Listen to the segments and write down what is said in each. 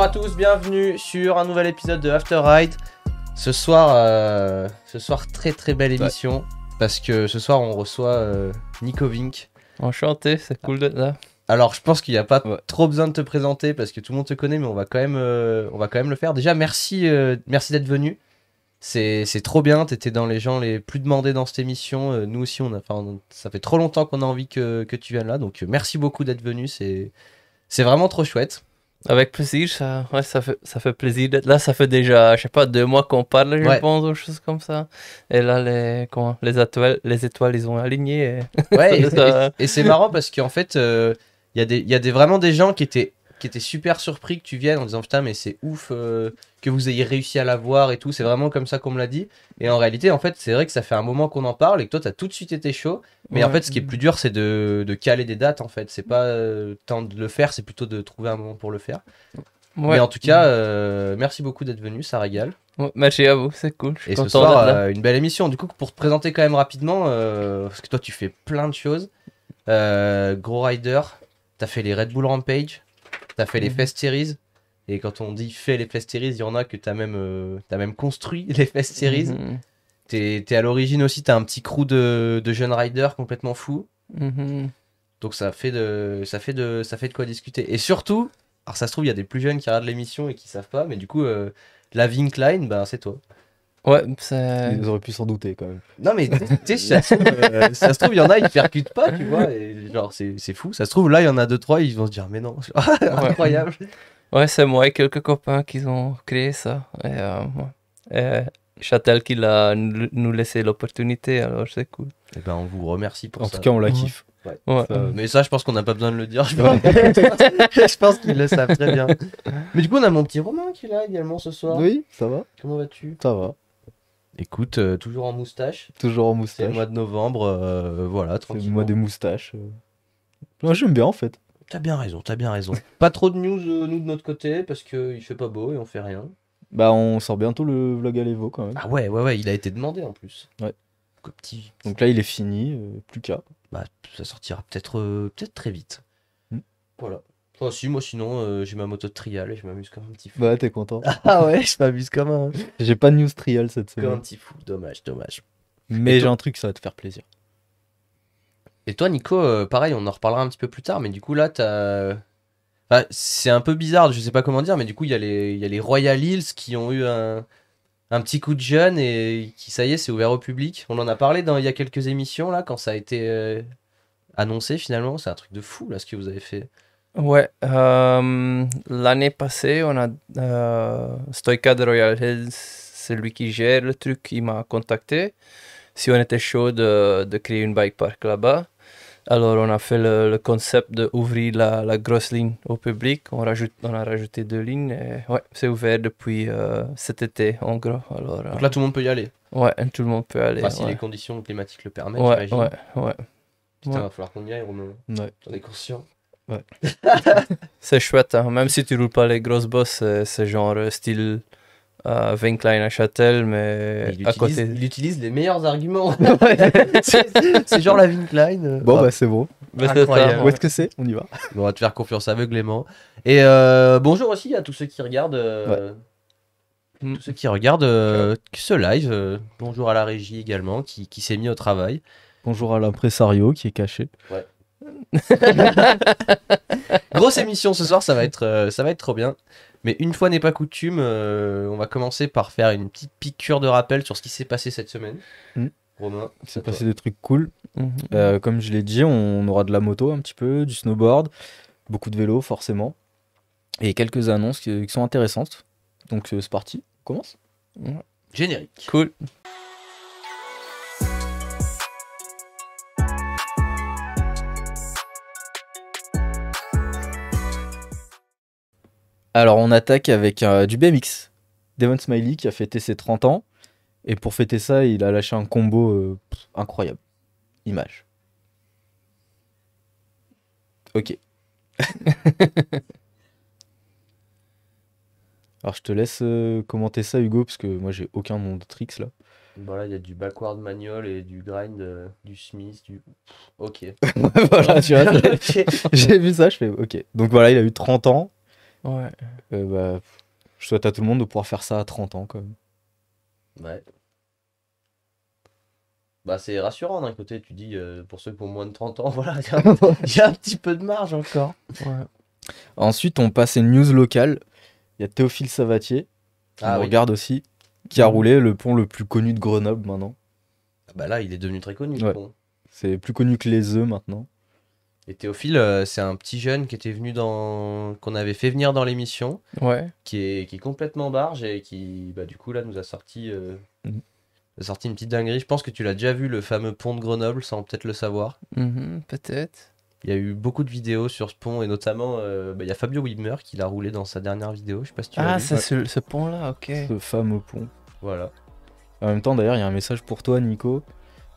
Bonjour à tous, bienvenue sur un nouvel épisode de After Ride. Ce soir, très belle émission parce que ce soir on reçoit Nico Vink. Enchanté, c'est cool d'être là. Alors je pense qu'il n'y a pas trop besoin de te présenter parce que tout le monde te connaît, mais on va quand même le faire. Déjà merci d'être venu. C'est trop bien, t'étais dans les gens les plus demandés dans cette émission. Nous aussi, ça fait trop longtemps qu'on a envie que tu viennes là, donc merci beaucoup d'être venu. C'est vraiment trop chouette. Avec plaisir, ça fait plaisir d'être là. Ça fait déjà, je sais pas, 2 mois qu'on parle, je pense, ou choses comme ça. Et là, les étoiles, ils ont aligné. Et c'est marrant parce qu'en fait, il y a vraiment des gens qui étaient super surpris que tu viennes en disant putain, mais c'est ouf que vous ayez réussi à la voir et tout. C'est vraiment comme ça qu'on me l'a dit. Et en réalité, en fait, c'est vrai que ça fait un moment qu'on en parle et que toi, t'as tout de suite été chaud. Mais en fait, ce qui est plus dur, c'est de caler des dates. En fait, c'est pas tant de le faire, c'est plutôt de trouver un moment pour le faire. Mais en tout cas, merci beaucoup d'être venu, ça régale. Merci à vous, c'est cool. Et ce soir, une belle émission. Du coup, pour te présenter quand même rapidement, parce que toi, tu fais plein de choses. Gros Rider, t'as fait les Red Bull Rampage, t'as fait les Fest Series. Et quand on dit fait les Fest Series, il y en a que t'as même construit les Fest Series. T'es à l'origine aussi, t'as un petit crew de jeunes riders complètement fous. Donc ça fait de quoi discuter. Et surtout, alors ça se trouve, il y a des plus jeunes qui regardent l'émission et qui savent pas, mais du coup, la Vink Line, ben, c'est toi. Ouais, c'est... Ils auraient pu s'en douter quand même. Non mais tu sais, ça se trouve, il y en a, ils percutent pas, tu vois, et genre c'est fou. Ça se trouve, là, il y en a 2-3, ils vont se dire, mais non, incroyable. Ouais, c'est moi et quelques copains qui ont créé ça. Et Châtel qui nous laissé l'opportunité, alors c'est cool. Et ben on vous remercie pour ça. En tout cas, on la kiffe. Ouais. Mais ça, je pense qu'on n'a pas besoin de le dire. Je pense qu'ils le savent très bien. Mais du coup, on a mon petit Romain qui est là également ce soir. Oui, ça va. Comment vas-tu? Ça va. Écoute, toujours en moustache. Toujours en C'est moustache. le mois de novembre, voilà, C'est le tranquillement. mois des moustaches. Moi, j'aime bien en fait. T'as bien raison. Pas trop de news, nous, de notre côté, parce qu'il fait pas beau et on fait rien. Bah, on sort bientôt le vlog à l'Evo quand même. Ah ouais, il a été demandé en plus. Ouais. Petit... Donc là, il est fini, plus qu'à. Bah, ça sortira peut-être très vite. Mm. Voilà. Enfin, si, moi sinon, j'ai ma moto de trial et je m'amuse comme un petit fou. Bah, t'es content. Ah ouais, je m'amuse comme un J'ai pas de news trial cette comme un semaine. petit fou. Dommage. Mais Et j'ai toi un truc, ça va te faire plaisir. Et toi, Nico, pareil, on en reparlera un petit peu plus tard, mais du coup, là, t'as... Enfin, c'est un peu bizarre, je sais pas comment dire, mais du coup, il y a les Royal Hills qui ont eu un petit coup de jeune et qui, ça y est, c'est ouvert au public. On en a parlé il y a quelques émissions, là, quand ça a été annoncé, finalement. C'est un truc de fou, là, ce que vous avez fait. Ouais, l'année passée, on a Stoïka de Royal Hills, c'est lui qui gère le truc, il m'a contacté si on était chaud de créer une bike park là-bas. Alors on a fait le concept d'ouvrir la grosse ligne au public, on a rajouté 2 lignes et ouais, c'est ouvert depuis cet été en gros. Alors, Donc là, tout le monde peut y aller. ouais, tout le monde peut aller. Enfin, si ouais. les conditions climatiques le permettent, Ouais, j'imagine. ouais. Putain, Ouais. va falloir qu'on y aille, Romain. Ouais. T'en es conscient? C'est chouette, hein. Même si tu roules pas les grosses bosses, c'est genre style Vinkline à Châtel, mais à côté. Il utilise les meilleurs arguments. C'est genre la Vink Line. Bon, bah, c'est bon. Mais c'est Incroyable. ça, Où est-ce que c'est? On y va. On va te faire confiance aveuglément. Et bonjour aussi à tous ceux qui regardent, tous ceux qui regardent ce live. Bonjour à la régie également qui s'est mis au travail. Bonjour à l'impresario qui est caché. Grosse émission ce soir, ça va être trop bien. Mais une fois n'est pas coutume, on va commencer par faire une petite piqûre de rappel sur ce qui s'est passé cette semaine. Romain, Il s'est passé des trucs cool. Mhm. Comme je l'ai dit, on aura de la moto un petit peu, du snowboard, beaucoup de vélo forcément, et quelques annonces qui sont intéressantes. Donc c'est parti, on commence. générique. Cool. Alors on attaque avec du BMX. Devon Smiley qui a fêté ses 30 ans, et pour fêter ça, il a lâché un combo incroyable. Image. Ok. Alors je te laisse commenter ça, Hugo, parce que moi j'ai aucun nom de tricks là. Voilà, il y a du backward manual et du grind, du Smith, du... Ok. Voilà, tu vois, j'ai vu ça, je fais ok. Donc voilà, il a eu 30 ans, Ouais. Bah, je souhaite à tout le monde de pouvoir faire ça à 30 ans, quand même. Ouais. Bah, c'est rassurant d'un côté, tu dis, pour ceux qui ont moins de 30 ans, voilà, il y a un petit peu de marge encore. Ouais. Ensuite, on passe à une news locale. Il y a Théophile Savatier, qui Ah nous oui. regarde aussi, qui a Mhm. roulé le pont le plus connu de Grenoble maintenant. Ah bah là, il est devenu très connu. Ouais. Bon. C'est plus connu que les œufs maintenant. Et Théophile, c'est un petit jeune qui était venu qu'on avait fait venir dans l'émission, Ouais. qui est complètement barge et qui, bah, du coup, là, nous a sorti, Mhm. une petite dinguerie. Je pense que tu l'as déjà vu, le fameux pont de Grenoble, sans peut-être le savoir. Peut-être. Il y a eu beaucoup de vidéos sur ce pont, et notamment, bah, il y a Fabio Wimmer qui l'a roulé dans sa dernière vidéo. Je sais pas si tu l'as Ah, vu. c'est ce pont-là, ok. Ce fameux pont. Voilà. En même temps, d'ailleurs, il y a un message pour toi, Nico.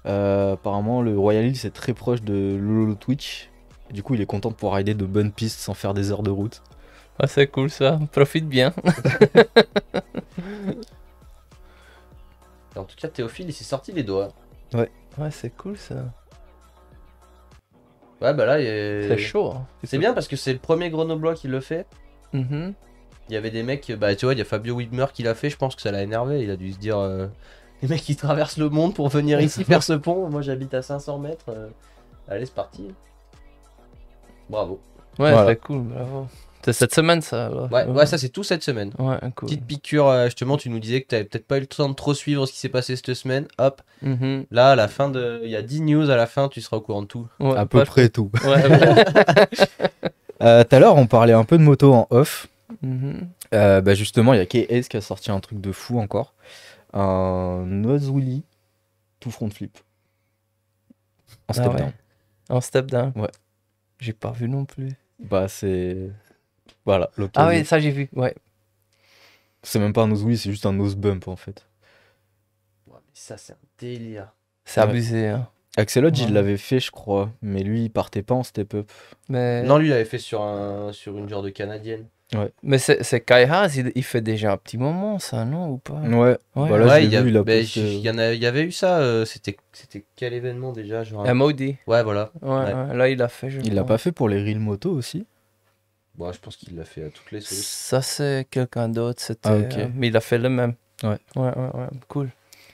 Apparemment, le Royal Hill, c'est très proche de Lolo Twitch. Et du coup, il est content de pouvoir rider de bonnes pistes sans faire des heures de route. Ah, c'est cool ça. Profite bien. Et en tout cas, Théophile, il s'est sorti les doigts. Ouais, c'est cool ça. Ouais, bah là, C'est chaud. Hein. c'est bien parce que c'est le premier Grenoblois qui le fait. Mhm. Il y avait des mecs, bah tu vois, il y a Fabio Wimmer qui l'a fait, je pense que ça l'a énervé. Il a dû se dire, les mecs qui traversent le monde pour venir ici faire ce pont, moi j'habite à 500 mètres. Allez, c'est parti. Bravo. Ouais, Voilà. c'est cool, bravo. C'est cette semaine ça alors. Ouais, ça c'est tout cette semaine. Ouais, cool. Petite piqûre, justement, tu nous disais que t'avais peut-être pas eu le temps de trop suivre ce qui s'est passé cette semaine. Hop, Mhm. là, à la fin de. Il y a 10 news à la fin, tu seras au courant de tout. Ouais, À peu pas- près tout. Ouais, ouais. Tout à l'heure, on parlait un peu de moto en off. Mhm. Bah justement, il y a KS qui a sorti un truc de fou encore. Un nose wheelie tout front flip. En step Ah ouais. down. En step down. Ouais. J'ai pas vu non plus. Bah c'est... Voilà, Ah l'occasion. ouais, ça j'ai vu. Ouais. C'est même pas un nose wheelie, c'est juste un nose bump en fait. Ouais, mais ça, c'est un délire. C'est Ouais. abusé. Hein. Axel Hodge, Ouais. il l'avait fait, je crois. Mais lui, il partait pas en step up. Mais, Non, lui, il avait fait sur une genre de canadienne. mais c'est Kai Haas, il fait déjà un petit moment ça, non ou pas? Ouais, Ouais. bah là, Ouais, je l'ai vu, il a bah, posté- il y avait eu ça. C'était quel événement déjà genre... MOD. Ouais, voilà. Ouais, Ouais. ouais, là il a fait. Il l'a pas fait pour les real moto aussi. Bon, je pense qu'il l'a fait à toutes les sauces. Ça c'est quelqu'un d'autre, c'était. Ah, ok. Mais il a fait le même. Ouais. Ouais, cool.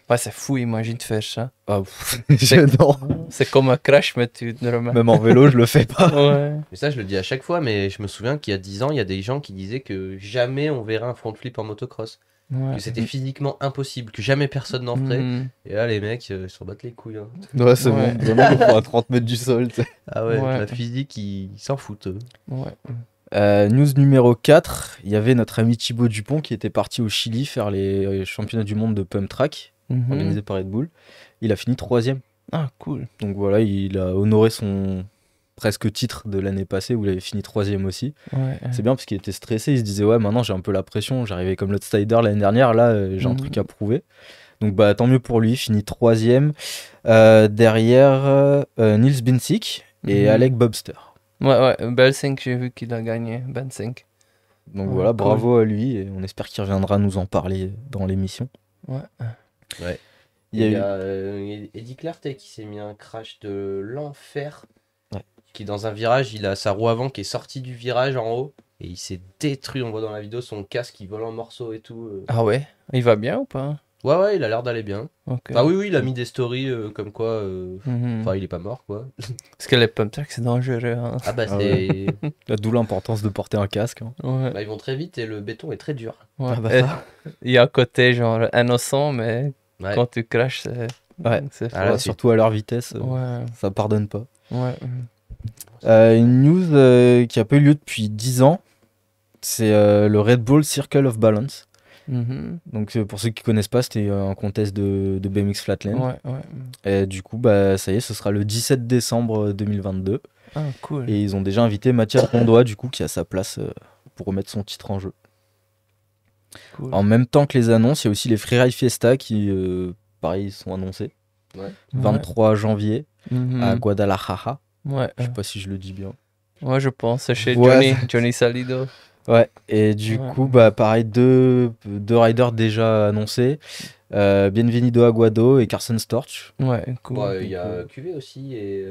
Ouais, c'est fou, imagine de faire ça. Ah, j'adore. C'est comme un crash, mais tu te remets. Même en vélo, je le fais pas. Ouais. Mais ça, je le dis à chaque fois, mais je me souviens qu'il y a 10 ans, il y a des gens qui disaient que jamais on verrait un front flip en motocross. Ouais. Que c'était physiquement impossible, que jamais personne n'en ferait. Mhm. Et là, les mecs, ils s'en battent les couilles. Hein. Ouais, c'est Ouais. bon. Vraiment, on à 30 mètres du sol. Tu sais. Ah ouais, Ouais. la physique, ils s'en foutent. Eux. Ouais. News numéro 4. Il y avait notre ami Thibaut Dupont qui était parti au Chili faire les championnats du monde de pump track Mhm. organisés par Red Bull. Il a fini 3ème. Ah, cool. Donc voilà, il a honoré son presque titre de l'année passée où il avait fini 3ème aussi. Ouais. C'est bien parce qu'il était stressé. Il se disait, ouais, maintenant j'ai un peu la pression. J'arrivais comme l'outsider l'année dernière. Là, j'ai un Mhm. truc à prouver. Donc bah tant mieux pour lui. Fini 3ème. Derrière Niels Binsik et Mhm. Alec Bobster. Ouais, Belsink, j'ai vu qu'il a gagné. Bensink. Donc Ouais, voilà, cool. bravo à lui. Et on espère qu'il reviendra nous en parler dans l'émission. Ouais. Il Il y a y eu- a Eddie Clarté qui s'est mis un crash de l'enfer. Ouais. Qui, dans un virage, il a sa roue avant qui est sortie du virage en haut. Et il s'est détruit. On voit dans la vidéo son casque qui vole en morceaux et tout. Ah ouais. Il va bien ou pas? Ouais, il a l'air d'aller bien. Ok. Ah oui, il a mis des stories comme quoi. Mhm. Enfin, il est pas mort, quoi. Parce que les pump tracks, c'est dangereux. Hein. Ah bah, Ah c'est. D'où l'importance de porter un casque. Hein. Ouais. Bah, ils vont très vite et le béton est très dur. Ouais. Ah bah Et ça. il y a un côté genre innocent, mais Ouais. quand tu crashes, c'est. Ouais. C'est Ah, là, fort. Surtout à leur vitesse, Ouais. ça pardonne pas. Ouais. Une news qui a pas eu lieu depuis 10 ans, c'est le Red Bull Circle of Balance. Mhm. Donc pour ceux qui connaissent pas, c'était un contest de BMX Flatland. Ouais. Et du coup, bah ça y est, ce sera le 17 décembre 2022. Ah, cool. Et ils ont déjà invité Mathias Rondois, du coup, qui a sa place pour remettre son titre en jeu. Cool. En même temps que les annonces, il y a aussi les Freeride Fiesta qui, pareil, sont annoncés. Ouais. 23 janvier Mhm. à Guadalajara. Ouais. Je sais pas si je le dis bien. Ouais, je pense. C'est chez Ouais. Johnny Salido. Ouais, et du Ouais. coup, bah pareil, deux riders déjà annoncés. Bienvenido Aguado et Carson Storch. Ouais, cool. Bon, il y a QV aussi et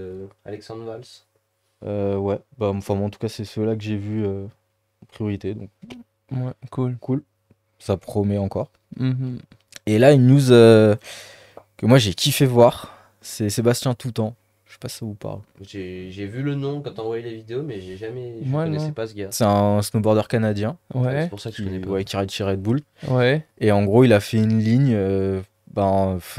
Alexandre Valls. Ouais, bah enfin moi, en tout cas, c'est ceux-là que j'ai vus priorité, donc Ouais, cool. cool. Ça promet encore. Mhm. Et là, une news que moi j'ai kiffé voir, c'est Sébastien Toutan. Je sais pas si ça vous parle. J'ai vu le nom quand t'as envoyé les vidéos, mais je Moi, connaissais non. pas ce gars. C'est un snowboarder canadien C'est Ouais, pour ça que je qui, connais pas. ouais, qui ride chez Red Bull. ouais, Et en gros, il a fait une ligne,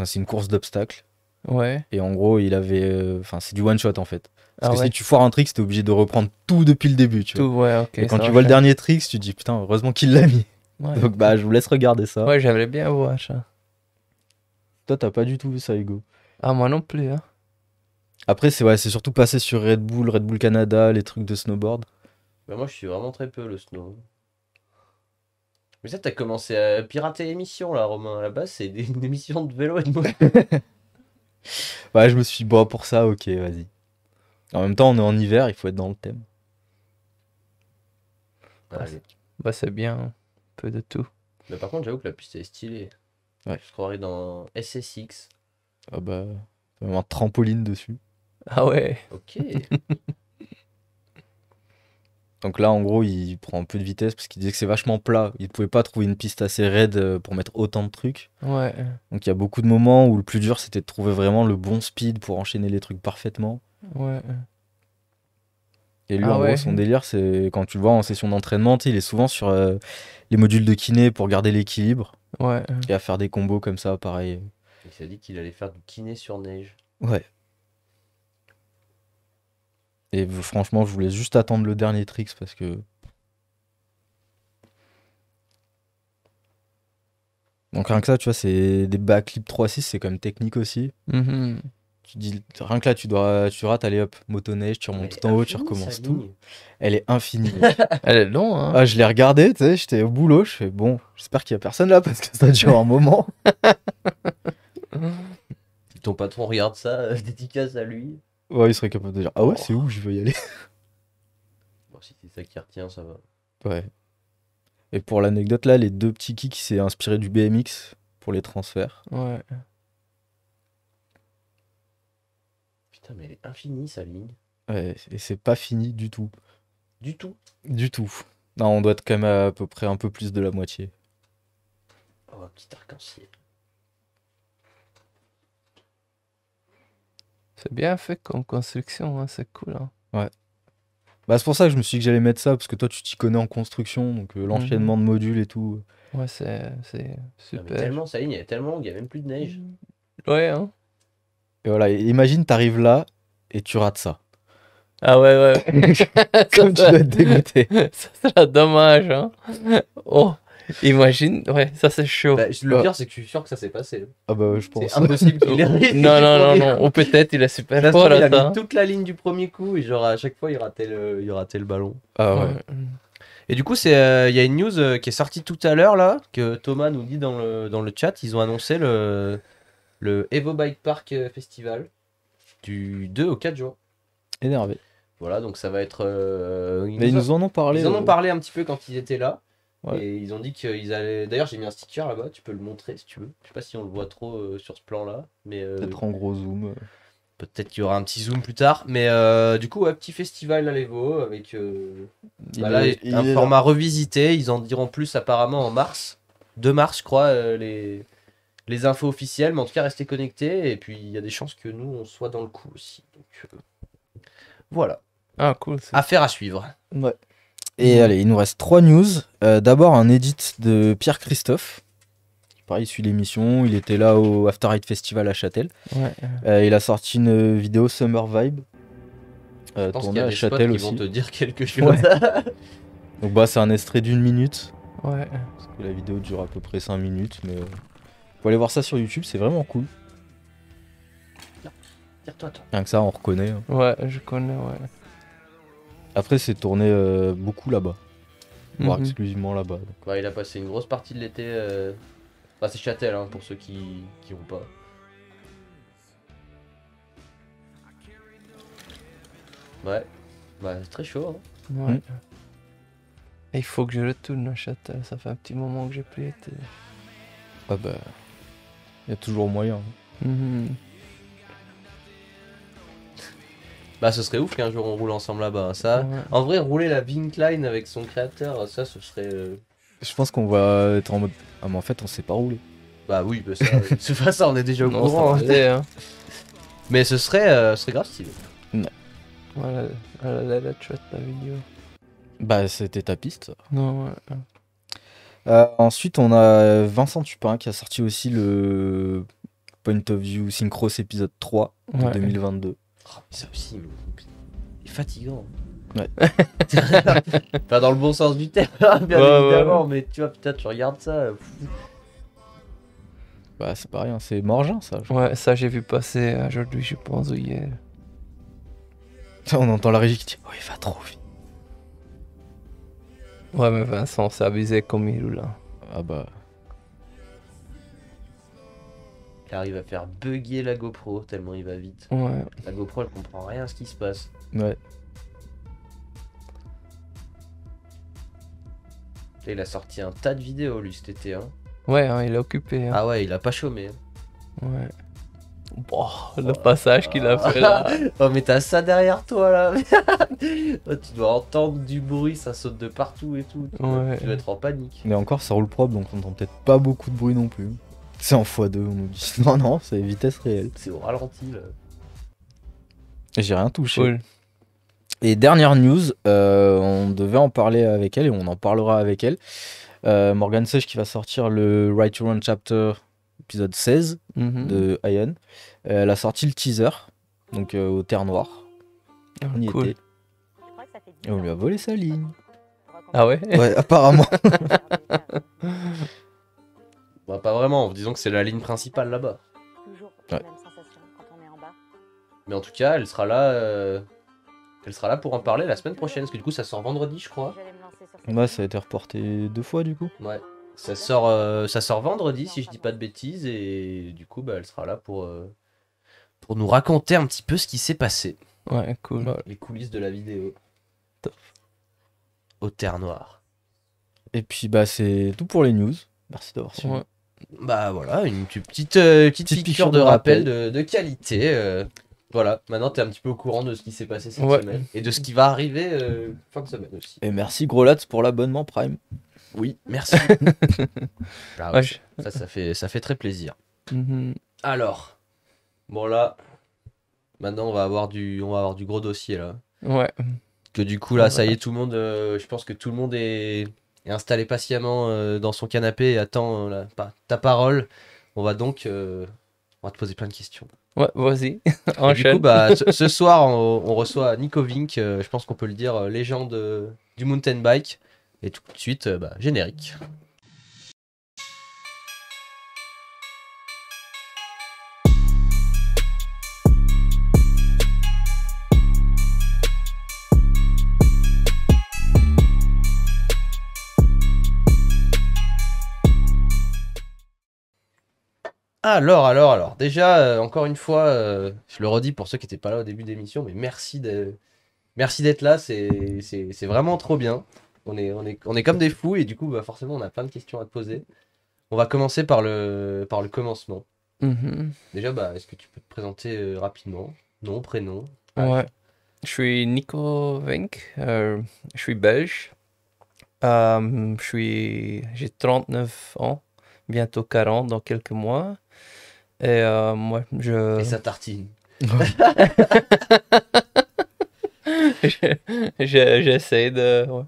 c'est une course d'obstacles. ouais. Et en gros, c'est du one shot en fait. Parce Ah que ouais. si tu foires un trick, t'es obligé de reprendre tout depuis le début, tu vois. Tout, ouais, ok. Et quand ça tu vois le enchaîne. dernier trick, tu te dis putain, heureusement qu'il l'a mis. Ouais. Donc bah, je vous laisse regarder ça. Ouais, j'aimerais bien voir ça. Toi, t'as pas du tout vu ça, Hugo. Ah, moi non plus, hein. Après, c'est surtout passé sur Red Bull Canada, les trucs de snowboard. Bah, moi, je suis vraiment très peu le snow. Mais ça, t'as commencé à pirater l'émission là, Romain. À la base, c'est une émission de vélo et de moto. Ouais, je me suis dit, bon, pour ça, ok, vas-y. En même temps, on est en hiver, il faut être dans le thème. Allez. Bah, c'est bien, hein. Un peu de tout. Mais par contre, j'avoue que la piste est stylée. Ouais. Je croirais dans SSX. Ah bah, t'as même un trampoline dessus. Ah ouais. Ok. Donc là, en gros, il prend un peu de vitesse parce qu'il disait que c'est vachement plat. Il pouvait pas trouver une piste assez raide pour mettre autant de trucs. Ouais. Donc il y a beaucoup de moments où le plus dur, c'était de trouver vraiment le bon speed pour enchaîner les trucs parfaitement. Ouais. Et lui, Ah en ouais. gros, son délire, c'est quand tu le vois en session d'entraînement, tu sais, il est souvent sur les modules de kiné pour garder l'équilibre Ouais. et à faire des combos comme ça, pareil. Il s'est dit qu'il allait faire du kiné sur neige. Ouais. Et franchement, je voulais juste attendre le dernier tricks parce que. Donc rien que ça, tu vois, c'est des backflip 3-6, c'est quand même technique aussi. Mhm. Tu dis, rien que là, tu rates, allez hop, motoneige, tu remontes tout en haut, tu recommences tout. Elle est infinie. Elle est longue, hein. Ah, je l'ai regardé, tu sais, j'étais au boulot, je fais bon, j'espère qu'il y a personne là parce que ça dure un moment. Ton patron regarde ça, dédicace à lui. Ouais, il serait capable de dire, ah ouais, Oh. c'est où je veux y aller. Bon, si c'est ça qui retient, ça va. Ouais. Et pour l'anecdote là, les deux petits kicks, c'est inspiré du BMX pour les transferts. Ouais. Putain, mais elle est infinie, sa ligne. Ouais, et c'est pas fini du tout. Du tout. Du tout. Non, on doit être quand même à peu près un peu plus de la moitié. Oh, un petit arc-en-ciel. C'est bien fait comme construction, hein. C'est cool, hein. Bah, c'est pour ça que je me suis dit que j'allais mettre ça, parce que toi tu t'y connais en construction, donc l'enchaînement de modules et tout. Ouais, c'est Ah, mais super. tellement, sa ligne, elle est tellement longue, il n'y a même plus de neige. Ouais, hein. Et voilà, et imagine t'arrives là et tu rates ça. Ah ouais, ouais. Comme tu dois être dégoûté. Ça sera dommage, hein. Oh, imagine, ouais, ça c'est chaud. Bah, le pire, c'est que je suis sûr que ça s'est passé. Ah bah je pense. C'est impossible qu'il ait réussi. Non, non, non, non. Ou peut-être il est super Ça se fort trouve, il à a ça. mis toute la ligne du premier coup et genre à chaque fois il ratait le ballon. Ah ouais. Et du coup, il y a une news qui est sortie tout à l'heure là, que Thomas nous dit dans le chat. Ils ont annoncé le Evo Bike Park Festival du 2 au 4 juin. Énervé. Voilà, donc ça va être. Mais ils nous en ont parlé. Ils en ont parlé un petit peu quand ils étaient là. Ouais. Et ils ont dit qu'ils allaient. D'ailleurs, j'ai mis un sticker là-bas, tu peux le montrer si tu veux. Je sais pas si on le voit trop sur ce plan-là, mais Peut-être en gros zoom. peut-être qu'il y aura un petit zoom plus tard. Mais du coup, ouais, petit festival à l'Evo avec un format revisité. Ils en diront plus apparemment en mars. 2 mars, je crois, les infos officielles. Mais en tout cas, restez connectés. Et puis, il y a des chances que nous, on soit dans le coup aussi. Donc, voilà. Ah, cool. Affaire à suivre. Ouais. Et allez, il nous reste 3 news. D'abord, un edit de Pierre Christophe. Pareil, il suit l'émission. Il était là au After Eight Festival à Châtel. Ouais. Il a sorti une vidéo Summer Vibe. Je pense qu'il y Tournée a à des spots Châtel qui aussi. vont te dire quelque chose. Ouais. Donc bah c'est un extrait d'1 minute. Ouais. Parce que la vidéo dure à peu près 5 minutes. Mais faut aller voir ça sur YouTube, c'est vraiment cool. Tire-toi, toi. Rien que ça, on reconnaît. Hein. Ouais, je connais, ouais. Après, c'est tourné beaucoup là-bas. Voire Mhm. exclusivement là-bas. donc. Ouais, il a passé une grosse partie de l'été. Bah, c'est Châtel hein, pour ceux qui ont pas. Ouais, bah, c'est très chaud. Hein. Ouais. Mm. Et il faut que je retourne à Châtel. Ça fait un petit moment que j'ai plus été. Ah bah. Il y a toujours moyen. hein. Mhm. Bah, ce serait ouf qu'un jour on roule ensemble là-bas. Ça, Ouais. en vrai, rouler la Vincline avec son créateur, ça, ce serait. Je pense qu'on va être en mode. Ah, mais en fait, on sait pas rouler. Bah oui, bah ça, c'est pas ça, on est déjà au Non, ça courant. va aller, hein. Mais ce serait grave stylé. Voilà, elle a l'air chouette la vidéo. Bah, c'était ta piste. Ça. Non, ouais. Ensuite, on a Vincent Tupin qui a sorti aussi le Point of View Synchros épisode 3 de Ouais. 2022. Oh, mais ça aussi, c'est fatigant. Ouais. Pas dans le bon sens du terme, hein, bien Ouais, évidemment, mais tu vois, putain, tu regardes ça. Bah, c'est pas rien, c'est Morgin ça. Ouais, ça j'ai vu passer aujourd'hui, je pense, ou hier. On entend la régie qui dit oh, il va trop vite. Ouais, mais Vincent, c'est abusé comme il roule là. Ah bah. Il arrive à faire bugger la GoPro tellement il va vite. Ouais. La GoPro, elle comprend rien à ce qui se passe. Ouais. Là, il a sorti un tas de vidéos, lui, cet été. Hein. Ouais, hein, il est occupé. Hein. Ah ouais, il a pas chômé. Hein. Ouais. Bon, le passage qu'il a fait là. Oh, mais t'as ça derrière toi, là. Oh, tu dois entendre du bruit, ça saute de partout et tout. Ouais. Tu dois être en panique. Mais encore, ça roule propre donc on entend peut-être pas beaucoup de bruit non plus. C'est en x2, on nous dit. Non, non, c'est vitesse réelle. C'est au ralenti, là. J'ai rien touché. Cool. Et dernière news, on devait en parler avec elle et on en parlera avec elle. Morgan Sage qui va sortir le Right to Run Chapter épisode 16 Mhm. de Ion. Elle a sorti le teaser, donc au Terre Noire. Ah, On y cool. était. Et on lui a volé sa ligne. Ah ouais. Ouais, apparemment. Bah, pas vraiment, disons que c'est la ligne principale là-bas. Ouais. Mais en tout cas, elle sera là pour en parler la semaine prochaine, parce que du coup, ça sort vendredi, je crois. Ouais, ça a été reporté 2 fois du coup. Ouais. Ça sort vendredi, si je dis pas de bêtises, et du coup, bah, elle sera là pour nous raconter un petit peu ce qui s'est passé. Ouais, cool. Les coulisses de la vidéo. Top. Au Terre Noire. Et puis bah c'est tout pour les news. Merci d'avoir suivi. Ouais. Bah voilà, une petite piqûre de rappel de qualité. Voilà, maintenant t'es un petit peu au courant de ce qui s'est passé cette Ouais. semaine. Et de ce qui va arriver fin de semaine aussi. Et merci Gros Lads pour l'abonnement Prime. Oui, merci. Ah Ouais, ouais, ça fait très plaisir. Mhm. Alors, bon là, maintenant on va avoir du gros dossier là. Ouais. Que du coup là, ça y est, tout le monde, je pense que tout le monde est installé patiemment dans son canapé et attend ta parole. On va donc, on va te poser plein de questions. Ouais, vas-y. Et du Enchaîne. coup, bah, ce soir, on reçoit Nico Vink, je pense qu'on peut le dire, légende du mountain bike. Et tout de suite, bah, générique. Alors. Déjà, encore une fois, je le redis pour ceux qui n'étaient pas là au début de l'émission, mais merci d'être là, c'est vraiment trop bien. On est comme des fous et du coup, bah, forcément, on a plein de questions à te poser. On va commencer par le commencement. Mhm. Déjà, bah, est-ce que tu peux te présenter rapidement? Nom, prénom. Ouais. Je suis Nico Wenk, je suis belge. J'ai 39 ans, bientôt 40 dans quelques mois. Et moi, Et ça tartine. j'essaie de, ouais,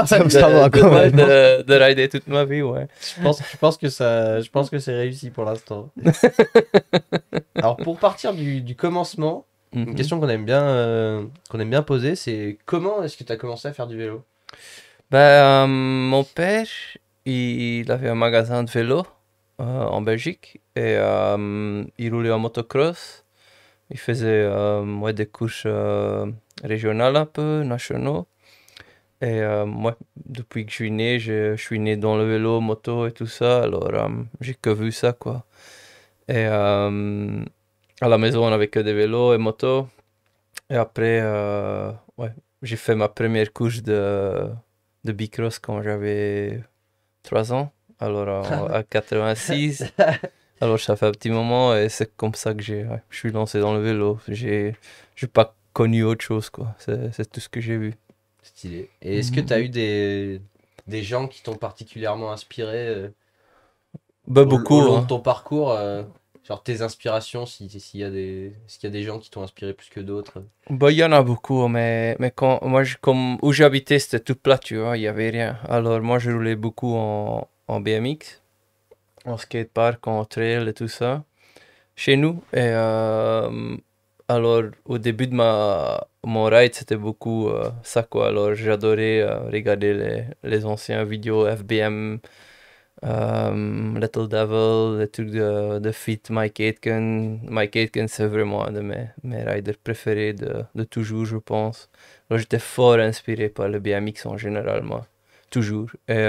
Ça va quand même. de rider toute ma vie, ouais. Je pense que c'est réussi pour l'instant. Alors, pour partir du commencement, une Mhm. question qu'on aime bien poser, c'est comment est-ce que tu as commencé à faire du vélo? Mon père, il avait un magasin de vélo en Belgique et il roulait en motocross. Il faisait ouais, des courses régionales un peu, nationaux. Et moi, depuis que je suis né, je suis né dans le vélo, moto et tout ça. Alors, j'ai que vu ça, quoi. Et à la maison, on avait que des vélos et motos. Et après, ouais, j'ai fait ma première course de bicross quand j'avais 3 ans. Alors, à 86. Alors, ça fait un petit moment et c'est comme ça que je suis lancé dans le vélo. J'ai pas connu autre chose, quoi. C'est tout ce que j'ai vu. Stylé. Et est-ce que tu as eu des gens qui t'ont particulièrement inspiré Bah, au beaucoup, long de hein. ton parcours genre tes inspirations, s'il y a s'il y a des gens qui t'ont inspiré plus que d'autres. Bah, il y en a beaucoup, mais quand, moi, comme où j'habitais, c'était tout plat, tu vois, il n'y avait rien. Alors, moi, je roulais beaucoup en BMX, en skatepark, en trail et tout ça, chez nous. Et alors, au début de mon ride, c'était beaucoup ça, quoi. Alors, j'adorais regarder les anciens vidéos FBM, Little Devil, les trucs de Fit Mike Aitken. Mike Aitken, c'est vraiment un de mes riders préférés de toujours, je pense. Alors, j'étais fort inspiré par le BMX en général, moi. Toujours. Et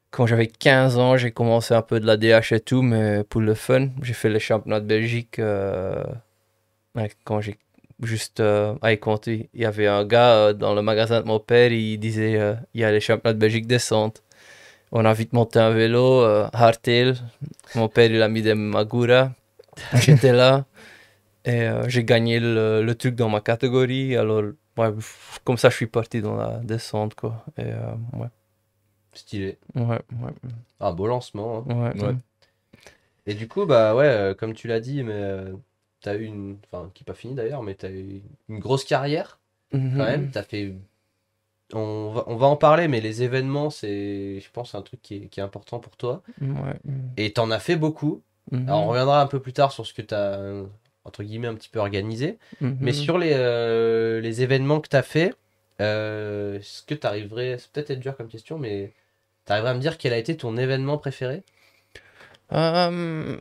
quand j'avais 15 ans, j'ai commencé un peu de la DH et tout, mais pour le fun, j'ai fait les championnats de Belgique. Quand j'ai juste quand il y avait un gars dans le magasin de mon père, il disait il y a les championnats de Belgique descente. On a vite monté un vélo, hardtail. Mon père il a mis des Magura. J'étais là et j'ai gagné le truc dans ma catégorie. Alors ouais, comme ça je suis parti dans la descente, quoi. Et ouais, Stylé. ouais, Ah, beau lancement, hein. ouais, Ouais. Et du coup, bah ouais, comme tu l'as dit, mais t'as eu une. Enfin, qui n'est pas fini d'ailleurs, mais t'as eu une grosse carrière quand même. T'as fait. On va en parler, mais les événements, c'est, je pense, un truc qui est important pour toi. ouais. Et t'en as fait beaucoup. Mhm. Alors, on reviendra un peu plus tard sur ce que t'as, entre guillemets, un petit peu organisé. Mais Mhm. sur les événements que t'as fait, est-ce que t'arriverais, c'est peut-être être dur comme question, mais t'arriverais à me dire quel a été ton événement préféré? Euh,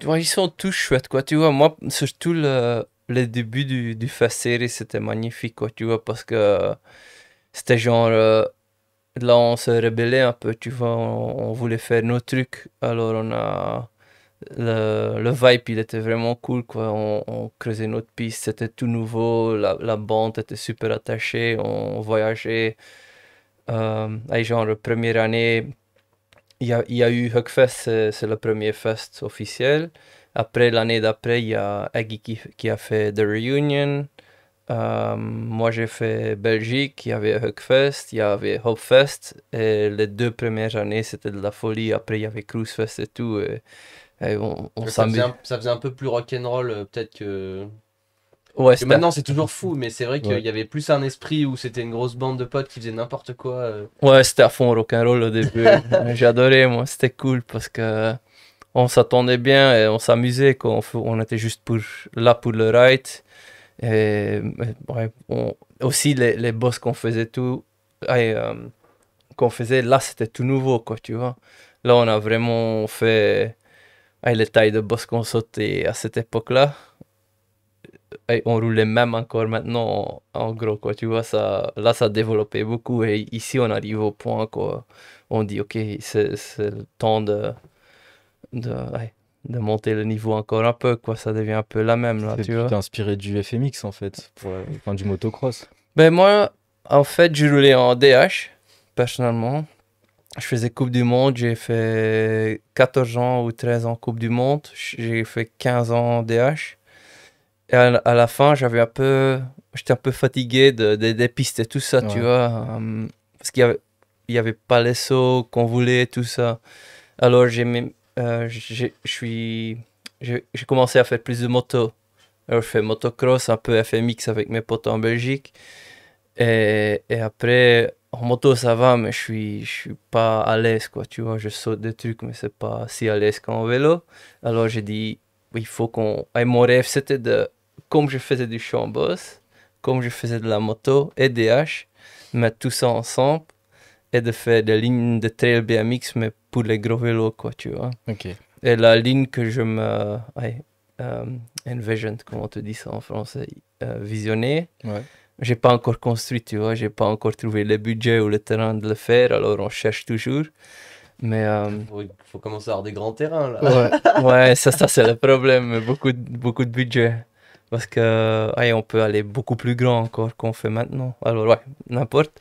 ouais, ils sont tous chouettes, quoi. Tu vois, moi, surtout le début du Fast Series, c'était magnifique, quoi. Tu vois, parce que c'était genre, là, on se rebellait un peu, tu vois. On voulait faire nos trucs. Alors, le vibe, il était vraiment cool, quoi. On creusait notre piste, c'était tout nouveau. La bande était super attachée. On voyageait. Genre, la première année. Il y a eu Huckfest, c'est le premier fest officiel. Après, l'année d'après, il y a Aggie qui a fait The Reunion. Moi, j'ai fait Belgique, il y avait Huckfest, il y avait Hopefest. Et les 2 premières années, c'était de la folie. Après, il y avait Cruisefest et tout. Et on s'amusait. Ça faisait un peu plus rock'n'roll, peut-être que. Ouais, Que maintenant, c'est toujours fou, mais c'est vrai qu'il Ouais. y avait plus un esprit où c'était une grosse bande de potes qui faisaient n'importe quoi. Ouais, c'était à fond rock'n'roll au début. J'adorais, moi. C'était cool parce que on s'attendait bien et on s'amusait, quoi. On était juste là pour le ride. Et ouais, aussi les boss qu'on faisait tout, qu'on faisait là, c'était tout nouveau, quoi, tu vois. Là, on a vraiment fait les tailles de boss qu'on sautait à cette époque-là. Et on roulait même encore maintenant en gros, quoi, tu vois. Là, ça a développé beaucoup. Et ici, on arrive au point, quoi. On dit, ok, c'est le temps de monter le niveau encore un peu, quoi. Ça devient un peu la même, là, tu Tu vois. t'es inspiré du FMX en fait, enfin du motocross. Ben moi, en fait, je roulais en DH, personnellement. Je faisais Coupe du Monde, j'ai fait 14 ans ou 13 ans Coupe du Monde. J'ai fait 15 ans DH. Et à la fin, j'étais un peu fatigué des pistes et tout ça, tu Ouais. vois. Parce qu'il y avait pas les sauts qu'on voulait, tout ça. Alors, j'ai commencé à faire plus de moto. Alors, je fais motocross, un peu FMX avec mes potes en Belgique. Et après, en moto, ça va, mais je suis pas à l'aise, quoi. Tu vois, je saute des trucs, mais c'est pas si à l'aise qu'en vélo. Alors, j'ai dit, il faut qu'on. Et mon rêve, c'était comme je faisais du champ boss, comme je faisais de la moto et des H, mettre tout ça ensemble et de faire des lignes de trail BMX, mais pour les gros vélos, quoi, tu vois. Ok. Et la ligne que je envision, comment on te dit ça en français, visionner. Ouais. J'ai pas encore construit, tu vois, j'ai pas encore trouvé le budget ou le terrain de le faire, alors on cherche toujours. Mais Faut commencer à avoir des grands terrains là. Ouais. ouais, ça c'est le problème, beaucoup de budget. Parce que on peut aller beaucoup plus grand encore qu'on fait maintenant. Alors ouais, n'importe.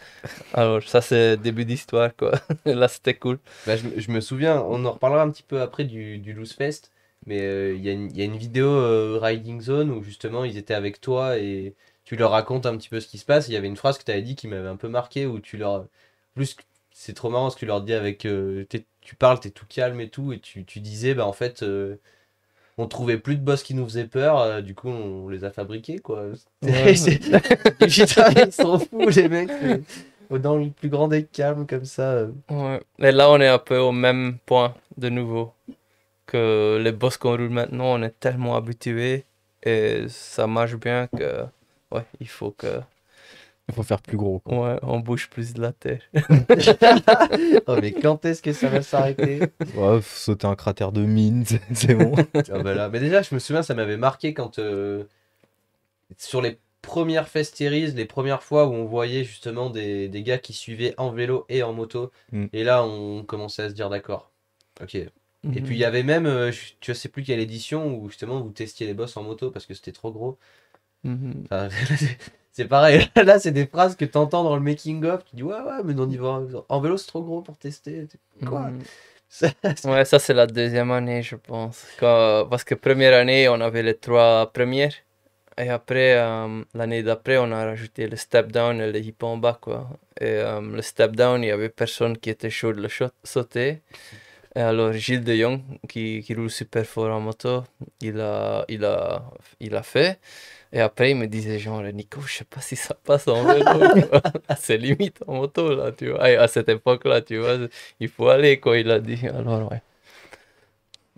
Alors ça c'est début d'histoire, quoi. Là c'était cool. Bah, je me souviens, on en reparlera un petit peu après du Loose Fest, mais il y a une vidéo Riding Zone où justement ils étaient avec toi et tu leur racontes un petit peu ce qui se passe. Il y avait une phrase que tu avais dit qui m'avait un peu marqué où tu leur. Plus, c'est trop marrant ce que tu leur dis avec. Tu parles, t'es tout calme et tout, et tu disais, bah en fait, on trouvait plus de boss qui nous faisaient peur, du coup on les a fabriqués quoi. Ouais. Et putain, ils sont fous les mecs. Dans le plus grand des calmes comme ça. Ouais. Et là, on est un peu au même point de nouveau. Que les boss qu'on roule maintenant, on est tellement habitués et ça marche bien que, ouais, il faut que, Il faut faire plus gros, quoi. ouais, on bouge plus de la terre. Oh mais quand est-ce que ça va s'arrêter? Ouais, faut sauter un cratère de mine, c'est bon. Ah bah là. Mais déjà, je me souviens, ça m'avait marqué quand sur les premières Fest Series, les premières fois où on voyait justement des gars qui suivaient en vélo et en moto. Mm. Et là, on commençait à se dire d'accord. Ok. Et puis il y avait même, tu sais plus quelle édition où justement vous testiez les boss en moto parce que c'était trop gros. Mhm. Enfin, c'est pareil. Là, c'est des phrases que t'entends dans le making of. Tu dis ouais ouais, mais on y va en vélo, c'est trop gros pour tester. Quoi? Mhm. Ça- Ouais, ça c'est la deuxième année, je pense. Parce que première année, on avait les 3 premières. Et après, l'année d'après, on a rajouté le step down et le hip en bas, quoi. Et le step down, il y avait personne qui était chaud de le sauter. Et alors, Gilles de Jong, qui roule super fort en moto, il a fait. Et après, il me disait genre, Nico, je sais pas si ça passe en vélo, tu vois. C'est limite en moto, là, tu vois. Et à cette époque-là, tu vois, il faut aller, quoi, il a dit. Alors, ouais.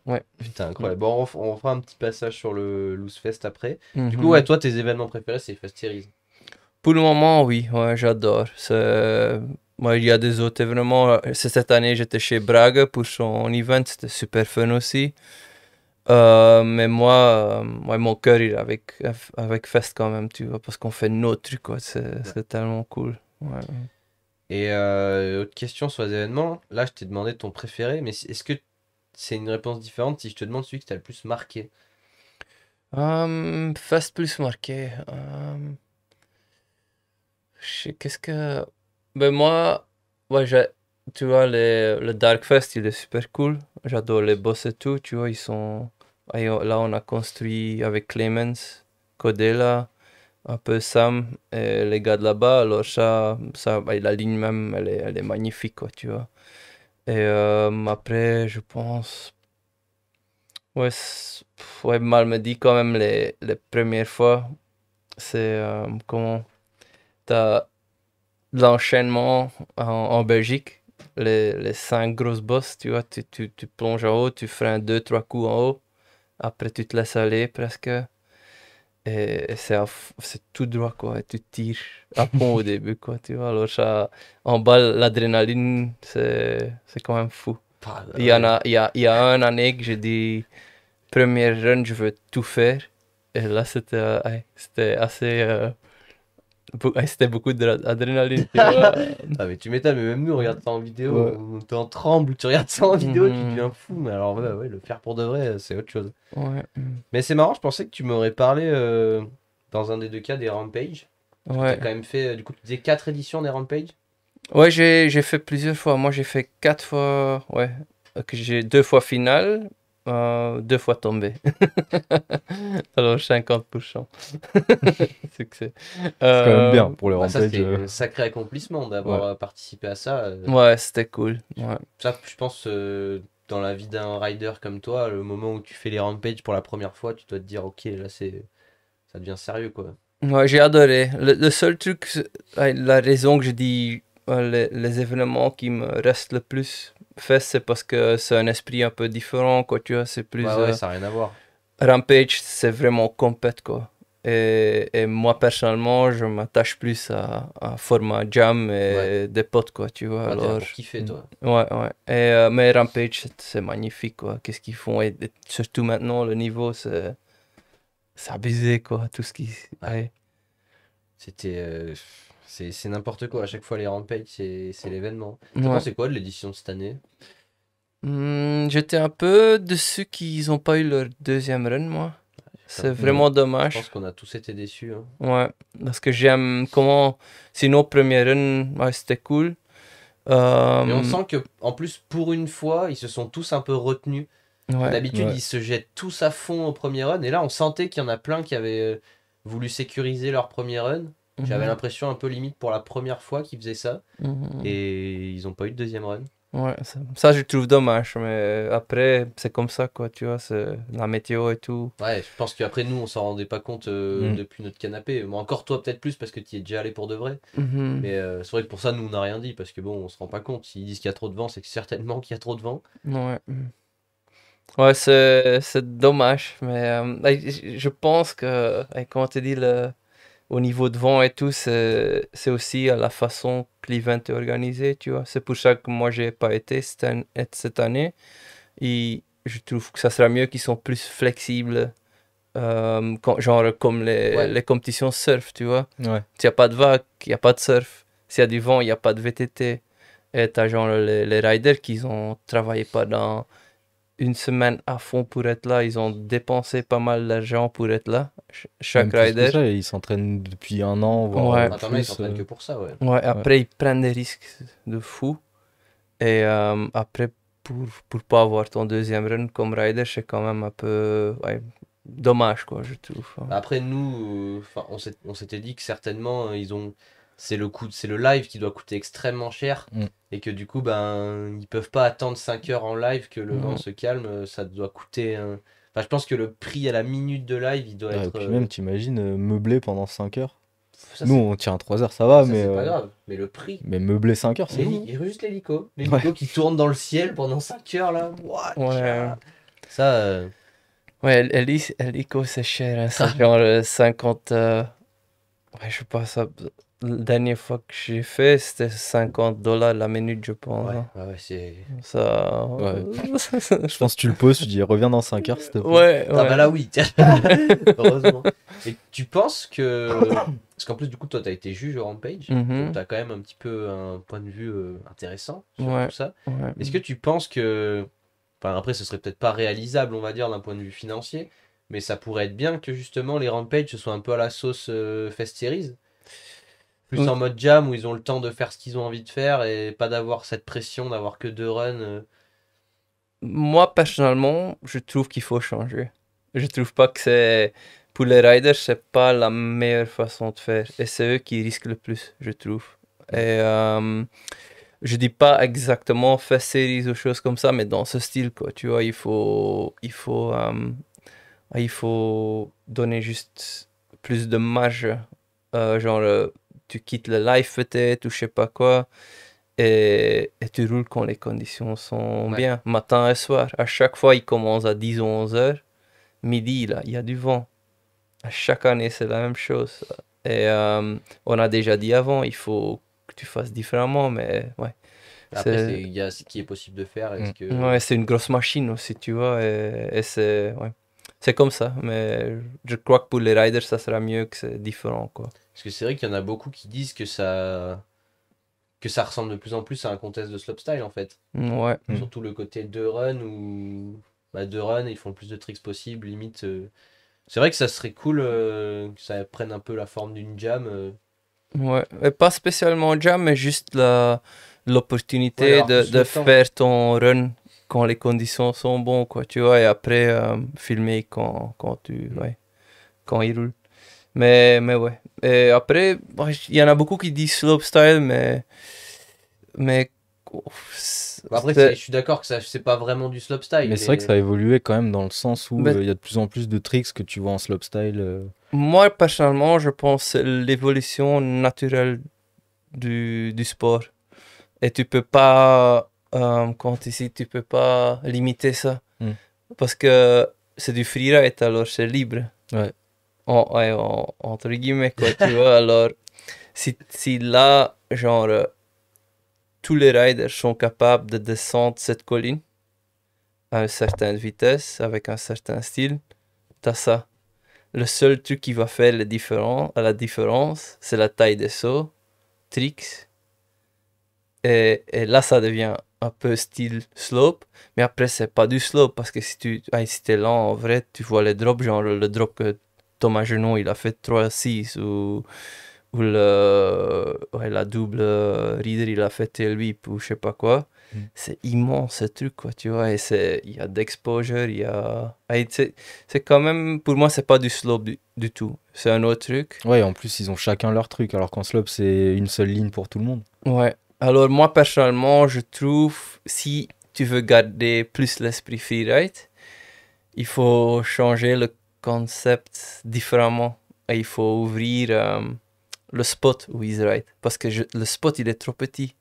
Ouais. Putain, incroyable. Bon, on fera un petit passage sur le Loose Fest après. Du coup, Mhm. ouais, toi, tes événements préférés, c'est les Fest Series. Pour le moment, oui, ouais, j'adore. Moi, il y a des autres événements. Cette année, j'étais chez Braga pour son event, c'était super fun aussi. Mais moi, ouais, mon cœur il est avec Fest quand même, tu vois, parce qu'on fait nos trucs, quoi. C'est tellement cool. Ouais. Et autre question sur les événements. Là, je t'ai demandé ton préféré, mais est-ce que c'est une réponse différente si je te demande celui qui t'a le plus marqué? Fest plus marqué. Qu'est-ce que. Ben moi, ouais, tu vois, le Dark Fest, il est super cool. J'adore les boss et tout, tu vois, ils sont. Là, on a construit avec Clemens, Codella, un peu Sam et les gars de là-bas. Alors, la ligne même, elle est magnifique, quoi, tu vois. Et après, je pense. Ouais, ouais, mal me dit quand même les premières fois. C'est comment. T'as l'enchaînement en Belgique, les 5 grosses bosses, tu vois, tu plonges en haut, tu freines 2, 3 coups en haut, après tu te laisses aller presque, et c'est tout droit, quoi, et tu tires à fond au début, quoi, tu vois, alors ça, en bas, l'adrénaline, c'est quand même fou. Ah, Il y en a, il y a une année que j'ai dit, première run, je veux tout faire, et là, ouais, c'était assez... ouais, c'était beaucoup d'adrénaline, tu vois. Ah, mais tu m'étonnes, mais même nous, on regarde ça en vidéo, Ouais. on t'en tremble, tu regardes ça en vidéo, tu Mhm. deviens fou. Mais alors, ouais, le faire pour de vrai, c'est autre chose. Ouais. Mais c'est marrant, je pensais que tu m'aurais parlé dans un des deux cas des Rampage. Parce que t'as Ouais. quand même fait, du coup, tu disais 4 éditions des Rampage. Ouais, j'ai fait plusieurs fois. Moi, j'ai fait 4 fois, ouais, que j'ai 2 fois finale, 2 fois tombé. Alors, 50%. Succès. C'est quand même bien pour les Bah, ça, rampages. c'est un sacré accomplissement d'avoir participé à ça. Ouais, c'était cool. Ouais. Ça, je pense, dans la vie d'un rider comme toi, le moment où tu fais les Rampage pour la première fois, tu dois te dire, ok, là, ça devient sérieux, quoi. Ouais, j'ai adoré. Le seul truc, la raison que je dis les événements qui me restent le plus fait, c'est parce que c'est un esprit un peu différent, quoi, tu vois, c'est plus... Ouais, ça n'a rien à voir. Rampage, c'est vraiment compète, quoi. Et moi, personnellement, je m'attache plus à format jam et des potes, quoi, tu vois. Ouais, t'es là Alors, pour kiffer, toi. ouais. Et, mais Rampage, c'est magnifique, quoi. Qu'est-ce qu'ils font? Et surtout maintenant, le niveau, c'est abusé, quoi. Tout ce qui... Ouais. C'était... c'est n'importe quoi. À chaque fois, les Rampage, c'est l'événement. T'as Ouais. pensé quoi de l'édition de cette année? J'étais un peu déçu qu'ils n'ont pas eu leur deuxième run, moi. C'est vraiment Je dommage. pense qu'on a tous été déçus. Hein. Ouais, parce que j'aime comment... Sinon, première run, ouais, c'était cool. Et on sent que, en plus, pour une fois, ils se sont tous un peu retenus. Ouais. D'habitude, ouais. ils se jettent tous à fond au premier run. Et là, on sentait qu'il y en a plein qui avaient voulu sécuriser leur premier run. J'avais Mhm. l'impression un peu limite pour la première fois qu'ils faisaient ça. Mhm. Et ils ont pas eu de deuxième run. Ouais, ça, je trouve dommage, mais après, c'est comme ça, quoi, tu vois, c'est la météo et tout. Ouais, je pense qu'après nous, on s'en rendait pas compte depuis notre canapé. Bon, encore toi, peut-être plus parce que tu y es déjà allé pour de vrai. Mhm. Mais c'est vrai que pour ça, nous, on n'a rien dit parce que bon, on se rend pas compte. S'ils disent qu'il y a trop de vent, c'est que certainement qu'il y a trop de vent. Ouais. Ouais, c'est dommage, mais je pense que, comment te dis, au niveau de vent et tout, c'est aussi à la façon que l'event est organisé, tu vois. C'est pour ça que moi, j'ai pas été cette année. Et je trouve que ça sera mieux qu'ils sont plus flexibles, genre comme Ouais. les compétitions surf, tu vois. Ouais. S'il n'y a pas de vague, il n'y a pas de surf. S'il y a du vent, il n'y a pas de VTT. Et t'as genre les riders qui ont travaillé pendant une semaine à fond pour être là. Ils ont dépensé pas mal d'argent pour être là. Chaque Même plus que rider. ça, ils s'entraînent depuis un an, voire Ouais. Attends, mais ils plus. s'entraînent que pour ça, ouais. Ouais, après, ils prennent des risques de fou. Et après, pour pas avoir ton deuxième run comme rider, c'est quand même un peu dommage, quoi, je trouve. Après, nous, on s'était dit que certainement, c'est le live qui doit coûter extrêmement cher. Mm. Et que du coup, ben, ils peuvent pas attendre 5 heures en live que le Mm. vent se calme. Ça doit coûter Enfin, je pense que le prix à la minute de live, il doit Ouais, et être. puis même, t'imagines, meubler pendant 5 heures. Ça, Nous, c'est- on tient 3 heures, ça va, ça, mais, c'est pas grave. Mais le prix. mais meubler 5 heures, c'est long. Juste l'hélico. L'hélico qui tourne dans le ciel pendant 5 heures là. What? Ouais. Ça, Ouais, Helico, c'est cher, hein, c'est genre 50. Ouais, je sais pas, ça. La dernière fois que j'ai fait, c'était $50 la minute, je pense. ouais, hein. ouais, c'est. Ça. Ouais. Je pense que tu le poses, tu dis reviens dans 5 heures, s'il te plaît. Ouais, Ah ouais. bah là oui, tiens. Heureusement. Et tu penses que... Parce qu'en plus du coup toi t'as été juge au Rampage, Mhm. donc t'as quand même un petit peu un point de vue intéressant sur Ouais. tout ça. Ouais. Est-ce que tu penses que... Enfin après ce serait peut-être pas réalisable on va dire d'un point de vue financier, mais ça pourrait être bien que justement les Rampage ce soit un peu à la sauce Fest Series, plus Oui. en mode jam où ils ont le temps de faire ce qu'ils ont envie de faire et pas d'avoir cette pression d'avoir que 2 runs. Moi, personnellement, je trouve qu'il faut changer. Je trouve pas que c'est. Pour les riders, c'est pas la meilleure façon de faire. Et c'est eux qui risquent le plus, je trouve. Et je dis pas exactement faire series ou choses comme ça, mais dans ce style, quoi. Tu vois, il faut donner juste plus de marge. Genre, tu quittes le live peut-être ou je sais pas quoi. Et tu roules quand les conditions sont Ouais. bien, matin et soir. À chaque fois, il commence à 10 ou 11 heures. Midi, là, il y a du vent. À chaque année, c'est la même chose. Et on a déjà dit avant, il faut que tu fasses différemment, mais ouais. Après il y a ce qui est possible de faire. Est-ce que... Ouais, c'est une grosse machine aussi, tu vois, et c'est ouais. C'est comme ça, mais je crois que pour les riders, ça sera mieux que c'est différent, quoi. Parce que c'est vrai qu'il y en a beaucoup qui disent que ça ressemble de plus en plus à un contest de slopestyle en fait. Ouais. Mm. Surtout le côté 2 runs où 2 runs ils font le plus de tricks possible, limite. C'est vrai que ça serait cool que ça prenne un peu la forme d'une jam. Ouais, et pas spécialement jam, mais juste l'opportunité Ouais, d'avoir plus de le temps. faire ton run quand les conditions sont bonnes, quoi, tu vois, et après filmer quand il roule. Mais ouais. Et après, bon, il y en a beaucoup qui disent slopestyle, mais Après, c'est- je suis d'accord que ça c'est pas vraiment du slopestyle. Mais c'est vrai que ça a évolué quand même dans le sens où Mais- il y a de plus en plus de tricks que tu vois en slopestyle. moi, personnellement, je pense que c'est l'évolution naturelle du sport. Et tu peux pas, quand ici, tu peux pas limiter ça. Mm. Parce que c'est du freeride, alors c'est libre. Ouais. Entre guillemets, quoi, tu vois. Alors, si là, genre, tous les riders sont capables de descendre cette colline à une certaine vitesse, avec un certain style, t'as ça. Le seul truc qui va faire la différence, c'est la taille des sauts, tricks. Et là, ça devient un peu style slope. Mais après, c'est pas du slope parce que si t'es lent, en vrai, tu vois les drops, genre le drop que Thomas Genon il a fait 3-6 où la double reader, il a fait tail whip ou je sais pas quoi. C'est immense ce truc, quoi, tu vois. Et il y a d'exposure, il y a... et c'est quand même, pour moi, c'est pas du slope du tout. C'est un autre truc. Ouais, en plus, ils ont chacun leur truc, alors qu'en slope, c'est une seule ligne pour tout le monde. Ouais. Alors, moi, personnellement, je trouve, si tu veux garder plus l'esprit freeride, il faut changer le concept différemment. Et il faut ouvrir le spot où ils ride. Parce que le spot, il est trop petit.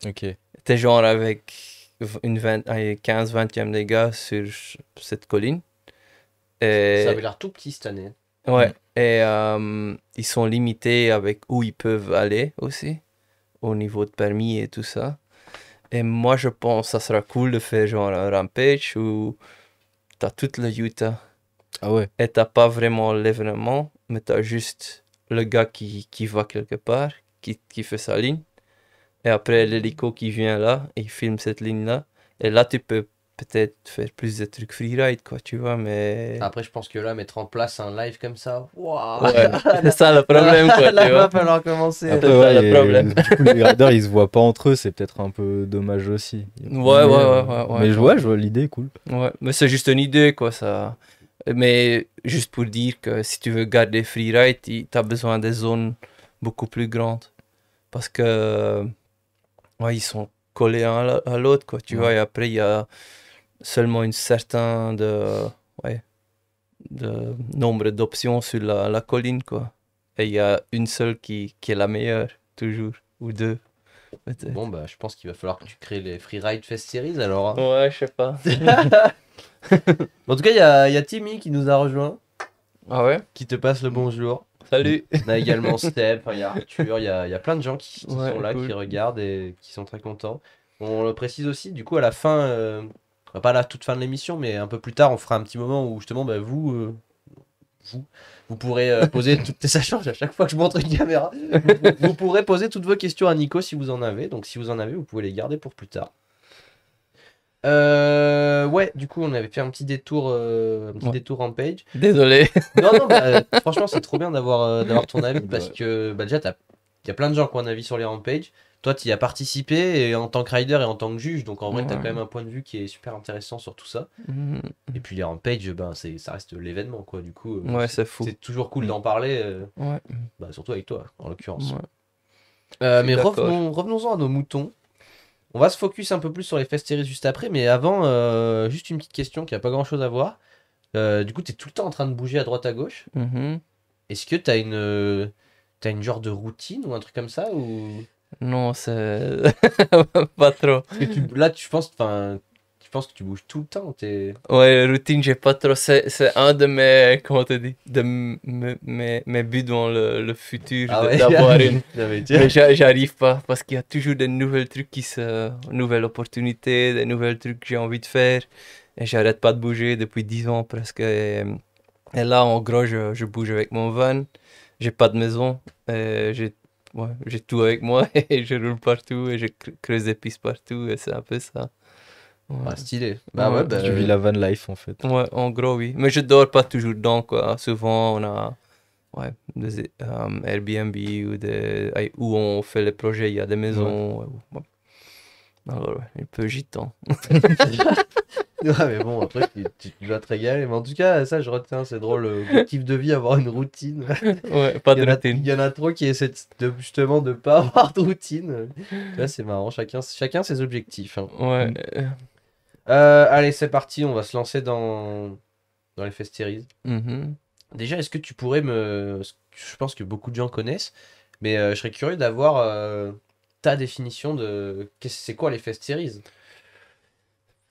Ok. T'es genre avec 15-20e dégâts sur cette colline. Et... Ça avait l'air tout petit cette année. Ouais. Et ils sont limités avec où ils peuvent aller aussi. Au niveau de permis et tout ça. Et moi, je pense que ça sera cool de faire genre un rampage où t'as tout le Utah. Ah ouais. Et t'as pas vraiment l'événement, mais t'as juste le gars qui va quelque part, qui fait sa ligne. Et après, l'hélico qui vient là, et il filme cette ligne-là. Et là, tu peux peut-être faire plus de trucs freeride, quoi, tu vois, mais... Après, je pense que là, mettre en place un live comme ça, waouh, Ouais, c'est ça le problème, quoi, là, tu va vois. falloir commencer. Après, ça, ouais, le et problème. du coup, les riders, ils se voient pas entre eux, c'est peut-être un peu dommage aussi. Ouais. Mais je vois l'idée est cool. Ouais, mais c'est juste une idée, quoi, ça. Mais juste pour dire que si tu veux garder freeride, tu as besoin des zones beaucoup plus grandes. Parce que, ouais, ils sont collés un à l'autre, quoi, tu vois. Et après, il y a seulement une certaine de nombre d'options sur la colline, quoi. Et il y a une seule qui est la meilleure, toujours. Ou deux, peut-être. Bon, bah, je pense qu'il va falloir que tu crées les Freeride Fest Series alors. Hein. Ouais, je sais pas. En tout cas, il y a Timmy qui nous a rejoint, Ah ouais? qui te passe le bonjour. Salut! On a également Step, il y a Arthur, il y a plein de gens qui Ouais, sont là, cool. qui regardent et qui sont très contents. On le précise aussi, du coup, à la fin, pas à la toute fin de l'émission, mais un peu plus tard, on fera un petit moment où justement, bah, vous pourrez poser toutes tes sachants. À chaque fois que je montre une caméra, vous pourrez poser toutes vos questions à Nico si vous en avez. Donc, si vous en avez, vous pouvez les garder pour plus tard. Ouais, du coup, on avait fait un petit détour en page. Désolé. Non, bah, franchement, c'est trop bien d'avoir ton avis parce que bah, déjà, il y a plein de gens qui ont un avis sur les rampages. Toi, tu y as participé et en tant que rider et en tant que juge, donc en vrai, tu as quand même un point de vue qui est super intéressant sur tout ça. Et puis les rampages, ben, ça reste l'événement, quoi. Du coup, Ouais, c'est fou. c'est toujours cool d'en parler, Ouais. bah, surtout avec toi, en l'occurrence. Ouais. Mais d'accord. revenons-en à nos moutons. On va se focus un peu plus sur les fest series juste après, mais avant, juste une petite question qui a pas grand-chose à voir. Du coup, tu es tout le temps en train de bouger à droite à gauche. Mhm. Est-ce que t'as une genre de routine ou un truc comme ça ou... Non, c'est pas trop. Parce que là, tu penses que tu bouges tout le temps. Ouais, routine, j'ai pas trop. C'est un de mes, comment te dis, de mes buts dans le futur, Ah ouais. d'avoir une. Non, mais tiens. Mais j'arrive pas parce qu'il y a toujours des nouvelles trucs nouvelles opportunités, des nouvelles trucs que j'ai envie de faire. Et j'arrête pas de bouger depuis 10 ans presque. Et là, en gros, je bouge avec mon van. J'ai pas de maison. Et j'ai tout avec moi et je roule partout et je creuse des pistes partout. Et c'est un peu ça. Ouais. Ah, stylé. Bah Ouais, ouais, bah, Tu vis la van life en fait. Ouais, en gros, oui. Mais je dors pas toujours dedans, quoi. Souvent, on a des Airbnb où on fait les projets, il y a des maisons. Ouais. Alors, ouais, un peu gitan. Ouais, mais bon, après, tu dois te régaler. Mais en tout cas, ça, je retiens, c'est drôle. Objectif de vie, avoir une routine. Ouais, pas de Il routine. y en a trop qui essaient justement de pas avoir de routine. Tu vois, c'est marrant. Chacun ses objectifs. Hein. Ouais. Allez, c'est parti. On va se lancer dans les fest series. Mhm. Déjà, est-ce que tu pourrais je pense que beaucoup de gens connaissent, mais je serais curieux d'avoir ta définition de. C'est quoi les fest series?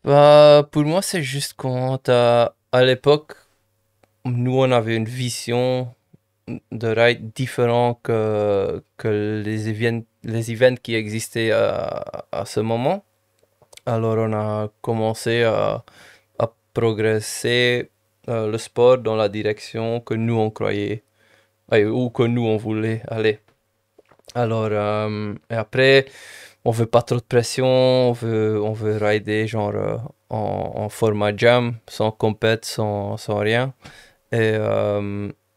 Bah, pour moi, c'est juste à l'époque, nous, on avait une vision de ride différente que les events qui existaient à ce moment. Alors, on a commencé à progresser le sport dans la direction que nous, on croyait, ou que nous, on voulait aller. Alors, et après, on veut pas trop de pression, on veut rider genre en format jam, sans compète, sans rien. Et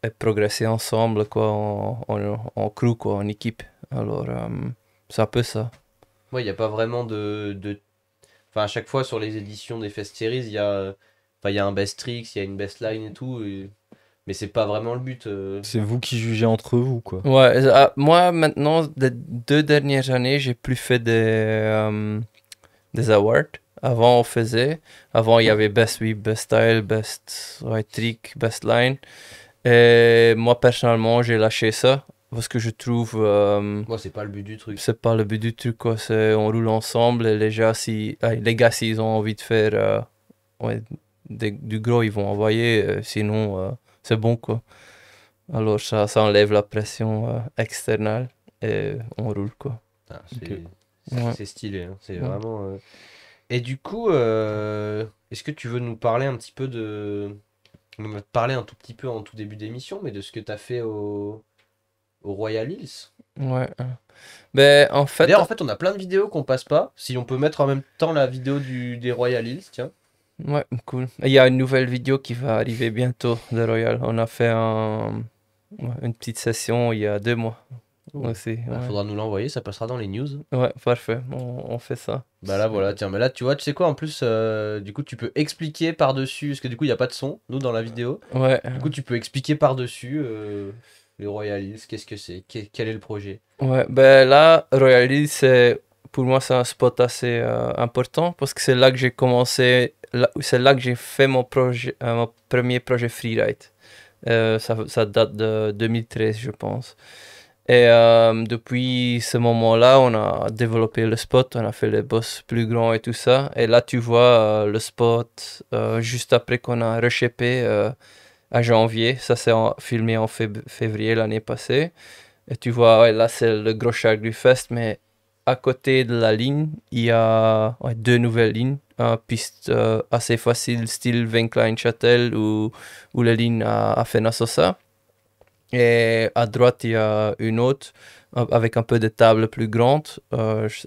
et progresser ensemble, quoi, en crew, quoi, en équipe. Alors, c'est un peu ça. Ouais, il n'y a pas vraiment Enfin, à chaque fois sur les éditions des Fest Series, enfin, il y a un best tricks, il y a une best line et tout. Mais c'est pas vraiment le but. C'est vous qui jugez entre vous, quoi. Ouais, moi, maintenant, des 2 dernières années, j'ai plus fait des awards. Avant, on faisait. Avant, il y avait Best Whip, Best Style, Best Trick, Best Line. Et moi, personnellement, j'ai lâché ça parce que je trouve Moi, c'est pas le but du truc. c'est pas le but du truc, quoi. C'est on roule ensemble et les gars, s'ils ont envie de faire ouais, du gros, ils vont envoyer. Sinon, c'est bon, quoi. Alors, ça enlève la pression externe et on roule, quoi. Ah, Ok. Ouais. c'est stylé, hein. C'est Ouais. vraiment. Et du coup, est-ce que tu veux nous parler un petit peu nous parler un tout petit peu en tout début d'émission, mais de ce que tu as fait au Royal Hills? Ouais. Ben, en fait, D'ailleurs, en fait, on a plein de vidéos qu'on passe pas. Si on peut mettre en même temps la vidéo des Royal Hills, tiens. ouais, cool. Il y a une nouvelle vidéo qui va arriver bientôt de Royal. On a fait une petite session il y a 2 mois aussi. Bah, Ouais. faudra nous l'envoyer, ça passera dans les news. Ouais, parfait. On fait ça. Bah là, voilà, tiens, mais là, tu vois, tu sais quoi, en plus, du coup, tu peux expliquer par-dessus, parce que du coup, il n'y a pas de son, nous, dans la vidéo. Ouais. Du coup, tu peux expliquer par-dessus les Royal Hills, qu'est-ce que c'est, quel est le projet. Ouais, ben là, Royal Hill, pour moi, c'est un spot assez important parce que c'est là que j'ai commencé, c'est là que j'ai fait mon premier projet freeride. Ça date de 2013, je pense. Et depuis ce moment-là, on a développé le spot, on a fait les boss plus grands et tout ça. Et là, tu vois le spot juste après qu'on a reshapé à janvier. Ça, c'est filmé en février l'année passée. Et tu vois, ouais, là, c'est le gros Shark du Fest, mais à côté de la ligne, il y a 2 nouvelles lignes. Une piste assez facile, style Vinkline-Châtel ou la ligne à Fennasosa. Et à droite, il y a une autre avec un peu de table plus grande.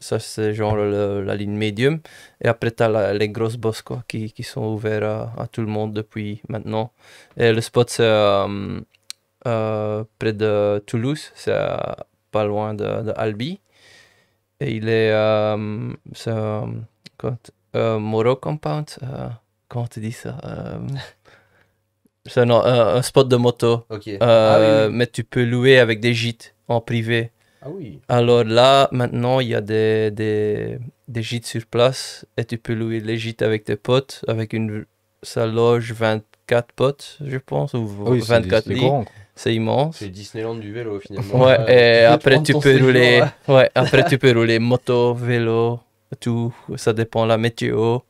Ça, c'est genre la ligne medium. Et après, tu as les grosses bosses quoi, qui sont ouvertes à tout le monde depuis maintenant. Et le spot, c'est près de Toulouse. C'est pas loin de Albi. Et il est. C'est Moro Compound. Comment tu dis ça c'est un spot de moto. Ok. Ah oui. Mais tu peux louer avec des gîtes en privé. Ah oui. Alors là, maintenant, il y a des gîtes sur place et tu peux louer les gîtes avec tes potes, ça loge 24 potes, je pense, ou Ah oui, 24 c'est lits. grand, quoi. C'est immense. C'est Disneyland du vélo, finalement. Ouais, Là, et peux après prendre tu ton peux séjour, rouler. là. Ouais, après tu peux rouler moto, vélo, tout. Ça dépend de la météo.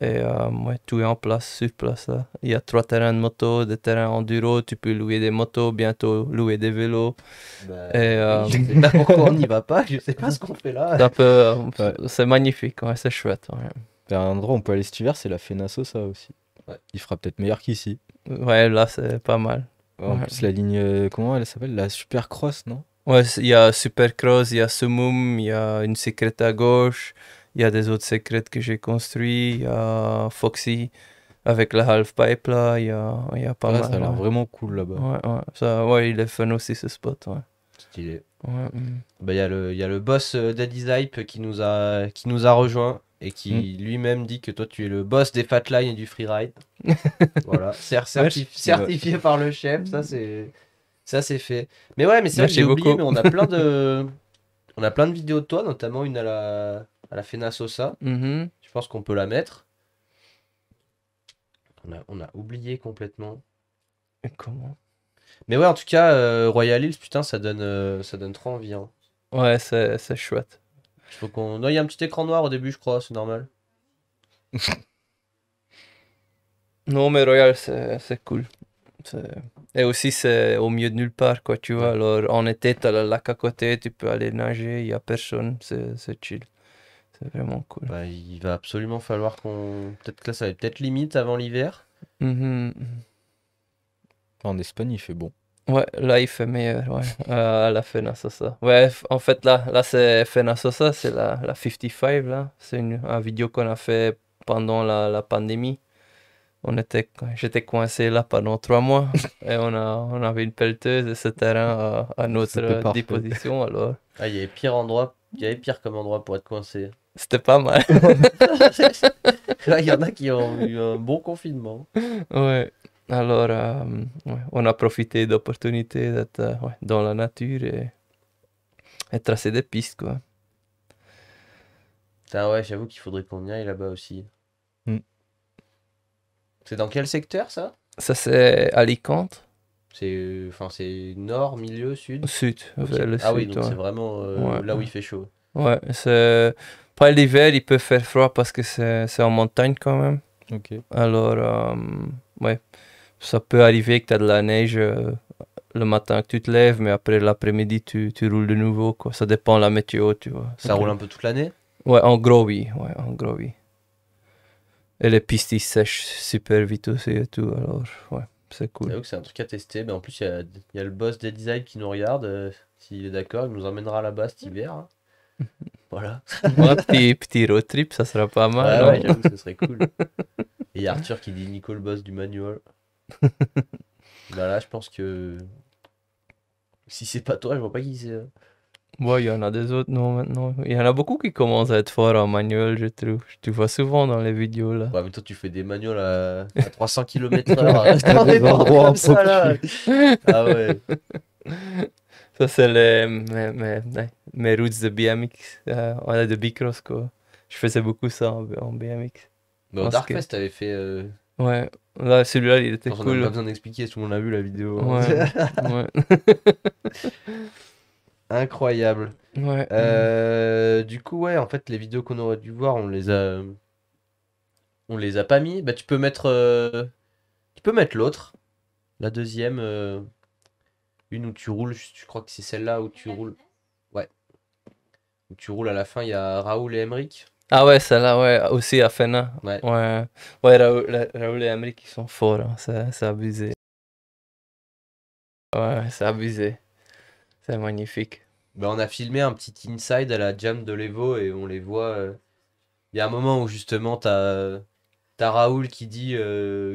Et ouais, tout est en place, sur place là. Il y a 3 terrains de moto, des terrains enduro. Tu peux louer des motos, bientôt louer des vélos. Bah, Et, oui, je sais pas pourquoi on n'y va pas, je sais pas ce qu'on fait là. C'est un peu, Ouais. c'est magnifique, ouais, c'est chouette. Ouais. Il y a un endroit où on peut aller cet hiver, c'est la Fenasso, ça aussi. Ouais. Il fera peut-être meilleur qu'ici. Ouais, là c'est pas mal. En Ouais. plus, la ligne, comment elle s'appelle? La Supercross, non? Ouais, il y a Supercross, il y a Sumum, il y a une secrète à gauche, il y a des autres secrètes que j'ai construits, il y a Foxy avec la half-pipe là, il y a pas Ouais, mal. ça a l'air Ouais. vraiment cool là-bas. Ouais, il est fun aussi ce spot. Ouais. Stylé. Ouais, Bah, il y a le boss Daddy's Hype qui nous a rejoint et qui lui-même dit que toi tu es le boss des fat lines et du freeride. Voilà, certifié par le chef, ça c'est fait. Mais ouais, mais c'est vrai que Merci j'ai oublié, beaucoup. mais on a plein de vidéos de toi, notamment une à la Fenasosa. Mhm. Je pense qu'on peut la mettre. On a oublié complètement. Et comment? Mais ouais, en tout cas, Royal Hills, putain, ça donne trop envie, hein. Ouais, c'est chouette. Non, il y a un petit écran noir au début, je crois, c'est normal. Non, mais Royal, c'est cool. Et aussi, c'est au milieu de nulle part, quoi, tu vois. Ouais. Alors, en été, t'as le lac à côté, tu peux aller nager, il n'y a personne, c'est chill. C'est vraiment cool. Bah, il va absolument falloir qu'on. Peut-être que là, ça va être peut-être limite avant l'hiver. Mhm. En Espagne, il fait bon. Ouais, là, il fait meilleur, ouais. À la Fennasosa. Ouais, en fait, là c'est Fennasosa, c'est la 55, là. C'est une vidéo qu'on a fait pendant la pandémie. J'étais coincé là pendant 3 mois et on avait une pelleteuse et ce terrain à C'était notre parfait. disposition, alors Ah, il y avait pire comme endroit pour être coincé. c'était pas mal. Là, il y en a qui ont eu un bon confinement. Ouais. Alors, ouais, on a profité d'opportunités d'être ouais, dans la nature et tracer des pistes, quoi. Putain, ouais, j'avoue qu'il faudrait qu'on y aille là-bas aussi. Mm. C'est dans quel secteur ça? Ça, c'est Alicante, C'est nord, milieu, sud? au sud, Ok. vers le Ah oui, sud, donc c'est ouais. vraiment Ouais, là où ouais. il fait chaud. Ouais, c'est... Pas l'hiver, il peut faire froid parce que c'est en montagne quand même. Ok. Alors, ouais, ça peut arriver que tu as de la neige le matin que tu te lèves, mais après l'après-midi, tu roules de nouveau, quoi. Ça dépend de la météo, tu vois. Ça roule un peu toute l'année? Ouais, en gros, oui. Ouais, en gros, oui. Et les pistes, ils sèchent super vite aussi et tout, alors, ouais, c'est cool. J'avoue que c'est un truc à tester. Mais en plus, il y a le boss des designs qui nous regarde. S'il est d'accord, il nous emmènera là-bas cet hiver, hein. Voilà. Ouais, petit road trip, ça sera pas mal, Ouais, non? ouais, j'avoue que ce serait cool. Et il y a Arthur qui dit Nico le boss du manual. Bah là, je pense que si c'est pas toi, je vois pas qui c'est, hein. Ouais, il y en a des autres, non, maintenant. Il y en a beaucoup qui commencent à être forts en manuel, je trouve. Tu vois souvent dans les vidéos, là. Ouais, mais toi, tu fais des manuals à 300 km/h. Dans des endroits comme ça, là. impromptus. Ah ouais. Ça, c'est mes routes de BMX, ouais, de Bicross, quoi. Je faisais beaucoup ça en BMX. Mais au En skate. Darkfest, t'avais fait. Ouais, là, celui-là, il Je était pense qu'on a même pas cool. besoin d'expliquer, tout le monde a vu la vidéo, hein. Ouais, ouais, Incroyable. ouais. Du coup, ouais, en fait, les vidéos qu'on aurait dû voir, on les a pas mis. Bah, tu peux mettre l'autre, la deuxième, une où tu roules. Je crois que c'est celle-là où tu roules. Ouais, où tu roules à la fin. Il y a Raoul et Emric. Ah ouais, celle-là, ouais, aussi à Fena. Ouais. Ouais, ouais, Raoul et Emmerich, ils sont forts, hein. C'est abusé. Ouais, c'est abusé. C'est magnifique. Bah, on a filmé un petit inside à la jam de l'Evo et on les voit. Il y a un moment où justement t'as Raoul qui dit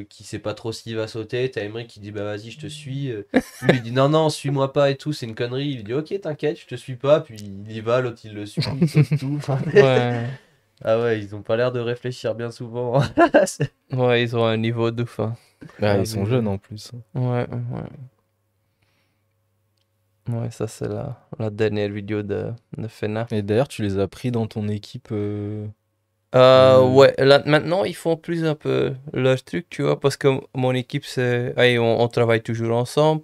qu'il sait pas trop s'il va sauter, t'as Emric qui dit bah vas-y je te suis. Lui il dit non non suis-moi pas et tout, c'est une connerie. Il dit ok t'inquiète je te suis pas, puis il y va, l'autre il le suit, il saute tout. Enfin, Ouais, ah ouais ils ont pas l'air de réfléchir bien souvent. ouais, ils ont un niveau de fin. Ah, Ah, ils sont oui. jeunes en plus. Ouais, ouais. Ouais, ça c'est la dernière vidéo de Fena. Et d'ailleurs, tu les as pris dans ton équipe. Ouais, là, maintenant ils font plus un peu leur truc, tu vois, parce que mon équipe, on travaille toujours ensemble,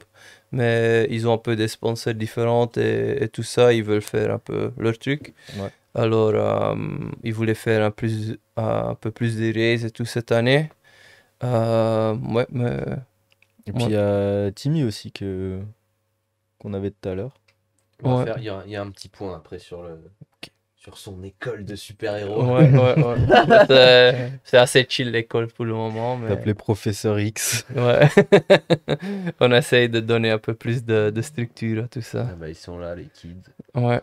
mais ils ont un peu des sponsors différents et tout ça, ils veulent faire un peu leur truc. Ouais. Alors, ils voulaient faire un peu plus de races et tout cette année. Ouais, mais Et puis il y a Timmy aussi qu'on avait tout à l'heure. On va Ouais. faire, il y a un petit point après sur son école de super-héros. ouais, ouais, ouais. C'est assez chill l'école pour le moment, mais T'appelais Professeur X. ouais. On essaye de donner un peu plus de structure à tout ça. Ah bah ils sont là les kids. Ouais.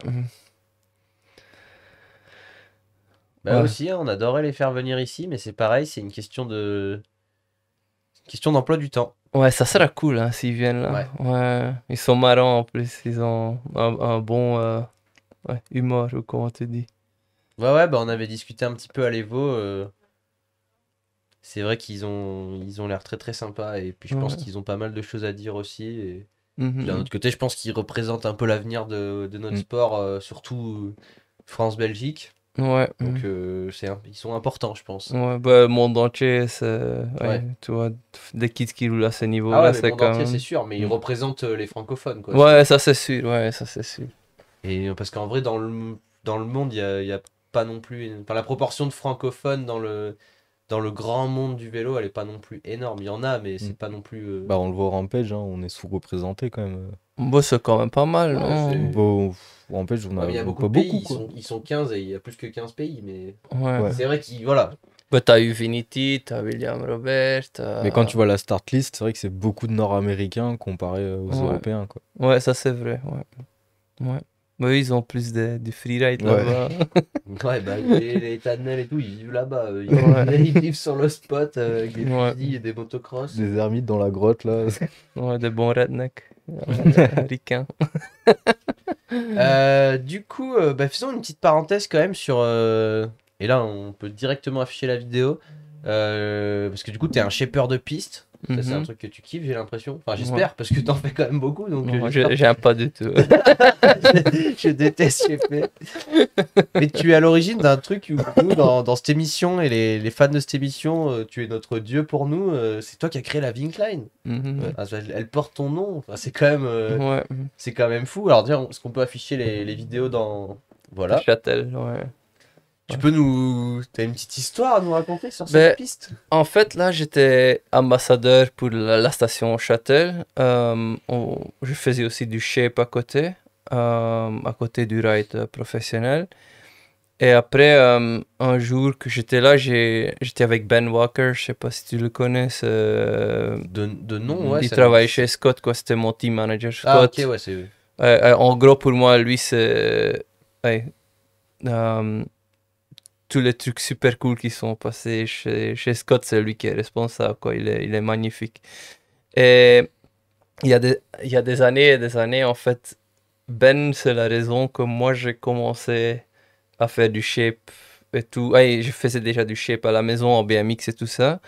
Bah Ouais. aussi hein, on adorait les faire venir ici, mais c'est pareil, c'est une question d'emploi du temps. Ouais, ça sera cool hein, s'ils viennent là. Ouais. Ils sont marrants en plus, ils ont un bon ouais, humour, ou comment tu dis. Ouais, bah on avait discuté un petit peu à l'Evo. C'est vrai ils ont l'air très très sympas et puis je pense Ouais. qu'ils ont pas mal de choses à dire aussi. Et Mhm. puis d'un autre côté, je pense qu'ils représentent un peu l'avenir de notre Mm. sport, surtout France-Belgique. Ouais. Donc ils sont importants, je pense. Ouais, bah, le monde entier, Ouais. ouais, tu vois, des kids qui roulent à ce Ah niveau-là, ouais, mais c'est monde quand entier, même. c'est sûr, mais ils Mm. représentent les francophones, quoi. Ouais, ça c'est sûr, ouais, ça c'est sûr. Et parce qu'en vrai, dans le monde, il y a pas non plus. Enfin, la proportion de francophones dans le grand monde du vélo, elle est pas non plus énorme. Il y en a, mais c'est pas non plus. Bah, on le voit au Rampage, hein, on est sous-représenté quand même. Bon, c'est quand même pas mal, Ouais, non? c'est- Bon, au Rampage, on Ouais, a mais il y a beaucoup pas de pays, beaucoup, quoi. ils sont 15 et il y a plus que 15 pays, mais Ouais. Ouais. c'est vrai qu'il. Voilà. Bah, t'as eu Vinity, t'as William Robert, Mais quand tu vois la start list, c'est vrai que c'est beaucoup de Nord-Américains comparé aux Ouais. Européens, quoi. Ouais, ça c'est vrai, ouais. Ouais. Mais eux, ils ont plus du freeride Ouais. là-bas. Ouais, bah les Tannel et tout, ils vivent là-bas. Ils, Ouais. ils vivent sur le spot avec des Ouais. fusils et des motocross. Des ermites dans la grotte là. Ouais, des bons rednecks ricains. Du coup, bah, faisons une petite parenthèse quand même sur. Et là, on peut directement afficher la vidéo. Parce que du coup, t'es un shaper de piste. Ça, c'est un Mhm. truc que tu kiffes, j'ai l'impression. Enfin, j'espère, parce que t'en fais quand même beaucoup. Donc, Ouais, j'espère. j'aime pas du tout. Je déteste shaper. Mais tu es à l'origine d'un truc où nous, dans cette émission, et les fans de cette émission, tu es notre dieu pour nous. C'est toi qui as créé la Vinkline. Mhm. Enfin, elle porte ton nom. Enfin, c'est quand même. Ouais, C'est quand même fou. Alors, est-ce qu'on peut afficher les vidéos dans. Voilà. Châtel, ouais. Tu peux nous. T'as une petite histoire à nous raconter sur cette Ben, piste? En fait, là, j'étais ambassadeur pour la station Châtel. Je faisais aussi du shape à côté du ride professionnel. Et après, un jour que j'étais là, j'étais avec Ben Walker, je sais pas si tu le connais. De nom, ouais. Il ça travaillait me- chez Scott, quoi. C'était mon team manager, Ah, Scott. ok, ouais, c'est. En gros, pour moi, lui, c'est ouais, euh, tous les trucs super cool qui sont passés chez Scott, c'est lui qui est responsable, quoi. Il est magnifique. Et il y a des années et des années, en fait, Ben, c'est la raison que moi, j'ai commencé à faire du shape et tout. Ouais, je faisais déjà du shape à la maison, en BMX et tout ça.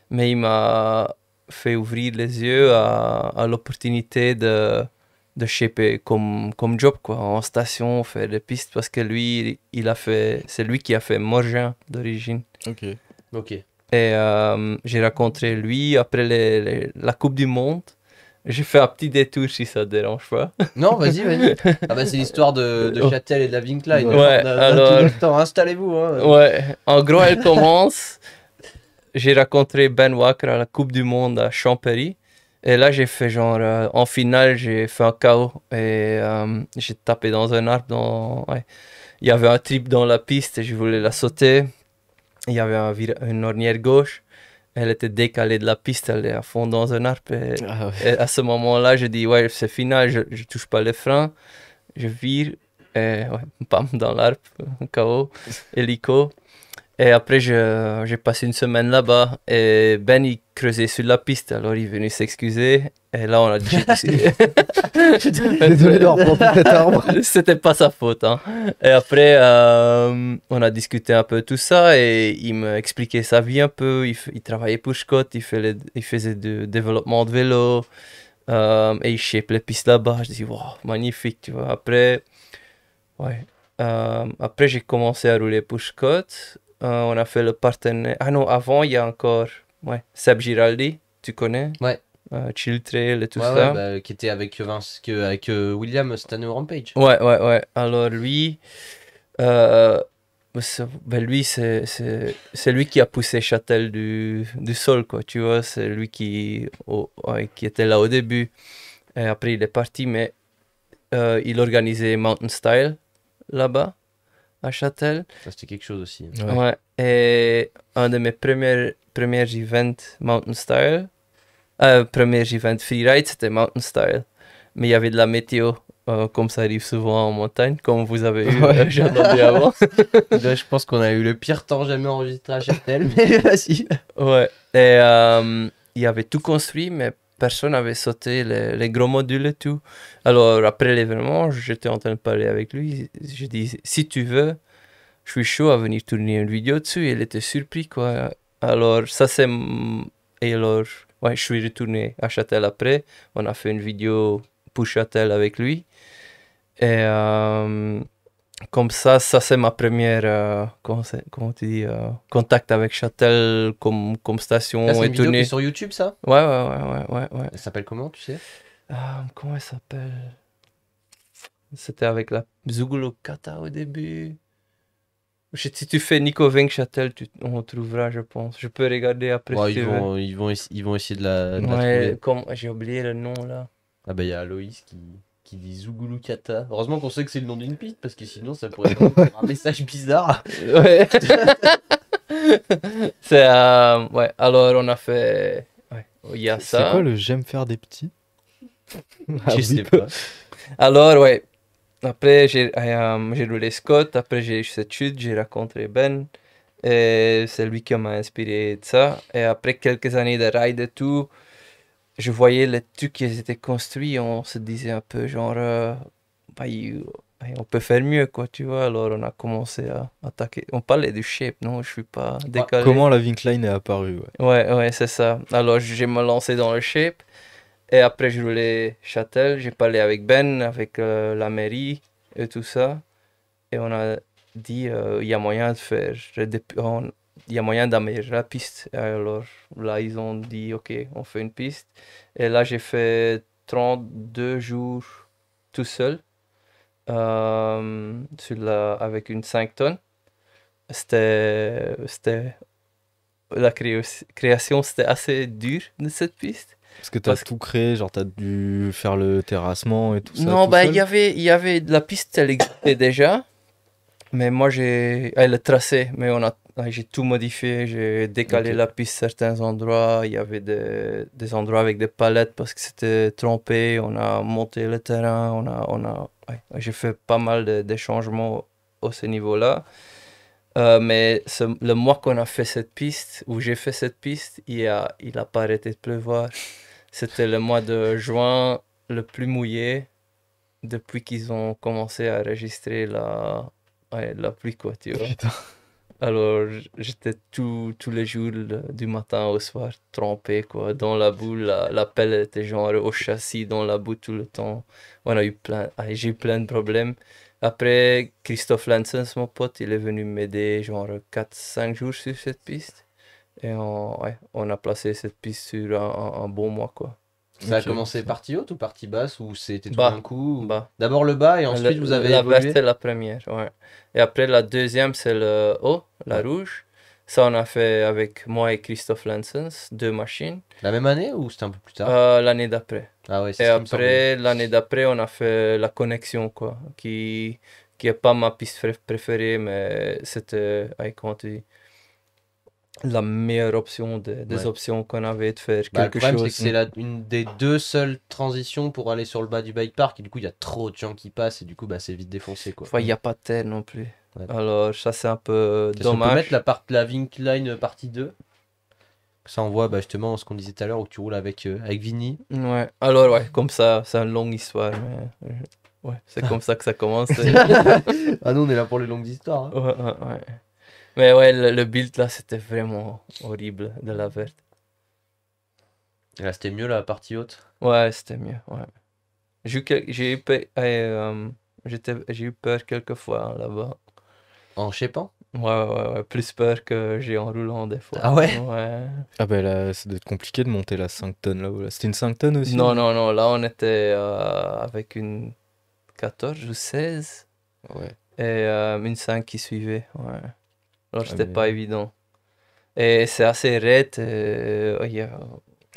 Mais il m'a fait ouvrir les yeux à l'opportunité de shaper comme job, quoi, en station, faire des pistes, parce que lui, c'est lui qui a fait Morgin d'origine. Ok. Ok. Et j'ai rencontré lui après la Coupe du Monde. J'ai fait un petit détour si ça te dérange pas. Non, vas-y, vas-y. Ah, bah, c'est l'histoire de Châtel et de la Vinkline. Ouais, On alors- tout le temps. Installez-vous. Hein. Ouais, en gros, elle commence. J'ai rencontré Ben Walker à la Coupe du Monde à Champéry. Et là, j'ai fait genre, en finale, j'ai fait un KO. Et j'ai tapé dans un arbre. Ouais. Il y avait un trip dans la piste et je voulais la sauter. Il y avait une ornière gauche. Elle était décalée de la piste, elle est à fond dans un arbre. Ah ouais. Et à ce moment-là, je dis, ouais, c'est final, je touche pas les freins. Je vire, et ouais, bam, dans l'arbre, KO, hélico. Et après, j'ai passé une semaine là-bas. Et Ben, il creusait sur la piste, alors il est venu s'excuser. Et là, on a dit. Désolé d'avoir planté cet arbre. C'était pas sa faute. Hein. Et après, on a discuté un peu tout ça et il m'a expliqué sa vie un peu. Il travaillait pour Scott, il faisait du développement de vélo et il shape les pistes là-bas. Je dis, wow, magnifique, tu vois. Après, ouais. Après, j'ai commencé à rouler pour Scott. On a fait le partenaire. Ah non, avant, il y a encore Seb Giraldi, tu connais? Ouais. Chill Trail et tout Ouais, ça. ouais, bah, qui était avec avec William cette année au Rampage. Ouais. Alors lui, lui c'est lui qui a poussé Châtel du sol, quoi. Tu vois, c'est lui qui était là au début. Et après, il est parti, mais il organisait Mountain Style là-bas, à Châtel. Ça, c'était quelque chose aussi. Ouais. Ouais. Et un de mes premiers events Mountain Style, premier event freeride, c'était Mountain Style. Mais il y avait de la météo, comme ça arrive souvent en montagne, comme vous avez eu, Ouais. j'ai entendu avant. Là, je pense qu'on a eu le pire temps jamais enregistré à Châtel, mais vas-y. Ouais. Et il avait tout construit, mais personne n'avait sauté les gros modules et tout. Alors après l'événement, j'étais en train de parler avec lui. J'ai dit, si tu veux, je suis chaud à venir tourner une vidéo dessus. Et il était surpris, quoi. Alors ça c'est... Et alors, ouais, je suis retourné à Châtel après. On a fait une vidéo pour Châtel avec lui. Et comme ça c'est ma première, comment tu dis, contact avec Châtel comme station Là, c'est et une vidéo qui tournée. est sur YouTube, ça? Ouais. Elle s'appelle comment, tu sais? Comment elle s'appelle? C'était avec la Zougoulou Kata au début. Si tu fais Nico Vink Châtel, on trouvera, je pense. Je peux regarder après Ouais, si tu veux. ils vont essayer de la Ouais, trouver. j'ai oublié le nom là. Ah bah il y a Aloïs qui dit Zougoulou Kata. Heureusement qu'on sait que c'est le nom d'une piste parce que sinon ça pourrait être un message bizarre. Ouais. C'est ouais. Alors on a fait. Ouais. Il y a C'est ça. quoi le j'aime faire des petits? Ah Je oui. sais pas. Alors ouais. Après, j'ai roulé Scott. Après, j'ai eu cette chute. J'ai rencontré Ben. Et c'est lui qui m'a inspiré de ça. Et après quelques années de ride et tout, je voyais les trucs qui étaient construits. On se disait un peu genre, bah, on peut faire mieux, quoi, tu vois. Alors, on a commencé à attaquer. On parlait du shape, non? Je suis pas décalé. Comment la Vinkline est apparue, ouais. Ouais, c'est ça. Alors, j'ai me lancé dans le shape. Et après, je roulais Châtel. J'ai parlé avec Ben, avec la mairie et tout ça. Et on a dit, il y a moyen de faire, il y a moyen d'améliorer la piste. Alors là, ils ont dit, ok, on fait une piste. Et là, j'ai fait 32 jours tout seul avec une 5 tonnes. C'était, la création, c'était assez dur de cette piste. Parce que t'as Parce tout créé, genre t'as dû faire le terrassement et tout ça. Non, tout bah, seul il y avait la piste, elle existait déjà. Mais moi, le tracé, mais j'ai tout modifié. J'ai décalé Ok. la piste certains endroits. Il y avait des endroits avec des palettes parce que c'était trompé. On a monté le terrain. J'ai fait pas mal de changements à ce niveau-là. Mais le mois qu'on a fait cette piste, où j'ai fait cette piste, il a pas arrêté de pleuvoir. C'était le mois de juin le plus mouillé depuis qu'ils ont commencé à enregistrer la pluie, quoi, tu vois. Putain. Alors, j'étais tous les jours, du matin au soir, trempé, quoi, dans la boue. La pelle était genre au châssis, dans la boue tout le temps. J'ai eu plein de problèmes. Après, Christophe Lansens, mon pote, il est venu m'aider genre 4 5 jours sur cette piste. Et on a placé cette piste sur un bon mois, quoi. Ça a Ok. commencé partie haute ou partie basse ou c'était tout Bas, d'un coup bas. D'abord le bas et ensuite vous avez La évolué. verte, c'est la première, ouais. Et après, la deuxième, c'est le haut, la Ouais. rouge. Ça, on a fait avec moi et Christophe Lansens, 2 machines. La même année ou c'était un peu plus tard? L'année d'après. Ah ouais, c'est Et ce qui me semblait. après, l'année d'après, on a fait la connexion, quoi. Qui est pas ma piste préférée, mais c'était, comment tu dis, la meilleure option des Ouais. options qu'on avait de faire Bah, le quelque problème, c'est que chose. c'est une des deux seules transitions pour aller sur le bas du bike park. Et du coup, il y a trop de gens qui passent et du coup, bah, c'est vite défoncé, quoi. Enfin, il n'y a pas de terre non plus. Ouais. Alors, ça, c'est un peu Si on peut dommage. mettre la Vinkline partie 2. Ça, on voit bah, justement ce qu'on disait tout à l'heure où tu roules avec Vinny. Ouais, alors ouais, comme ça, c'est une longue histoire, mais ouais, c'est comme ça que ça commence. Ah, nous, on est là pour les longues histoires. Hein. Ouais. Mais ouais, le build là, c'était vraiment horrible de la verte. Et là, c'était mieux la partie haute. Ouais, c'était mieux, ouais. J'ai eu peur, j'ai eu peur quelques fois, hein, là-bas. En shapant. Ouais, plus peur que j'ai en roulant des fois. Ah ouais? Ouais. Ah bah là, ça doit être compliqué de monter la 5 tonnes là-haut. Là. C'était une 5 tonnes aussi? Non, là on était avec une 14 ou 16 Ouais. et une 5 qui suivait, ouais. Alors c'était mais- pas évident. Et c'est assez raide.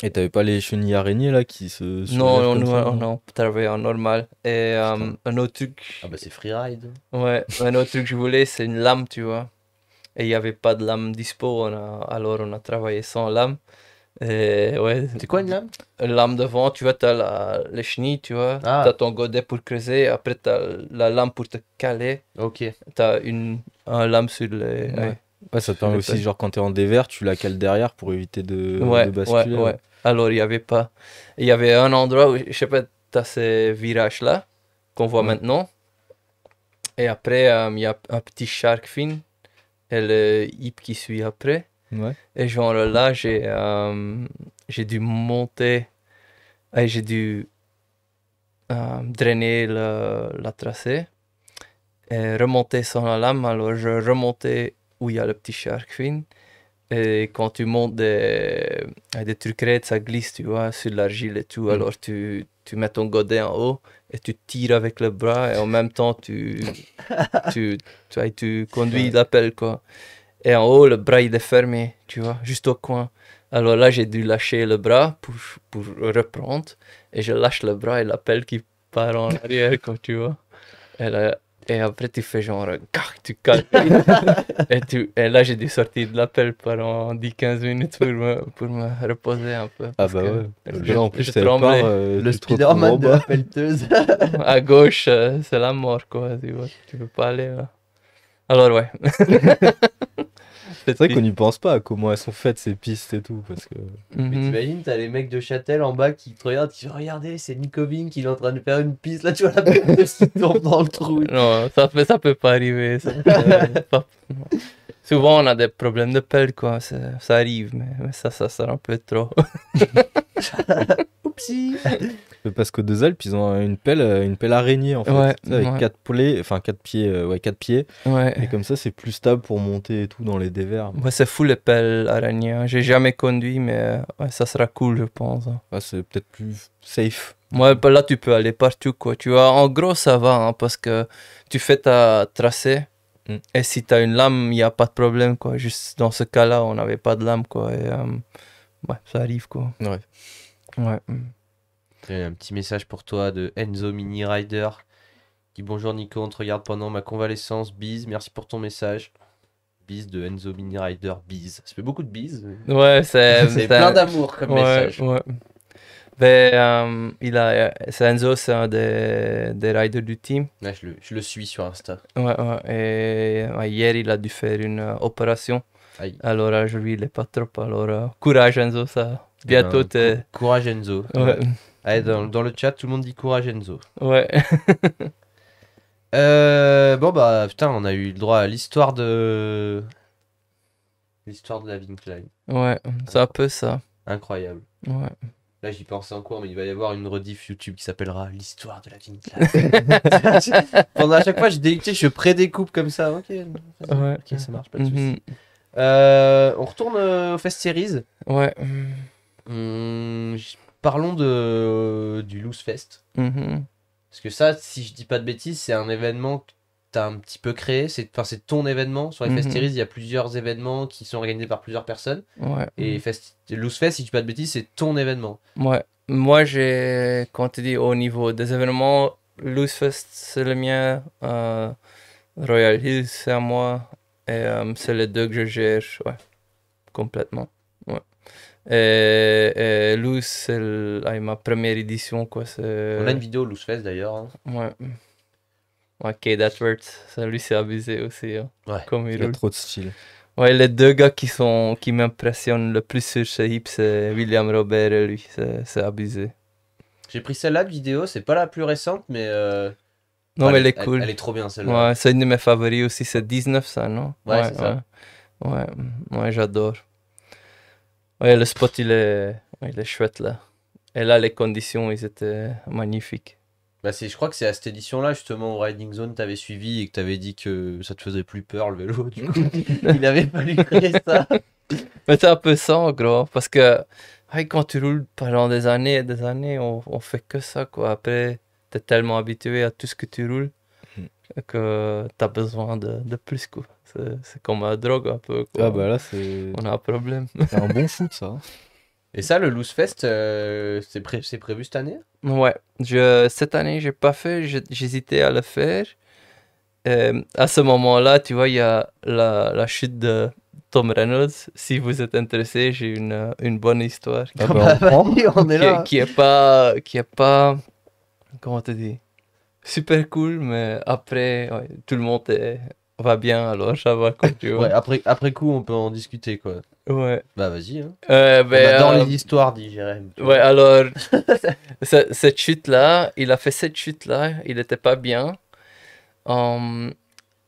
Et t'avais pas les chenilles araignées là qui se Non, soulèvent comme ça? on travaillait en normal. Et Putain. un autre truc, Ah bah, c'est freeride. ouais, un autre truc que je voulais, c'est une lame, tu vois. Et il n'y avait pas de lame dispo, alors on a travaillé sans lame. Et ouais, C'est quoi une lame? une lame devant, tu vois, t'as les chenilles, tu vois. Ah. T'as ton godet pour creuser, après t'as la lame pour te caler. Ok. T'as un lame sur les. Ouais. Ouais, ça te sur permet les aussi, pelles. genre quand t'es en dévers, tu la cales derrière pour éviter de Ouais. basculer. Alors, il n'y avait pas. Il y avait un endroit où, je sais pas, tu as ces virages-là qu'on voit Ouais. maintenant. Et après, il y a un petit shark fin et le hip qui suit après. Ouais. Et genre là, j'ai dû monter, et j'ai dû drainer la tracée et remonter sans la lame. Alors, je remontais où il y a le petit shark fin. Et quand tu montes des trucs raides, ça glisse, tu vois, sur l'argile et tout. Alors tu mets ton godet en haut et tu tires avec le bras et en même temps tu conduis Ouais. la pelle, quoi. Et en haut, le bras il est fermé, tu vois, juste au coin. Alors là, j'ai dû lâcher le bras pour reprendre et je lâche le bras et la pelle qui part en arrière, quoi, tu vois. Et là, Et après, tu fais genre, tu calcules. Et là, j'ai dû sortir de l'appel pendant 10-15 minutes pour me reposer un peu. Ah parce bah que ouais. je- Là, en plus, je c'est tremblais. Le tu te retrouves Spider-Man en de la bas. pelleteuse. À gauche, c'est la mort, quoi. Tu peux pas aller là. Alors, ouais. C'est vrai qu'on n'y pense pas à comment elles sont faites ces pistes et tout. Parce que... Mais Mhm. t'imagines, t'as les mecs de Châtel en bas qui te regardent, qui disent regardez, c'est Nikoving, il est en train de faire une piste. Là, tu vois la pelleteuse qui tombe dans le trou. Non, ça peut pas arriver. Non. Souvent, on a des problèmes de pelle, quoi. Ça arrive, mais ça sert un peu trop. Oupsie. Parce qu'aux Deux Alpes, ils ont une pelle araignée en fait. Ouais, Tu sais, avec ouais. 4 pieds, enfin 4 pieds, ouais, 4 pieds. Ouais. Et comme ça, c'est plus stable pour monter et tout dans les dévers. Ouais, c'est fou les pelles araignées, hein. J'ai jamais conduit, mais ouais, ça sera cool, je pense, hein. Ah, c'est peut-être plus safe. Ouais, bah là, tu peux aller partout, quoi. Tu vois, en gros, ça va, hein, parce que tu fais ta tracée. Mm. Et si tu as une lame, il n'y a pas de problème, quoi. Juste dans ce cas-là, on n'avait pas de lame, quoi. Et ouais, ça arrive, quoi. Ouais. Ouais. J'ai un petit message pour toi de Enzo Mini Rider. Qui dit bonjour Nico, on te regarde pendant ma convalescence. Bise, merci pour ton message. Bise de Enzo Mini Rider, bise. Ça fait beaucoup de bises. Ouais, C'est plein d'amour comme ouais, message. ouais. Mais c'est Enzo, c'est un des riders du team. Ouais, je le suis sur Insta. Ouais, ouais. Et ouais, hier, il a dû faire une opération. Aïe. Alors, aujourd'hui, il est pas trop. Alors, courage, Enzo, ça. Bientôt, Eh ben, courage Enzo. Ouais. Allez, dans le chat, tout le monde dit courage Enzo. Ouais. Bon bah putain, on a eu le droit à l'histoire de la Vigne Klein. Ouais, c'est un peu ça. Incroyable. Ouais. Là j'y pensais en cours, mais il va y avoir une rediff YouTube qui s'appellera l'histoire de la Vigne Klein. Pendant à chaque fois, je prédécoupe comme ça. Ok, vas-y. Ouais. Ok, ça marche, pas de soucis. Mhm. On retourne au Fest Series. Ouais. Parlons du Loose Fest. Mhm. Parce que ça, si je dis pas de bêtises, c'est un événement que tu as un petit peu créé. C'est ton événement. Sur les Mhm. Fest Series, il y a plusieurs événements qui sont organisés par plusieurs personnes. Ouais. Et Loose Fest, si je dis pas de bêtises, c'est ton événement. Ouais. Moi, quand tu dis au niveau des événements, Loose Fest, c'est le mien. Royal Hills, c'est à moi. Et c'est les deux que je gère, ouais, complètement. Ouais. Et Loose, c'est ma première édition, quoi. On a une vidéo Loose Fest d'ailleurs. Hein. Ouais. Ouais, Kate Atworth, ça lui c'est abusé aussi, hein, Ouais. comme il Il a roule. trop de style. Ouais, les deux gars qui m'impressionnent le plus sur ce hip, c'est William Robert et lui, c'est abusé. J'ai pris celle-là de vidéo, c'est pas la plus récente, mais. Non, enfin, mais elle est cool. Elle est trop bien celle-là. Ouais, c'est une de mes favoris aussi, c'est 19 ça, non? Ouais, c'est ça. Ouais, ouais, j'adore. Ouais, le spot il est chouette là. Et là, les conditions, ils étaient magnifiques. Bah je crois que c'est à cette édition-là, justement, au Riding Zone, t'avais suivi et que t'avais dit que ça te faisait plus peur le vélo. Du coup, il avait fallu créer ça. Mais c'est un peu ça, en gros, parce que ouais, quand tu roules pendant des années et des années, on fait que ça, quoi. Après, t'es tellement habitué à tout ce que tu roules que t'as besoin de plus, quoi. C'est comme la drogue, un peu, quoi. Ah bah là, c'est On a un problème. c'est un bon shoot ça. Et ça, le Loose Fest, c'est prévu cette année? Ouais, cette année, j'ai pas fait, j'hésitais à le faire. À ce moment-là, tu vois, il y a la chute de Tom Reynolds. Si vous êtes intéressé, j'ai une bonne histoire Ah bah, on prend. on est là. qui est pas, comment te dire, super cool, mais après, ouais, tout le monde va bien, alors ça va, quoi, tu vois. Ouais, après coup, on peut en discuter, quoi. Ouais. Bah vas-y. Hein. Ben, On adore les histoires, dit Jérém. ouais, alors, cette chute-là, il a fait cette chute-là, il était pas bien. Comment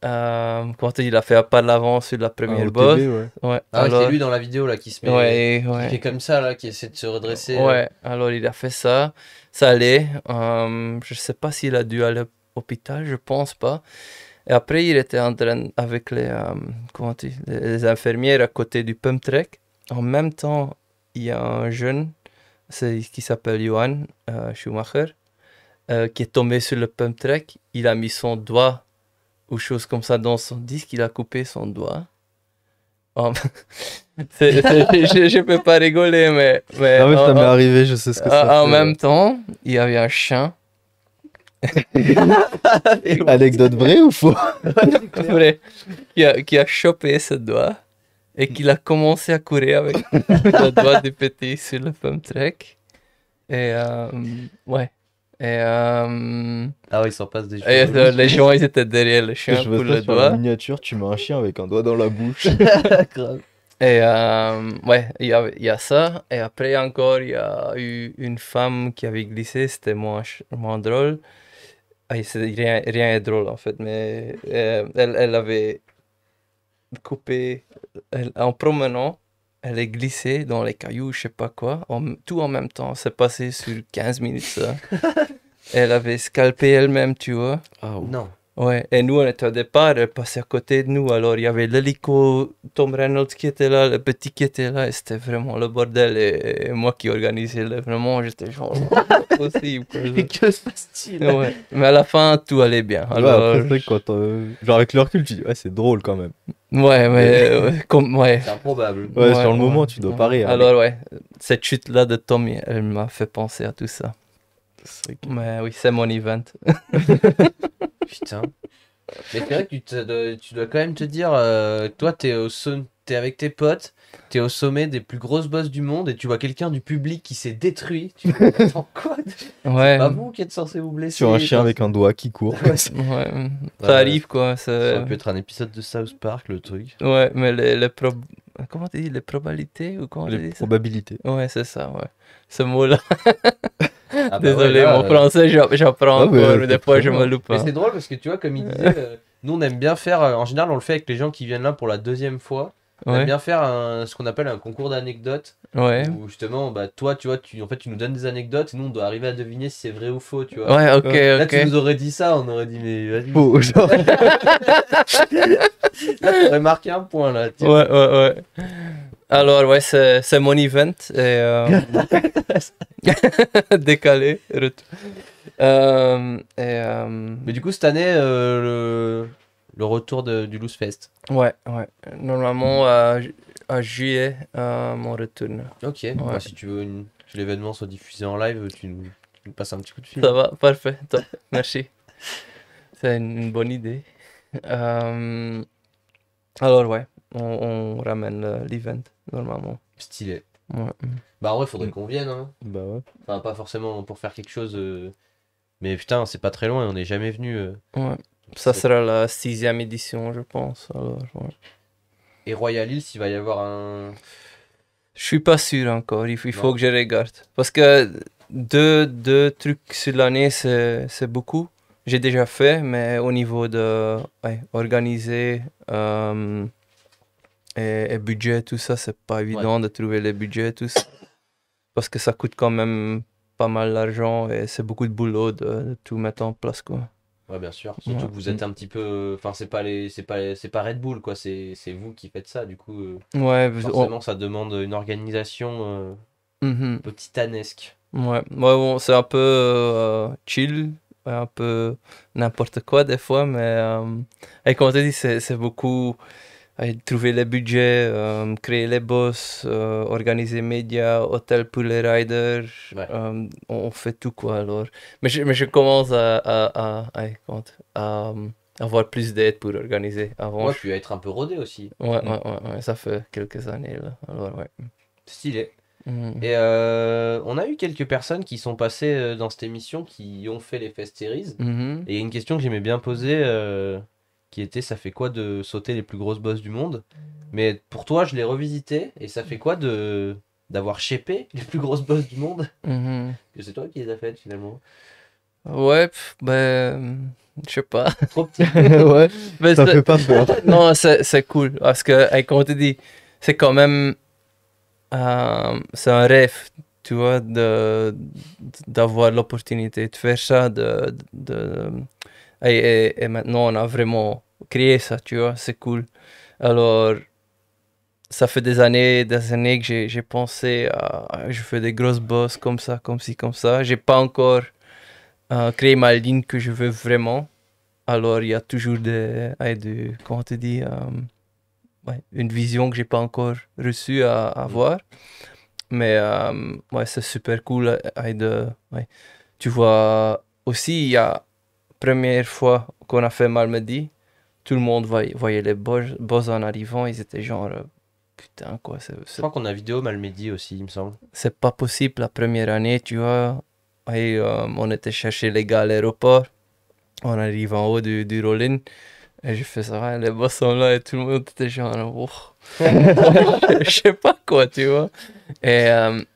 te dire, il a fait un pas de l'avant sur la première au bosse. TB, ouais. Ouais, Ah ouais, alors, c'est lui dans la vidéo là qui se met, ouais, qui ouais. fait comme ça là, qui essaie de se redresser. Ouais, alors il a fait ça. Ça allait. Je sais pas s'il a dû aller à l'hôpital, je pense pas. Et après, il était en train avec comment dire, les infirmières à côté du pump track. En même temps, il y a un jeune qui s'appelle Johan Schumacher qui est tombé sur le pump track. Il a mis son doigt ou chose comme ça dans son disque. Il a coupé son doigt. Je peux pas rigoler, mais Ah ouais, ça m'est arrivé, je sais ce que c'est. en même temps, il y avait un chien Anecdote vraie ou faux? Vrai, qui a chopé ce doigt et qu'il a commencé à courir avec le doigt du petit sur le pump track. Et ouais. Et, Ah ouais, il s'en passe des et, choses. les gens, ils étaient derrière le chien Je pour veux le ça sur la doigt. miniature, tu mets un chien avec un doigt dans la bouche. Grave. Et ouais, il y a ça. Et après encore, il y a eu une femme qui avait glissé, c'était moins drôle. Ah, rien est drôle en fait, mais elle avait coupé, en promenant, elle est glissée dans les cailloux, je sais pas quoi, tout en même temps. C'est passé sur 15 minutes ça. Elle avait scalpé elle-même, tu vois. Ah, Non. Ouais, et nous on était au départ, elle passait à côté de nous, alors il y avait l'hélico, Tom Reynolds qui était là, le petit qui était là, et c'était vraiment le bordel, et moi qui organisais vraiment, j'étais genre, pas possible. Quoi. Mais que se passe-t-il? Ouais, mais à la fin, tout allait bien. ouais, Alors, après, c'est vrai que quand genre avec le recul, tu dis, ouais, c'est drôle quand même. ouais, mais ouais. C'est improbable. Ouais, sur le moment, tu dois pas rire. Alors, ouais, cette chute-là de Tommy, elle m'a fait penser à tout ça. C'est vrai que- Mais oui, c'est mon event. Putain. Mais c'est vrai que tu dois quand même te dire, toi, t'es avec tes potes, t'es au sommet des plus grosses bosses du monde et tu vois quelqu'un du public qui s'est détruit. Tu te dis, attends, quoi? Ouais, C'est pas vous qui êtes censé vous blesser. Sur un chien avec un doigt qui court. Ouais, ouais, Ouais, ça arrive quoi. ça aurait pu être un épisode de South Park, le truc. Ouais, mais comment tu dis, les probabilités ou comment tu Les dis ça? probabilités. Ouais, c'est ça, ouais. Ce mot-là. Ah bah Désolé, ouais, là, mon français, j'apprends Ah, mais encore, mais des c'est fois très je bien. me loupe. Mais Hein. c'est drôle parce que tu vois, comme il disait, nous on aime bien faire, en général on le fait avec les gens qui viennent là pour la deuxième fois. On aime Ouais, bien faire ce qu'on appelle un concours d'anecdotes. ouais. Où justement, bah, toi, tu vois, en fait, tu nous donnes des anecdotes et nous on doit arriver à deviner si c'est vrai ou faux, tu vois. Ouais, ok, Là, ok. tu nous aurais dit ça, on aurait dit, mais vas-y. Faux, genre. Là, t'aurais marqué un point là. tu vois. Ouais, ouais, ouais. Alors, ouais, c'est mon event. Et, décalé, retour. Mais du coup, cette année, le retour du Loose Fest. Ouais, ouais. Normalement, à juillet, on retourne. Ok, bah, si tu veux que l'événement soit diffusé en live, tu nous passes un petit coup de fil. Ça va, parfait, top, merci. C'est une bonne idée. Alors, ouais, on ramène l'event, normalement. Stylé. Ouais. Bah, en vrai, faudrait qu'on vienne, hein. Bah ouais. Enfin, pas forcément pour faire quelque chose. Mais putain, c'est pas très loin et on n'est jamais venu. Ouais. Ça sera la 6e édition, je pense. Alors, ouais. Et Royal Hills, il va y avoir un. Je suis pas sûr encore, il Non. faut que je regarde. Parce que deux trucs sur l'année, c'est beaucoup. J'ai déjà fait, mais au niveau de organiser et budget, tout ça, c'est pas évident de trouver les budgets, tout ça. Parce que ça coûte quand même pas mal d'argent et c'est beaucoup de boulot de tout mettre en place, quoi. Ouais, bien sûr. Surtout Ouais. que vous êtes un petit peu. Enfin, c'est pas Red Bull, quoi. C'est vous qui faites ça. Du coup, Ouais, forcément, ça demande une organisation Mhm. titanesque. Ouais, bon, c'est un peu chill, ouais, un peu n'importe quoi des fois, mais et comme tu dis, c'est beaucoup trouver les budgets, créer les boss, organiser médias, hôtel pour les riders, Ouais. on fait tout quoi alors. Mais je commence à avoir plus d'aide pour organiser. Avant, Ouais, puis être un peu rodé aussi. ouais, ça fait quelques années là, alors ouais. Stylé. Mhm. Et on a eu quelques personnes qui sont passées dans cette émission qui ont fait les Fest Series. Mhm. Et il y a une question que j'aimais bien poser qui était ça fait quoi de sauter les plus grosses bosses du monde? Mais pour toi, je l'ai revisité et ça fait quoi d'avoir shapé les plus grosses bosses du monde? Mhm. Que c'est toi qui les as faites finalement. Ouais, ben, je sais pas. Trop petit. Ouais, Mais ça fait pas peur. non, c'est cool. Parce que, comme on te dit, c'est quand même. C'est un rêve, tu vois, d'avoir l'opportunité de faire ça. Et maintenant, on a vraiment créé ça, tu vois, c'est cool. Alors, ça fait des années que j'ai pensé à. Je fais des grosses bosses comme ça, comme ci, comme ça. J'ai pas encore créé ma ligne que je veux vraiment. Alors, il y a toujours comment te dis, une vision que j'ai pas encore reçue à avoir. Mais ouais, c'est super cool. Tu vois, aussi, il y a première fois qu'on a fait Malmedy, tout le monde voyait les boss en arrivant, ils étaient genre, putain quoi, Je crois qu'on a vidéo Malmedy aussi, il me semble. c'est pas possible la première année, tu vois. Et on était chercher les gars à l'aéroport, on arrive en haut du roll-in, et je fais ça, ouais, les boss sont là, et tout le monde était genre, oh. Je sais pas quoi, tu vois. Et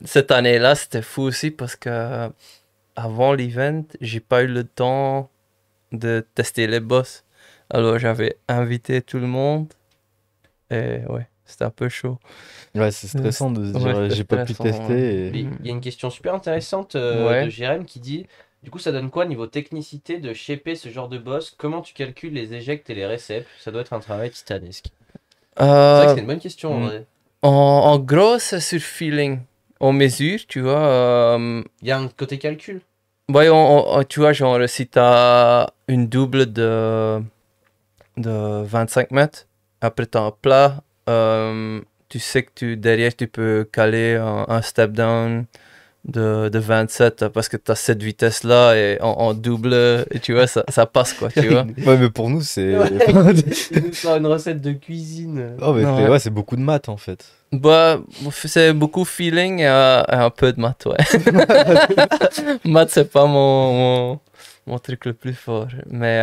cette année-là, c'était fou aussi parce que avant l'event, j'ai pas eu le temps de tester les boss. Alors j'avais invité tout le monde et ouais, c'était un peu chaud. Ouais, c'est stressant de se dire Ouais, c'était j'ai pas pu stressant, tester. Mais il y a une question super intéressante Ouais. de Jérém qui dit du coup, ça donne quoi niveau technicité de shaper ce genre de boss? Comment tu calcules les éjects et les réceps? Ça doit être un travail titanesque. C'est vrai que c'est une bonne question en mm. vrai. En gros, c'est sur feeling. On mesure, tu vois. Il y a un côté calcul. Ouais, tu vois, genre, si t'as une double de 25 mètres, après t'as un plat, tu sais que derrière tu peux caler un step down de 27 parce que t'as cette vitesse-là et en double, et tu vois, ça passe quoi, tu vois. Ouais, mais pour nous, c'est. Il nous sort une recette de cuisine. Oh, mais Ouais. ouais, c'est beaucoup de maths en fait. Bah, c'est beaucoup feeling et un peu de maths, ouais. Maths, c'est pas mon truc le plus fort. Mais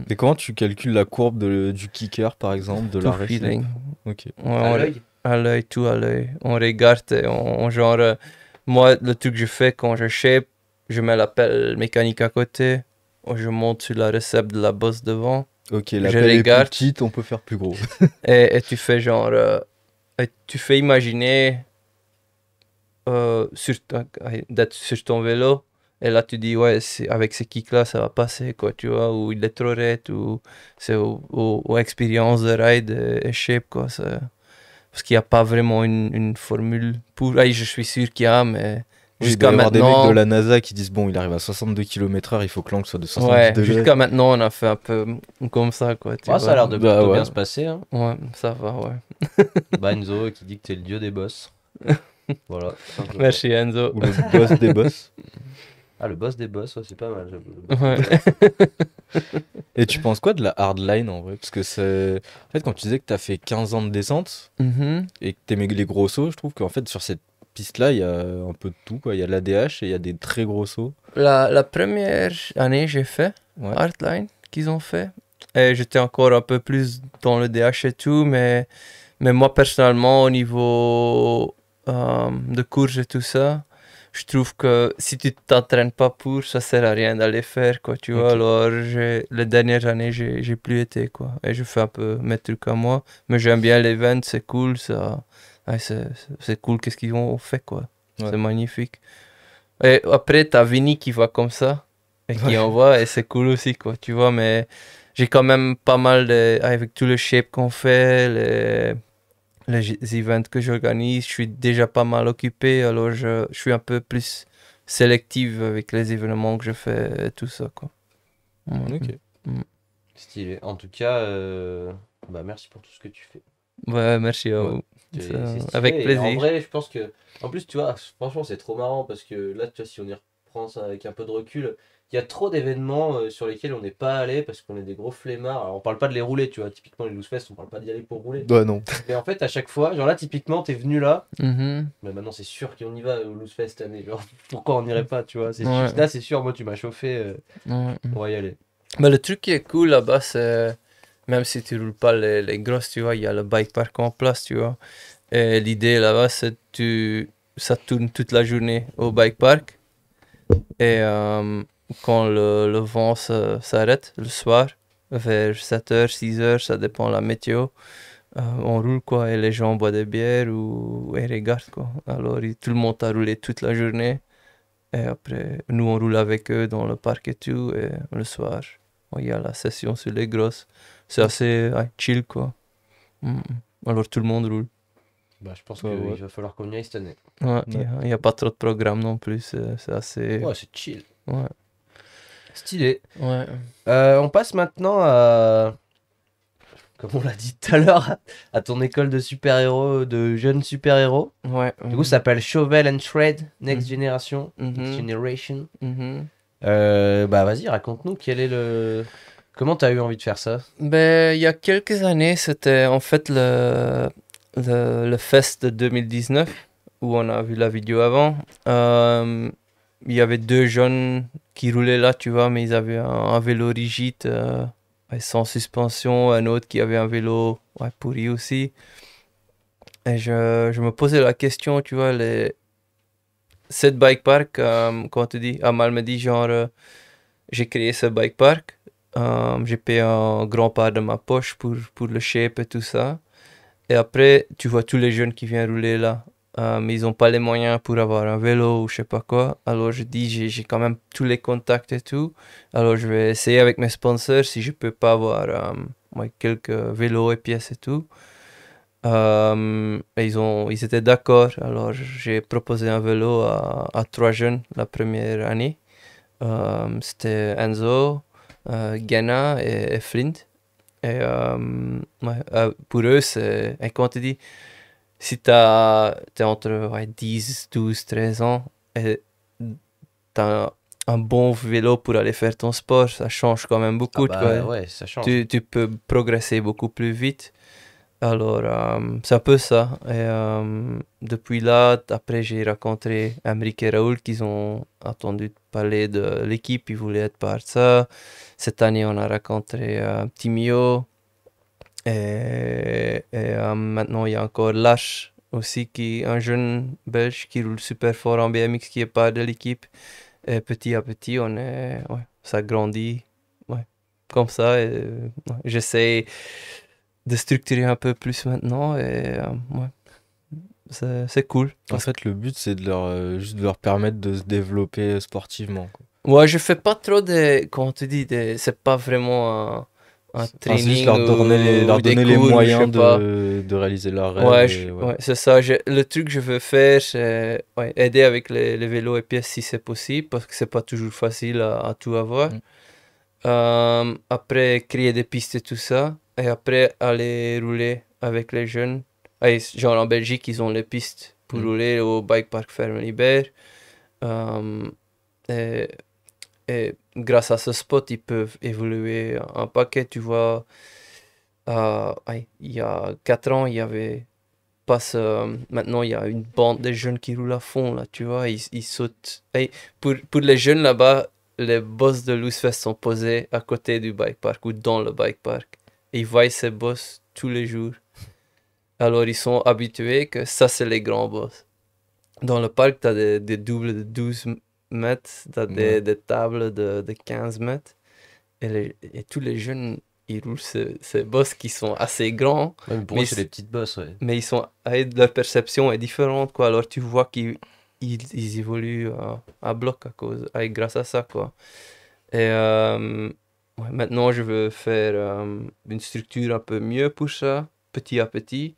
Et comment tu calcules la courbe du kicker par exemple, de tout la récep? feeling. Ok. Ouais, À l'œil. à l'œil, tout à l'œil. On regarde et on genre. Moi, le truc que je fais quand je shape, je mets la pelle mécanique à côté, je monte sur la recette de la bosse devant, Ok, la Je pelle est plus regarde. petite, on peut faire plus gros. et tu fais genre. Et tu fais imaginer d'être sur ton vélo. Et là, tu dis, ouais, avec ces kicks-là, ça va passer, quoi, tu vois, ou il est trop raide, ou c'est aux expériences de ride et shape, quoi. Parce qu'il n'y a pas vraiment une formule pour. Ah, je suis sûr qu'il y a, mais Oui, il jusqu'à doit y avoir des mecs de maintenant. la NASA qui disent bon, il arrive à 62 km/h, il faut que l'angle soit de 70 Ouais, degrés. jusqu'à maintenant, on a fait un peu comme ça, quoi. Tu Ah, ça a l'air vois. de Bah plutôt ouais. bien se passer. Hein. Ouais, ça va, ouais. Bah, Enzo qui dit que t'es le dieu des boss. Voilà. tout simplement. Merci, Enzo. Ou le boss des boss. Ah, le boss des boss, ouais, c'est pas mal. j'avoue. Ouais. Et tu penses quoi de la hardline en vrai? Parce que c'est. En fait, quand tu disais que t'as fait 15 ans de descente Mhm. et que t'aimais les gros sauts, je trouve qu'en fait, sur cette piste-là, il y a un peu de tout, quoi. Il y a de l'ADH et il y a des très gros sauts. La première année, j'ai fait Ouais. Hardline qu'ils ont fait. Et j'étais encore un peu plus dans le DH et tout, mais moi personnellement, au niveau de course et tout ça, je trouve que si tu t'entraînes pas pour, ça sert à rien d'aller faire, quoi, tu vois. Ok. Alors, les dernières années, j'ai plus été, quoi. Et je fais un peu mes trucs à moi. Mais j'aime bien l'event, c'est cool, ça. Ouais, c'est cool, qu'est-ce qu'ils ont fait, quoi. Ouais. C'est magnifique. Et après, t'as Vinny qui va comme ça, et qui envoie, et c'est cool aussi, quoi, tu vois, mais j'ai quand même pas mal avec tout le shape qu'on fait, les events que j'organise, je suis déjà pas mal occupé, alors je suis un peu plus sélectif avec les événements que je fais et tout ça, quoi. Ouais. Ok. Stylé. En tout cas, bah, merci pour tout ce que tu fais. Ouais, merci à Ouais. vous. C'est Ça, stylé. avec Et plaisir. en vrai, je pense que. En plus, tu vois, franchement, c'est trop marrant parce que là, tu vois, si on y reprend ça avec un peu de recul, il y a trop d'événements sur lesquels on n'est pas allé parce qu'on est des gros flemmards. Alors, on parle pas de les rouler, tu vois. Typiquement, les Loose Fest, on parle pas d'y aller pour rouler. Ouais, non. Mais en fait, à chaque fois, genre là, typiquement, t'es venu là. Mhm. Mais maintenant, c'est sûr qu'on y va au Loose Fest cette année. Genre, pourquoi on n'irait pas, tu vois? Ouais. Là, c'est sûr, moi, tu m'as chauffé. Ouais. On va y aller. Mais le truc qui est cool là-bas, c'est même si tu roules pas les grosses, tu vois, il y a le bike park en place, tu vois. Et l'idée là-bas, c'est que ça tourne toute la journée au bike park. Et quand le vent s'arrête le soir, vers 7h, 6h, ça dépend de la météo, on roule quoi, et les gens boivent des bières et regardent quoi. Alors tout le monde a roulé toute la journée. Et après, nous on roule avec eux dans le parc et tout, et le soir, il y a la session sur les grosses. C'est assez chill quoi. Alors tout le monde roule. Bah, je pense Ouais, qu'il ouais. va falloir qu'on y aille cette année. Ouais, Ouais. il n'y a pas trop de programme non plus, c'est assez. Ouais, c'est chill. Ouais. Stylé. Ouais. On passe maintenant à, comme on l'a dit tout à l'heure, à ton école de super-héros, de jeunes super-héros. Ouais. Du coup, ça s'appelle Shovel and Shred Next Mhm. Generation. Mhm. Next Generation. Mhm. Bah vas-y, raconte-nous quel est le... Comment t'as eu envie de faire ça? Ben, il y a quelques années, c'était en fait le Fest de 2019, où on a vu la vidéo avant. Il y avait deux jeunes qui roulaient là, tu vois, mais ils avaient un vélo rigide, ouais, sans suspension, un autre qui avait un vélo, ouais, pourri aussi. Et je me posais la question, tu vois, cette bike park, comment tu dis, Amal me dit genre, j'ai créé ce bike park, j'ai payé un grand part de ma poche pour le shape et tout ça. Et après, tu vois tous les jeunes qui viennent rouler là, mais ils n'ont pas les moyens pour avoir un vélo ou je sais pas quoi. Alors je dis, j'ai quand même tous les contacts et tout. Alors je vais essayer avec mes sponsors si je peux pas avoir ouais, quelques vélos et pièces et tout. Et ils étaient d'accord. Alors j'ai proposé un vélo à trois jeunes la première année. C'était Enzo, Genna et Flint. Et ouais, pour eux, c'est, et comment tu dis, si t'es entre ouais, 10, 12, 13 ans et t'as un bon vélo pour aller faire ton sport, ça change quand même Ah beaucoup, quoi. bah ouais, ça change. Tu peux progresser beaucoup plus vite. Alors, c'est un peu ça. Et depuis là, après, j'ai rencontré Emric et Raoul qui ont entendu parler de l'équipe, ils voulaient être part de ça. Cette année, on a rencontré Timio. Maintenant, il y a encore Lars aussi, qui est un jeune belge qui roule super fort en BMX, qui est part de l'équipe. Et petit à petit, ouais, ça grandit. Ouais, comme ça. Ouais, j'essaie de structurer un peu plus maintenant. Et ouais, c'est cool. En fait, le but, c'est de leur, juste de leur permettre de se développer sportivement, quoi. Ouais, je fais pas trop comment tu dis, c'est pas vraiment un Enfin, c'est juste training leur ou des donner les cours ou je sais moyens pas. de réaliser leurs rêves. Ouais, Et, ouais. ouais, c'est ça. Le truc que je veux faire, c'est ouais, aider avec les vélos et pièces si c'est possible, parce que c'est pas toujours facile à tout avoir. Mm. Après, créer des pistes et tout ça. Et après, aller rouler avec les jeunes. Et genre en Belgique, ils ont les pistes pour Mm. rouler au Bike Park Ferme-Libert. Euh, et, et grâce à ce spot, ils peuvent évoluer un paquet. Tu vois, il y a 4 ans, il y avait maintenant, il y a une bande de jeunes qui roulent à fond, là, tu vois, ils sautent. Et pour les jeunes là-bas, les boss de Loosefest sont posés à côté du bike park ou dans le bike park. Et ils voient ces boss tous les jours. Alors, ils sont habitués que ça, c'est les grands boss. Dans le parc, tu as des doubles de 12 mètres, tu as Ouais. des tables de 15 mètres. Et tous les jeunes, ils roulent ces boss qui sont assez grands. Ouais, mais pour Mais eux, c'est les petites bosses, ouais. mais leur perception est différente, quoi. Alors tu vois qu'ils évoluent à bloc grâce à ça, quoi. Et ouais, maintenant, je veux faire une structure un peu mieux pour ça, petit à petit.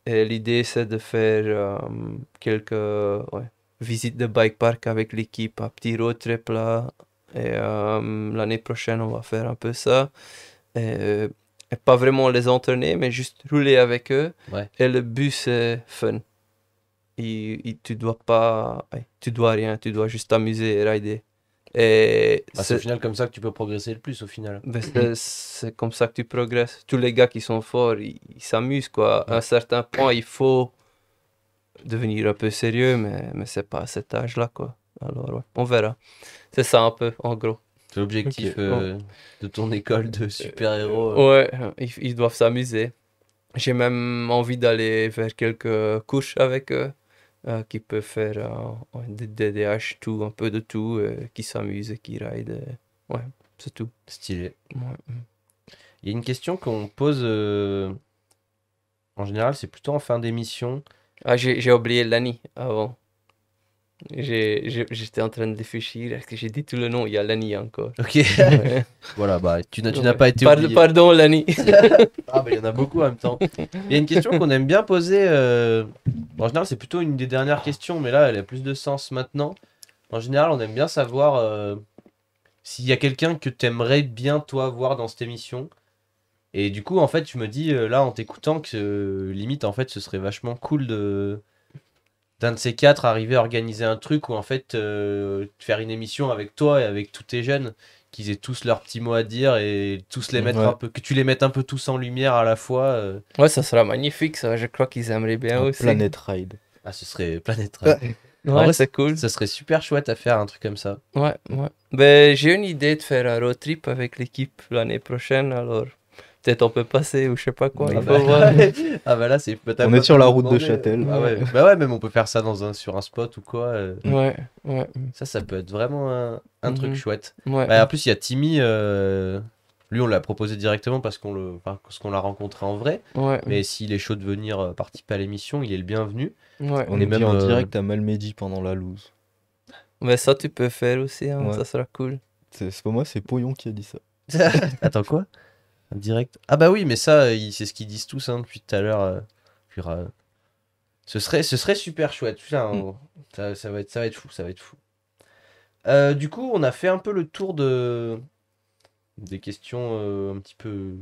Et l'idée, c'est de faire quelques ouais, visites de bike park avec l'équipe, un petit road trip là. Et l'année prochaine, on va faire un peu ça. Et, et pas vraiment les entraîner, mais juste rouler avec eux. Ouais. Et le but, c'est fun. Tu dois pas, ouais, tu dois rien, tu dois juste t'amuser et rider. Et Bah, c'est au final comme ça que tu peux progresser le plus au final. ben, c'est comme ça que tu progresses. Tous les gars qui sont forts, ils s'amusent, quoi. À un Ouais. certain point, il faut devenir un peu sérieux, mais c'est pas à cet âge-là, quoi. Alors, ouais, on verra. C'est ça un peu, en gros. C'est l'objectif Ok. de ton école de super-héros. Ouais, ils doivent s'amuser. J'ai même envie d'aller faire quelques couches avec eux, qui peuvent faire ouais, des DDH, tout, un peu de tout, qui s'amusent et qui ride. Ouais, c'est tout. Stylé. Ouais. Il y a une question qu'on pose en général, c'est plutôt en fin d'émission. Ah, j'ai oublié Lani avant. J'étais en train de réfléchir. Est-ce que j'ai dit tout le nom? Il y a Lani encore. Ok. Ouais. Voilà, bah tu n'as Ouais. pas été oublié. Pardon, Lani. Ah bah il y en a beaucoup en même temps. Il y a une question qu'on aime bien poser. En général, c'est plutôt une des dernières questions, mais là, elle a plus de sens maintenant. En général, on aime bien savoir s'il y a quelqu'un que t'aimerais bien toi voir dans cette émission. Et du coup, en fait, je me dis là en t'écoutant que limite, en fait, ce serait vachement cool d'un de ces quatre arriver à organiser un truc où en fait faire une émission avec toi et avec tous tes jeunes, qu'ils aient tous leurs petits mots à dire et tous les mettre Ouais. un peu, que tu les mettes un peu tous en lumière à la fois. Ouais, ça sera magnifique, ça. Je crois qu'ils aimeraient bien Un aussi. Planet Ride. Ah, ce serait Planète Ride. En Ouais, vrai, c'est cool. Ce serait super chouette à faire un truc comme ça. Ouais, ouais. Ben, j'ai une idée de faire un road trip avec l'équipe l'année prochaine, alors peut-être on peut passer ou je sais pas quoi. Ouais. Il Ah faut bah, voir. ah bah là, c'est On est sur la route de Châtel. Ah ouais. Bah ouais, même on peut faire ça sur un spot ou quoi. Ouais, ouais. Ça peut être vraiment un truc Mhm. chouette. Ouais. Bah, en plus, il y a Timmy. Lui, on l'a proposé directement parce parce qu'on l'a rencontré en vrai. Ouais. Mais s'il est chaud de venir participer à l'émission, il est le bienvenu. Ouais. On Et est même, même en direct à Malmedy pendant la loose. Mais ça, tu peux faire aussi, hein. Ouais. Ça sera cool. C'est pas moi, c'est Poyon qui a dit ça. Attends, quoi? Un direct? Ah bah oui, mais ça, c'est ce qu'ils disent tous depuis tout à l'heure. Puis, ce serait super chouette. Putain, ça va être fou, ça va être fou. Du coup, on a fait un peu le tour des questions un petit peu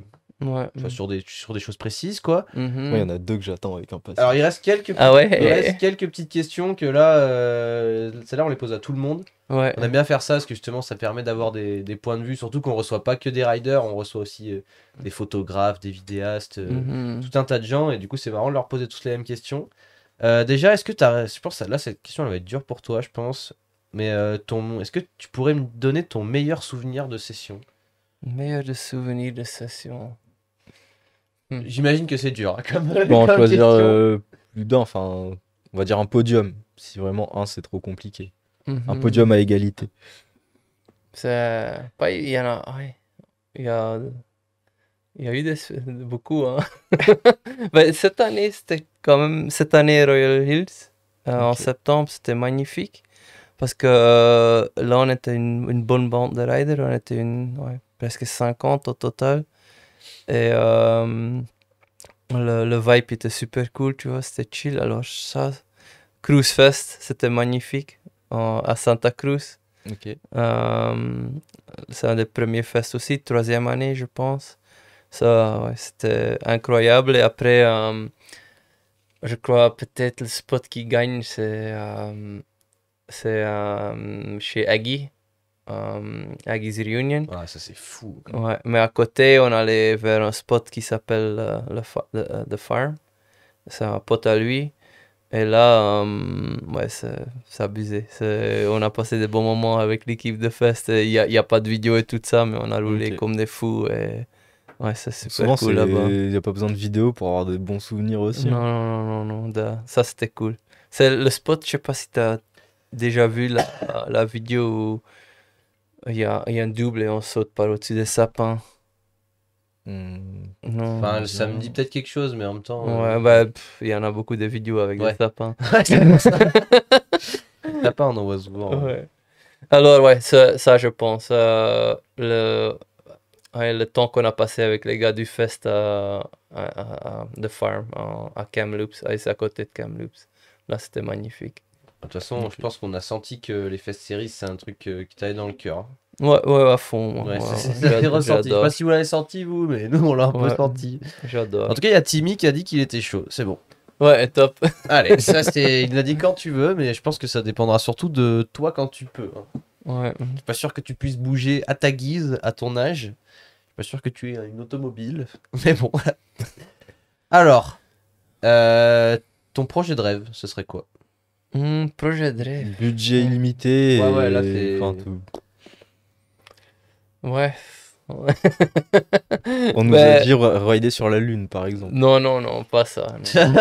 Ouais. tu vois, sur des choses précises, quoi. Mhm. Moi, il y en a deux que j'attends avec impatience. Alors, il reste Ah ouais? quelques petites questions que là, celles-là, on les pose à tout le monde. Ouais. On aime bien faire ça parce que justement, ça permet d'avoir des points de vue, surtout qu'on reçoit pas que des riders, on reçoit aussi des photographes, des vidéastes, Mhm. tout un tas de gens, et du coup, c'est marrant de leur poser tous les mêmes questions. Déjà, est-ce que je pense que là, cette question, elle va être dure pour toi, je pense. Mais est-ce que tu pourrais me donner ton meilleur souvenir de session? Meilleur de souvenir de session. J'imagine que c'est dur, hein, comme, Je peux en comme choisir question. plus d'un, enfin, on va dire un podium. Si vraiment un, c'est trop compliqué. Un Mhm. podium à égalité. C'est pas, il y en a, ouais. Il y a, il y a eu beaucoup, hein. Ben, cette année, c'était quand même, cette année Royal Hills, en Ok. septembre, c'était magnifique. Parce que là, on était une bonne bande de riders, on était ouais, presque 50 au total. Et le vibe était super cool, tu vois, c'était chill. Alors ça, Cruise Fest, c'était magnifique à Santa Cruz. Ok. C'est un des premiers fests aussi, troisième année, je pense. Ça, ouais, c'était incroyable. Et après, je crois peut-être le spot qui gagne, c'est chez Aggie, Aggie's Reunion. Ah, ça, c'est fou. Ouais, mais à côté, on allait vers un spot qui s'appelle The Farm. C'est un pote à lui. Et là, ouais, c'est abusé. On a passé des bons moments avec l'équipe de Fest. Il y a pas de vidéo et tout ça, mais on a roulé Ok. comme des fous. Et ouais, c'est super Souvent, cool là-bas. il n'y a pas besoin de vidéo pour avoir de bons souvenirs aussi. Non, hein. non, ça c'était cool. C'est le spot, je sais pas si tu as déjà vu la vidéo où il y a un double et on saute par au-dessus des sapins. Non. Enfin, ça me dit peut-être quelque chose, mais en même temps. Ouais, bah, il y en a beaucoup de vidéos avec Ouais. des sapins. C'est pour ça. T'as pas, on en voit souvent. Ouais. Ouais. Alors, ouais, ça je pense. Le temps qu'on a passé avec les gars du Fest à The Farm, à Kamloops, c'est à côté de Kamloops. Là, c'était magnifique. De toute façon, je pense qu'on a senti que les Fest Series, c'est un truc qui t'allait dans le cœur. Hein. Ouais, à fond. moi. Ouais, Ouais, c'est ressenti. Je sais j'adore. pas si vous l'avez senti, vous, mais nous, on l'a un peu Ouais. senti. J'adore. En tout cas, il y a Timmy qui a dit qu'il était chaud. C'est bon. Ouais, top. Allez, ça, il l'a dit quand tu veux, mais je pense que ça dépendra surtout de toi quand tu peux. Hein. Ouais. Je suis pas sûr que tu puisses bouger à ta guise, à ton âge. Je suis pas sûr que tu aies une automobile. Mais bon. Alors, ton projet de rêve, ce serait quoi? Projet de rêve. Budget illimité. Ouais, là, et- c'est- enfin, tout. Ouais. On nous Ben, a dit rider sur la lune, par exemple. Non, pas ça. non.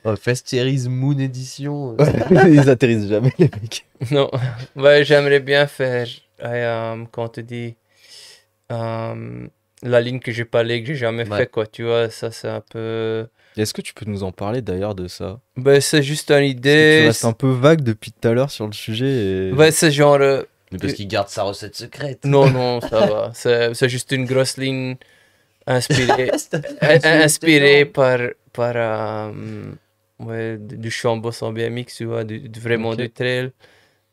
Oh, Fest Series Moon Edition. Ils atterrissent jamais, les mecs. Non, ouais, j'aimerais bien faire, comment te dis, la ligne que j'ai parlé, que j'ai jamais Ouais. fait, quoi, tu vois, ça c'est un peu... Est-ce que tu peux nous en parler d'ailleurs de ça? Ben, c'est juste une Parce que tu idée, restes un peu vague depuis tout à l'heure sur le sujet. Et... ouais, c'est genre, Mais parce qu'il garde sa recette secrète. non, ça va, c'est juste une grosse ligne inspirée, C'est inspirée énorme. par ouais, du chambo sans BMX, tu vois, vraiment Ok. du trail,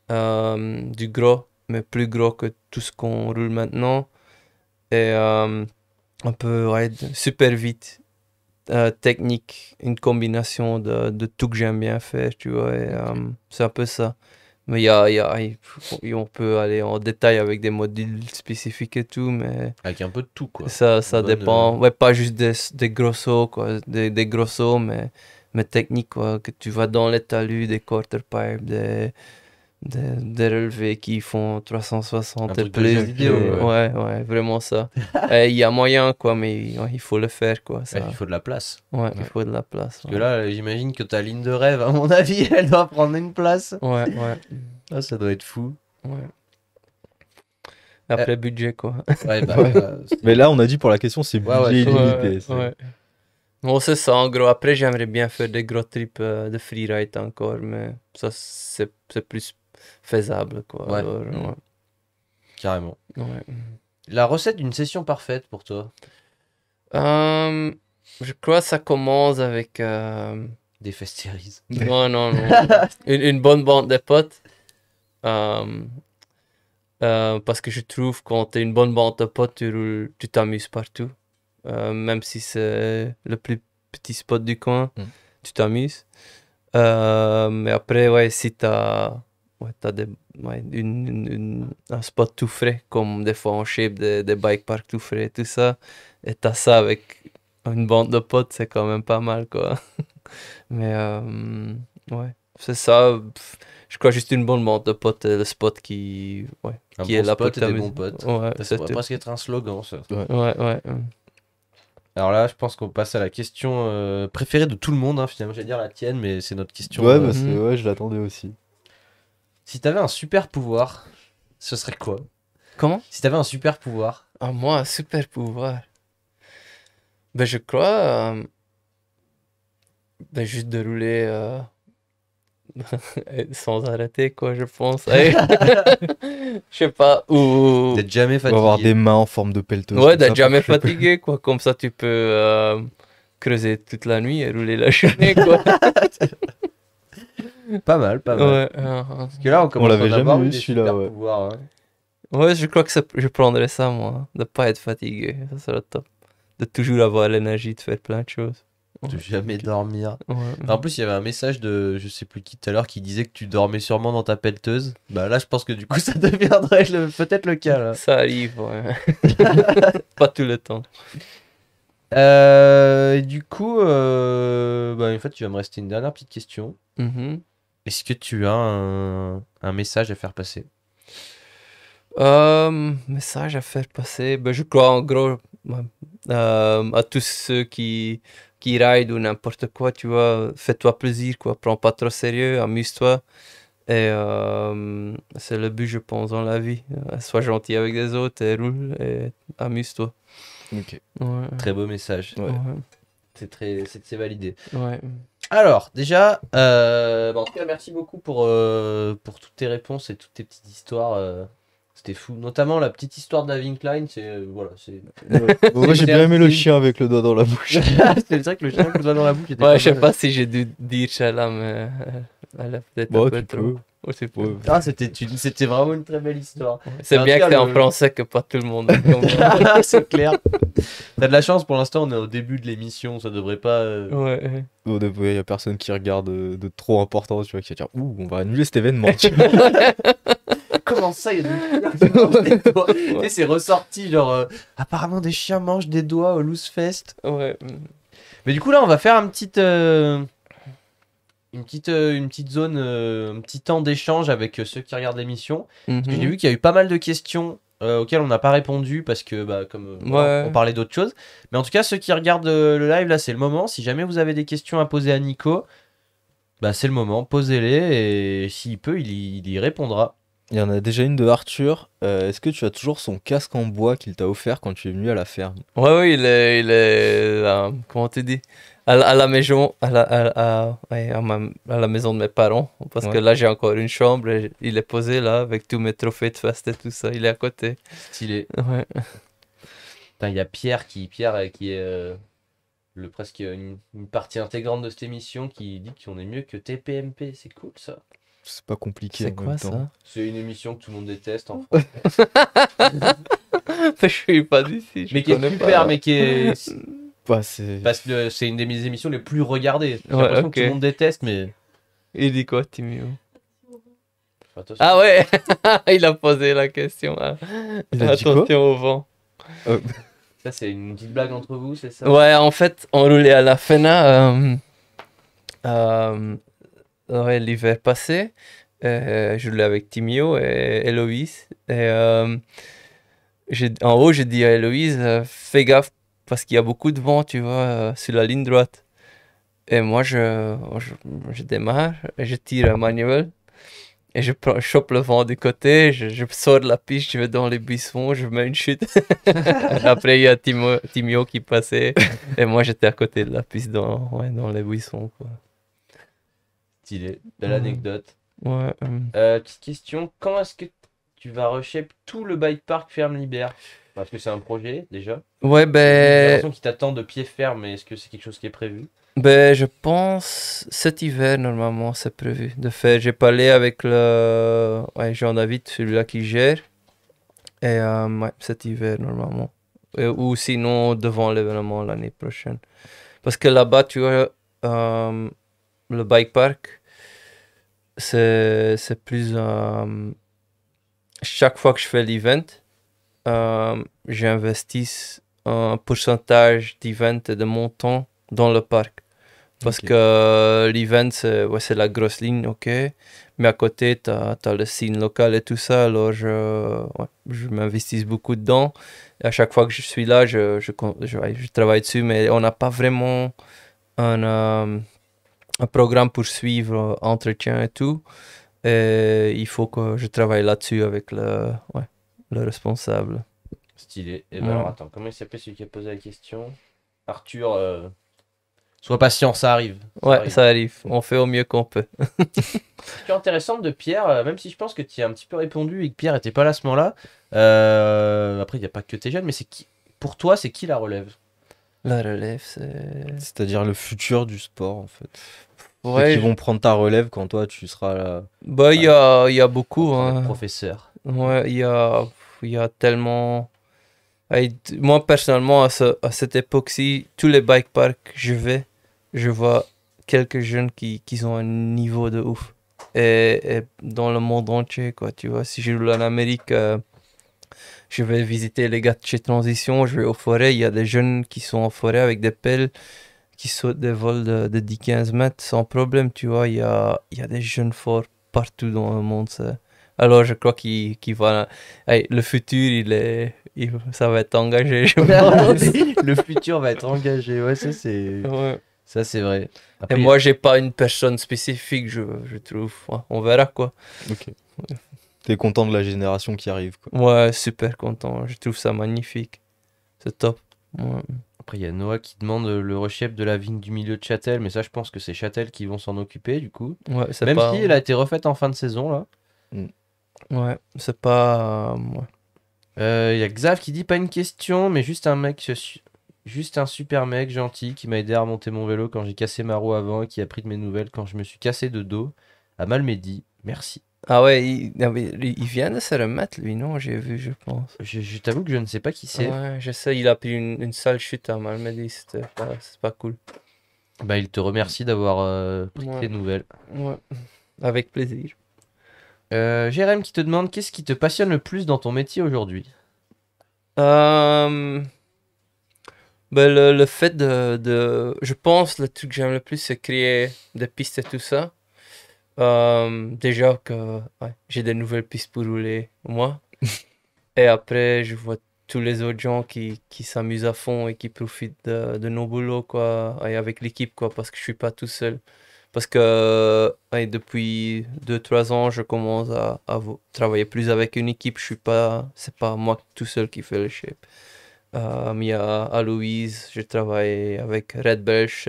du gros, mais plus gros que tout ce qu'on roule maintenant. Et un peu, ouais, super vite. technique, une combination de tout que j'aime bien faire, tu vois. Et, c'est un peu ça. Mais on peut aller en détail avec des modules spécifiques et tout, mais Avec un peu de tout, quoi. ça Une bonne, dépend. Ouais, pas juste des gros sauts, quoi. Des gros sauts, mais techniques, quoi. Que tu vas dans les talus, des quarter pipes, des relevés qui font 360 Un et truc de plus. jeu vidéo, Ouais, vraiment ça. Et il y a moyen, quoi, mais ouais, il faut le faire, quoi. Ça. Il faut de la place. Ouais, il faut de la place. Parce que là, j'imagine que ta ligne de rêve, à mon avis, elle doit prendre une place. Ouais. Ah, ça doit être fou. Ouais. Après, budget, quoi. Ouais, bah, Ouais. c'est- Mais là, on a dit pour la question, c'est Ouais, ouais, budget c'est- illimité. c'est- Ouais. Bon, c'est ça, en gros. Après, j'aimerais bien faire des gros trips de freeride encore, mais ça, c'est plus faisable, quoi. Ouais. Alors, Carrément. ouais. La recette d'une session parfaite pour toi? Je crois que ça commence avec... Des fest series. Non. Une bonne bande de potes. Parce que je trouve quand tu es une bonne bande de potes, tu t'amuses partout. Même si c'est le plus petit spot du coin, tu t'amuses. Mais après, ouais, si tu as un spot tout frais, comme des fois en shape, des bike parks tout frais, tout ça, et tu as ça avec une bande de potes, c'est quand même pas mal, quoi. Mais ouais, c'est ça. Je crois juste une bonne bande de potes, le spot qui Un est bon là pour spot et des t'amuser. bons potes. Ouais, Ça c'est pourrait tout. presque être un slogan, ça. Ouais. Alors là, je pense qu'on passe à la question préférée de tout le monde, hein, finalement. J'allais dire la tienne, mais c'est notre question. Ouais, euh, bah, ouais, je l'attendais aussi. Si t'avais un super pouvoir, ce serait quoi? Comment? Si t'avais un super pouvoir. Ah, moi, un super pouvoir. Ben, je crois juste de rouler sans arrêter, quoi, je pense. Je sais pas, ou... D'être jamais On va fatigué. avoir des mains en forme de pelleteuse. Ouais, comme ça, d'être jamais pour que- fatigué, quoi. Comme ça, tu peux creuser toute la nuit et rouler la journée, quoi. Pas mal, pas mal. Ouais, Parce que là, on commence l'avait à en avoir jamais eu eu, des celui-là, super ouais. pouvoirs. Hein. ouais, je crois que je prendrais ça, moi. De pas être fatigué, ça serait top. De toujours avoir l'énergie de faire plein de choses. De jamais dormir. Ouais. En plus, il y avait un message de je sais plus qui tout à l'heure qui disait que tu dormais sûrement dans ta pelleteuse. Bah là, je pense que du coup, ça deviendrait peut-être le cas là. Ça arrive, ouais. Pas tout le temps. Et du coup, bah, en fait, tu vas me rester une dernière petite question. Mhm. Est-ce que tu as un message à faire passer? Message à faire passer. Ben, je crois en gros à tous ceux qui ride ou n'importe quoi, tu vois, fais-toi plaisir, quoi. Prends pas trop sérieux, amuse-toi. Et c'est le but, je pense, dans la vie. Sois gentil avec les autres et roule et amuse-toi. Ok. Ouais. Très beau message. Ouais. C'est validé. Ouais. Alors, déjà, bah, en tout cas, merci beaucoup pour toutes tes réponses et toutes tes petites histoires. C'était fou. Notamment la petite histoire de la Incline, voilà, c'est. Bon, moi, j'ai bien aimé le chien avec le doigt dans la bouche. C'est vrai que le chien avec le doigt dans la bouche était Ouais, pas je sais mal. pas si j'ai dû dire ça là, mais elle a peut-être Bon, un peu tu trop. peux. Ouais, tu peux. Ouais. Ah, c'était vraiment une très belle histoire. C'est En bien tout que cas, c'est en le- français que pas tout le monde comprend. C'est clair. T'as de la chance pour l'instant, on est au début de l'émission, ça devrait pas. Ouais. Bon, il y a personne qui regarde de trop important, tu vois, qui va dire ouh, on va annuler cet événement. Comment ça, il y a des chiens qui mangent des doigts? Tu sais, c'est ressorti, genre, apparemment des chiens mangent des doigts au Loose Fest. Ouais. Mais du coup, là, on va faire une petite zone, un petit temps d'échange avec ceux qui regardent l'émission. Parce que j'ai vu qu'il y a eu pas mal de questions auxquelles on n'a pas répondu parce que, bah, comme voilà, Ouais. on parlait d'autres choses. Mais en tout cas, ceux qui regardent le live, là, c'est le moment. Si jamais vous avez des questions à poser à Nico, bah, c'est le moment. Posez-les et s'il peut, il y répondra. Il y en a déjà une de Arthur. Est-ce que tu as toujours son casque en bois qu'il t'a offert quand tu es venu à la ferme? Ouais, il est comment tu dis? À la maison, à la maison de mes parents. Parce que Ouais. là, j'ai encore une chambre et il est posé là avec tous mes trophées de fest et tout ça. Il est à côté. Stylé. Ouais. Putain, il y a Pierre qui est presque une partie intégrante de cette émission qui dit qu'on est mieux que TPMP. C'est cool ça. C'est pas compliqué C'est en quoi même temps. ça? C'est une émission que tout le monde déteste en France. Je suis pas d'ici. je Mais qui est connais super, pas. mais qui est. Bah, c'est... Parce que c'est une des mes émissions les plus regardées. J'ai Ouais, l'impression ok. que tout le monde déteste, mais. Il dit quoi, Timio? Attention. Ah ouais, il a posé la question. Hein. Il a dit quoi? Attention au vent. Ça, c'est une petite blague entre vous, c'est ça? Ouais, en fait, on roulait à la FENA ouais, l'hiver passé. Je roulais avec Timio et Héloïse. Et en haut, j'ai dit à Héloïse, fais gaffe parce qu'il y a beaucoup de vent, tu vois, sur la ligne droite. Et moi, je démarre et je tire un manuel. Et je chope le vent du côté, je sors de la piste, je vais dans les buissons, je mets une chute. Après, il y a Timio qui passait. Et moi, j'étais à côté de la piste ouais, dans les buissons. Quoi. Stylé. Belle anecdote. Ouais, Petite question, quand est-ce que tu vas reshape tout le bike park ferme Libère? Parce que c'est un projet déjà. ouais J'ai ben, l'impression qu'il t'attend de pied ferme, mais est-ce que c'est quelque chose qui est prévu? je pense cet hiver, normalement, c'est prévu de faire. J'ai parlé avec ouais, Jean-David, celui-là qui gère. Et ouais, cet hiver, normalement. Ou sinon, devant l'événement l'année prochaine. Parce que là-bas, tu vois, le bike park, c'est plus. Chaque fois que je fais l'event, j'investis un pourcentage d'event et de mon temps dans le parc. Parce Ok. que l'event, ouais, c'est la grosse ligne, ok. Mais à côté, tu as le scene local et tout ça. Alors, ouais, je m'investis beaucoup dedans. Et à chaque fois que je suis là, ouais, je travaille dessus. Mais on n'a pas vraiment un programme pour suivre entretien et tout. Et il faut que je travaille là-dessus avec ouais, le responsable. Stylé. Et ben Ouais. alors attends, comment il s'appelle celui qui a posé la question? Arthur, sois patient, ça arrive. Ouais, ça arrive. On fait au mieux qu'on peut. Question intéressante de Pierre, même si je pense que tu y as un petit peu répondu et que Pierre était pas là à ce moment-là. Après, il n'y a pas que tes jeunes, mais c'est qui, pour toi, c'est qui la relève? La relève, c'est. C'est-à-dire le futur du sport, en fait. Ceux Ouais, qui vont prendre ta relève quand toi, tu seras là. bah, il y a beaucoup. En train d'être Hein. professeur. Ouais, il y a tellement. Hey, moi, personnellement, à cette époque-ci, tous les bike parks, je vois quelques jeunes qui ont un niveau de ouf. Et dans le monde entier, quoi, tu vois. Si je roule en Amérique, je vais visiter les gars de chez Transition, je vais aux forêts, il y a des jeunes qui sont en forêt avec des pelles, qui sautent des vols de 10-15 mètres sans problème, tu vois. Il y a des jeunes forts partout dans le monde. Alors, je crois qu'il va. Hey, le futur, ça va être engagé, je pense. Le futur va être engagé, ouais, Ouais. ça c'est vrai. Et Après, moi, j'ai pas une personne spécifique, je trouve. Ouais, on verra quoi. Ok. T'es content de la génération qui arrive, quoi. Ouais, super content. Je trouve ça magnifique. C'est top. Ouais. Après, il y a Noah qui demande le reshape de la vigne du milieu de Châtel, mais ça, je pense que c'est Châtel qui vont s'en occuper, du coup. Ouais, c'est Même pas. si elle a été refaite en fin de saison, là. Ouais, c'est pas. Ouais. Il y a Xav qui dit pas une question, mais juste un mec, juste un super mec gentil qui m'a aidé à remonter mon vélo quand j'ai cassé ma roue avant et qui a pris de mes nouvelles quand je me suis cassé de dos. À Malmedy, merci. Ah ouais, il vient de se remettre, lui, non? J'ai vu, je pense. Je t'avoue que je ne sais pas qui c'est. Ouais, je sais, il a pris une sale chute à Malmedy, c'est pas cool. Bah, il te remercie d'avoir pris Ouais. tes nouvelles. Ouais, avec plaisir. Jérém qui te demande qu'est-ce qui te passionne le plus dans ton métier aujourd'hui? Ben, le fait je pense le truc que j'aime le plus, c'est créer des pistes et tout ça. Déjà que ouais, j'ai des nouvelles pistes pour rouler, moi. Et après, je vois tous les autres gens qui s'amusent à fond et qui profitent de nos boulots, quoi, et avec l'équipe, quoi, parce que je suis pas tout seul. Parce que ouais, depuis 2-3 ans, je commence à travailler plus avec une équipe. C'est pas moi tout seul qui fais le shape. Il y a Aloïse, je travaille avec Red Belge,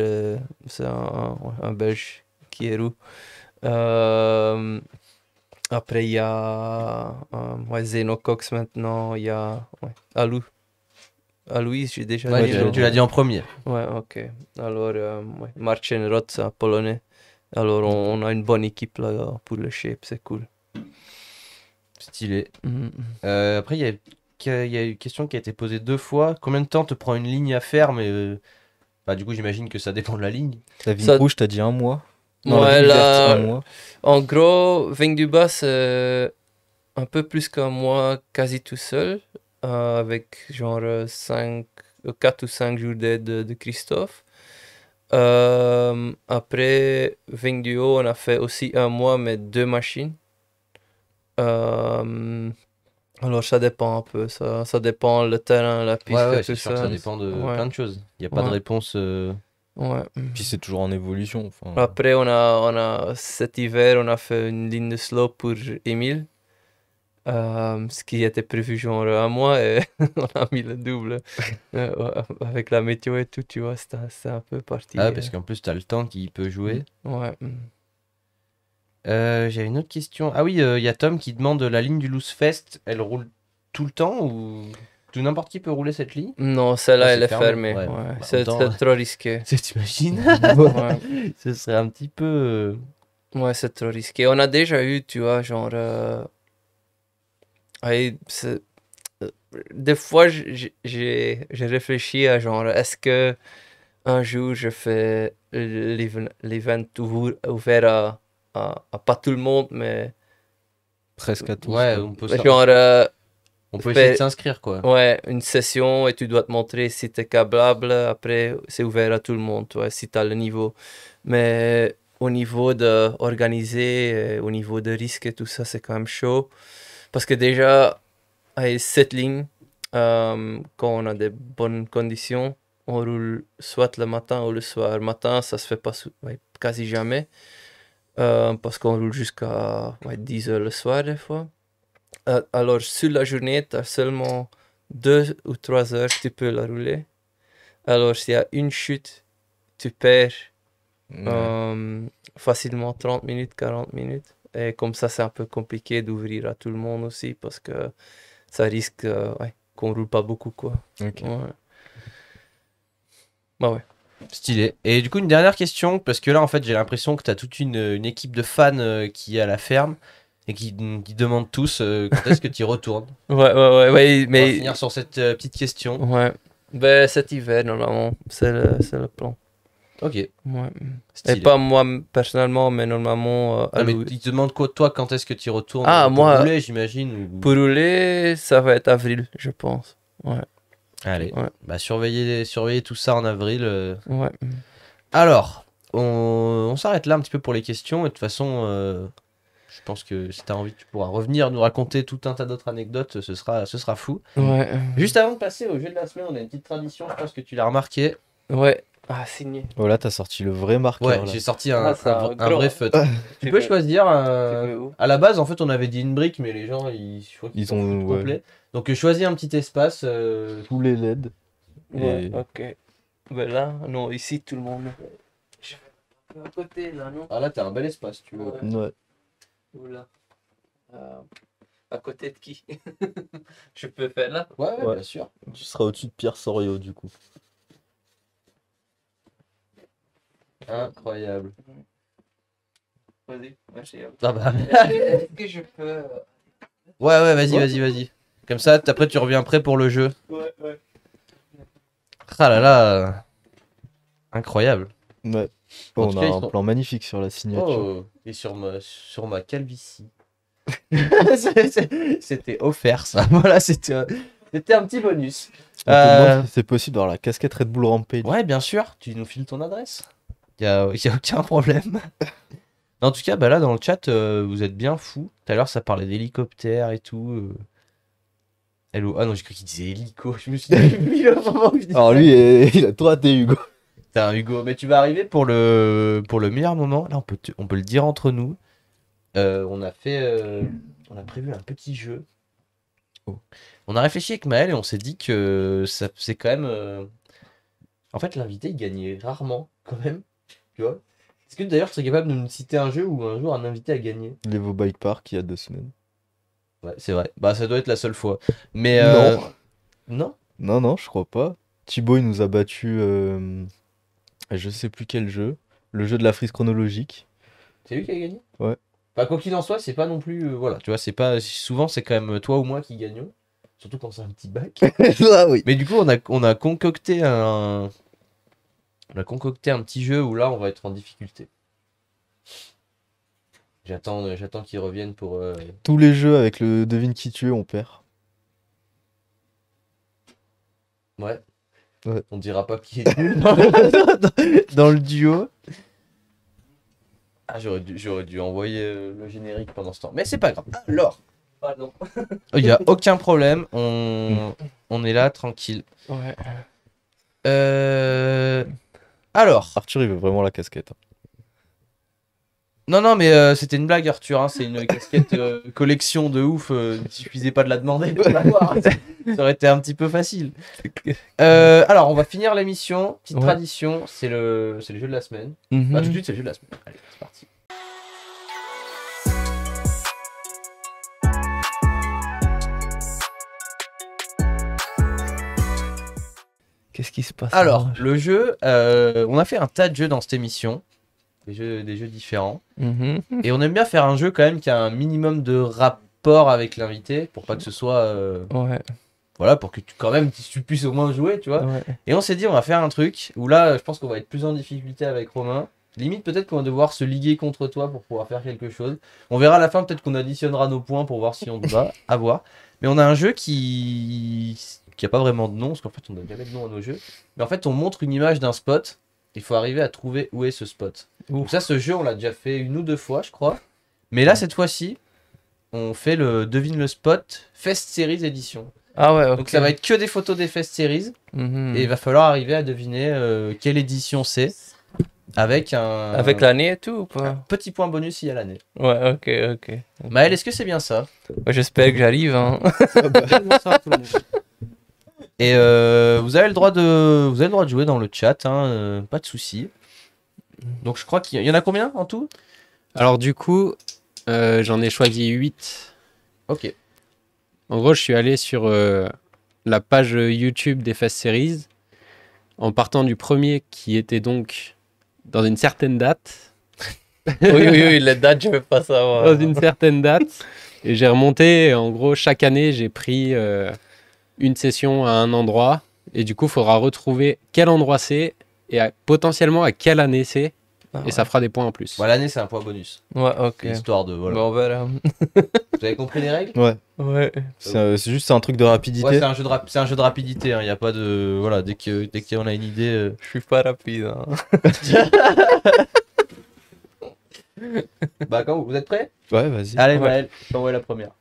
c'est un Belge qui est roux. Euh, Après, il y a ouais, Zeno Cox maintenant, il y a ouais, Aloïse, j'ai déjà Ouais, dit. tu l'as non? tu l'as dit en premier. Ouais, ok. Alors, ouais, Marcin Roth, c'est un Polonais. Alors, on a une bonne équipe là pour le shape, c'est cool. Stylé. Mhm. Après, il y a une question qui a été posée 2 fois. Combien de temps te prend une ligne à faire? Mais Bah, du coup, j'imagine que ça dépend de la ligne. La ligne Ça- rouge, t'as dit un mois. Non, la Ouais, ligne là, verte, un mois. en gros, Ving du Bas, c'est un peu plus qu'un mois quasi tout seul, avec genre 4 ou 5 jours d'aide de Christophe. Après Ving du Haut, on a fait aussi un mois, mais 2 machines. Euh, alors ça dépend un peu, ça dépend le terrain, la piste, Ouais, ouais, tout c'est sûr que ça. ça dépend de Ouais. plein de choses. Il n'y a pas de Ouais. réponse. Ouais. Puis c'est toujours en évolution. Enfin, Après, on a cet hiver, on a fait une ligne de slope pour Emile. Ce qui était prévu genre un mois et on a mis le double. Avec la météo et tout, tu vois, c'était un peu parti. Ah, parce qu'en plus, t'as le temps qui peut jouer. Ouais. J'avais une autre question. Ah oui, il y a Tom qui demande la ligne du Loose Fest, elle roule tout le temps ou tout n'importe qui peut rouler cette ligne? Non, celle-là, Ah, elle c'est est fermé. fermée. Ouais. Ouais. Bah, en même C'est temps, trop risqué. T'imagines? Ouais. Ce serait un petit peu. Ouais, c'est trop risqué. On a déjà eu, tu vois, genre. Allez, des fois, j'ai réfléchi à genre, est-ce que un jour je fais l'event ouvert à pas tout le monde, mais presque à tous. Ouais, quoi. genre, on peut essayer de fait- s'inscrire quoi. ouais, une session et tu dois te montrer si tu es câblable. Après, c'est ouvert à tout le monde, tu vois, si tu as le niveau. Mais au niveau de organiser, au niveau de risque et tout ça, c'est quand même chaud. Parce que déjà, avec cette ligne, quand on a des bonnes conditions, on roule soit le matin ou le soir. Matin, ça se fait pas ouais, quasi jamais. Parce qu'on roule jusqu'à 10 heures le soir des fois. Alors, sur la journée, tu as seulement 2 ou 3 heures que tu peux la rouler. Alors, s'il y a une chute, tu perds facilement 30 minutes, 40 minutes. Et comme ça, c'est un peu compliqué d'ouvrir à tout le monde aussi parce que ça risque ouais, qu'on roule pas beaucoup, quoi. Ok. Ouais. Bah ouais. Stylé. Et du coup, une dernière question, parce que là, en fait, j'ai l'impression que tu as toute une équipe de fans qui est à la ferme et qui demandent tous quand est-ce que tu y retournes. Ouais, On va mais... finir sur cette petite question. Ouais. Ben, cet hiver, normalement, c'est le plan. Ok, Ouais. stylé. Et pas moi personnellement, mais normalement Ah, mais Louis. ils te demandent quoi, toi, quand est-ce que tu y retournes Ah, pour moi- rouler, j'imagine ou- Pour rouler, ça va être avril, je pense. Ouais. Allez, Ouais. bah surveillez tout ça en avril. Ouais. Alors, on s'arrête là un petit peu pour les questions. Et de toute façon, je pense que si tu as envie, tu pourras revenir nous raconter tout un tas d'autres anecdotes. Ce sera fou. Ouais. Juste avant de passer au jeu de la semaine, on a une petite tradition. Je pense que tu l'as remarqué. Ouais. Ah, signé. Voilà, t'as sorti le vrai marqueur. Ouais, là. j'ai sorti Ah, c'est un un gros. vrai feutre. Tu peux choisir. Tu veux où À la base, en fait, on avait dit une brique, mais les gens, je crois qu'ils Ils s'en ont- foutent ouais. complet. Donc, choisis un petit espace. Tous les LED. Ouais, Et- ok. Ben là, non, ici, tout le monde. Je vais un peu à côté, là, non? Ah là, t'as un bel espace, tu veux. Ouais. Ouais. Oula. À côté de qui? Je peux faire là? Ouais, ouais, Ouais. bien sûr. Tu seras au-dessus de Pierre Sorio, du coup. Incroyable. Vas-y, merci. Ah bah. Est-ce que je peux. Ouais, ouais, vas-y, Ouais. vas-y. Comme ça, après, tu reviens prêt pour le jeu. Ouais. Ah là là. Incroyable. Ouais. En on tout a cas, ils un sont- plan magnifique sur la signature. Oh, et sur ma calvitie. C'était offert, ça. Voilà, c'était un petit bonus. On te demande si c'est possible d'avoir la casquette Red Bull Rampage. Ouais, bien sûr, tu nous files ton adresse. Y a aucun problème. En tout cas, bah là, dans le chat, vous êtes bien fous. Tout à l'heure, ça parlait d'hélicoptère et tout. Hello. Ah non, j'ai cru qu'il disait hélico. Je me suis dit, le moment où je dis Alors ça. lui, il a tout raté, Hugo. Putain, Hugo, mais tu vas arriver pour le meilleur moment. Là, on peut le dire entre nous. On a prévu un petit jeu. Oh. On a réfléchi avec Maël et on s'est dit que c'est quand même. En fait, l'invité, il gagnait rarement, quand même. Tu vois? Est-ce que d'ailleurs, tu serais capable de nous citer un jeu où un jour un invité a gagné? L'Evo Bike Park, il y a 2 semaines. Ouais, c'est vrai. Bah, ça doit être la seule fois. Mais. Non? Non, je crois pas. Thibaut, il nous a battu, je sais plus quel jeu. Le jeu de la frise chronologique. C'est lui qui a gagné? Ouais. Bah, quoi qu'il en soit, c'est pas non plus. Voilà, tu vois, c'est pas. Souvent, c'est quand même toi ou moi qui gagnons. Surtout quand c'est un petit bac. Là, oui. Mais du coup, on a concocté On a concocté un petit jeu où là, on va être en difficulté. J'attends qu'ils reviennent pour... Tous les jeux avec le devine qui tu es, on perd. Ouais. Ouais. On dira pas qui est nul dans le duo. Ah, j'aurais dû envoyer le générique pendant ce temps. Mais c'est pas grave. Alors, pardon. Il n'y a aucun problème. On est là, tranquille. Ouais. Alors. Arthur, il veut vraiment la casquette. Non, mais c'était une blague, Arthur. Hein. C'est une casquette collection de ouf. Il suffisait pas de la demander pour l'avoir. Ça aurait été un petit peu facile. Alors, on va finir l'émission. Petite tradition, c'est le jeu de la semaine. Bah, tout de suite, c'est le jeu de la semaine. Allez, c'est parti. Qu'est-ce qui se passe? Alors, le jeu, on a fait un tas de jeux dans cette émission. Des jeux différents. Et on aime bien faire un jeu quand même qui a un minimum de rapport avec l'invité pour pas que ce soit... Ouais. Voilà, pour que quand même tu puisses au moins jouer, tu vois. Ouais. Et on s'est dit, on va faire un truc où là, je pense qu'on va être plus en difficulté avec Romain. Limite, peut-être qu'on va devoir se liguer contre toi pour pouvoir faire quelque chose. On verra à la fin, peut-être qu'on additionnera nos points pour voir si on va avoir. Mais on a un jeu qui a pas vraiment de nom, parce qu'en fait, on n'a jamais de nom à nos jeux. Mais en fait, on montre une image d'un spot. Il faut arriver à trouver où est ce spot. Donc ça, ce jeu, on l'a déjà fait 1 ou 2 fois, je crois. Mais là, cette fois-ci, on fait le Devine le spot Fest Series édition. Ah ouais, ok. Donc ça va être que des photos des Fest Series. Et il va falloir arriver à deviner quelle édition c'est. Avec l'année et tout ou pas? un petit point bonus s'il y a l'année. Ouais, ok. Maël, est-ce que c'est bien ça? Ouais, j'espère que j'arrive. Hein. Et vous avez le droit de jouer dans le chat, hein, pas de souci. Donc je crois qu'il y en a combien en tout? Alors du coup, j'en ai choisi 8. Ok. En gros, je suis allé sur la page YouTube des Fast Series en partant du premier qui était donc dans une certaine date. oui, les dates, je ne veux pas savoir. Dans une certaine date. Et j'ai remonté, en gros, chaque année, j'ai pris une session à un endroit. Et du coup, il faudra retrouver quel endroit c'est et potentiellement à quelle année c'est. Et ça fera des points en plus. Bon, l'année, c'est un point bonus. Ouais, ok. Histoire de... Voilà. Bon, on verra. Vous avez compris les règles? Ouais. C'est juste un truc de rapidité. Ouais, c'est un jeu de rapidité. Il n'y a pas de... Voilà, dès qu'on a une idée... Je suis pas rapide. Hein. Bah, quand vous êtes prêts? Ouais, vas-y. Allez, Ouais. Maël, t'envoies la première.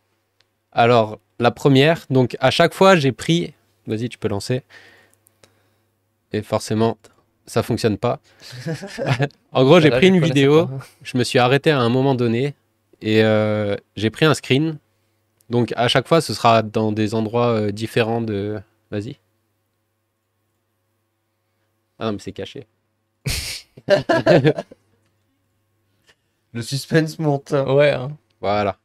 Alors, la première, donc à chaque fois, j'ai pris... Vas-y, tu peux lancer. Et forcément, ça fonctionne pas. En gros, j'ai Là, pris je une connaissais vidéo, pas. je me suis arrêté à un moment donné et j'ai pris un screen. Donc à chaque fois, ce sera dans des endroits différents de... Vas-y. Ah non, mais c'est caché. Le suspense monte. Ouais. Hein. Voilà.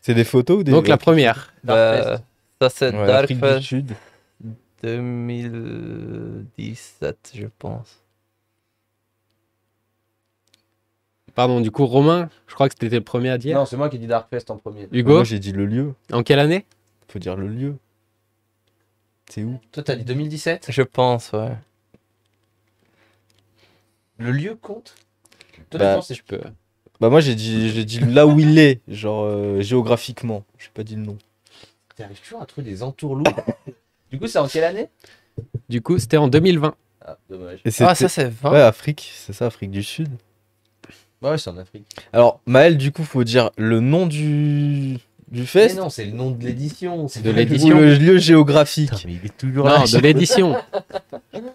C'est des photos ou des... Donc la première. Bah, ça, c'est Ouais, Dark Afrique du Fest Sud. 2017, je pense. Pardon, du coup, Romain, je crois que c'était le premier à dire. Non, c'est moi qui ai dit Darkfest en premier. Hugo, Moi, j'ai dit le lieu. en quelle année? Faut dire le lieu. C'est où? Toi, t'as dit 2017? Je pense, ouais. Le lieu compte? Toi, Bah, tu penses que Je peux... Bah moi, j'ai dit là où il est, genre géographiquement. J'ai pas dit le nom. t'arrives toujours à trouver des entourloups. Du coup, c'est en quelle année? Du coup, c'était en 2020. Ah, dommage. Et Ah, c'était- ça, c'est 20. Ouais, Afrique, c'est ça, Afrique du Sud. Ouais, c'est en Afrique. Alors, Maël, du coup, faut dire le nom du Mais fest non, c'est le nom de l'édition. c'est De pas- l'édition. ou le lieu géographique. Putain, mais il est toujours Non, là. de l'édition.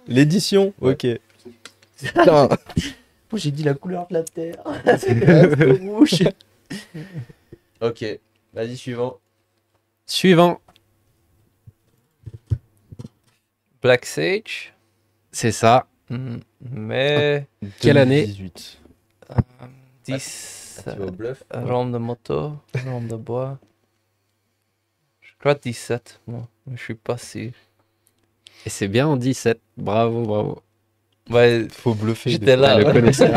L'édition, Ouais. ok. Putain. Oh, j'ai dit la couleur de la terre. C'est rouge. Ok, vas-y, suivant. Suivant. Black Sage. C'est ça. Mais Quelle année? 2018. 10. Tu vas au bluff. Rome de moto, Rome de bois. Je crois 17, moi. Mais je suis pas sûr. Et c'est bien en 17. Bravo, bravo. Ouais, Faut bluffer. j'étais des fois. là. Le ouais. connaisseur.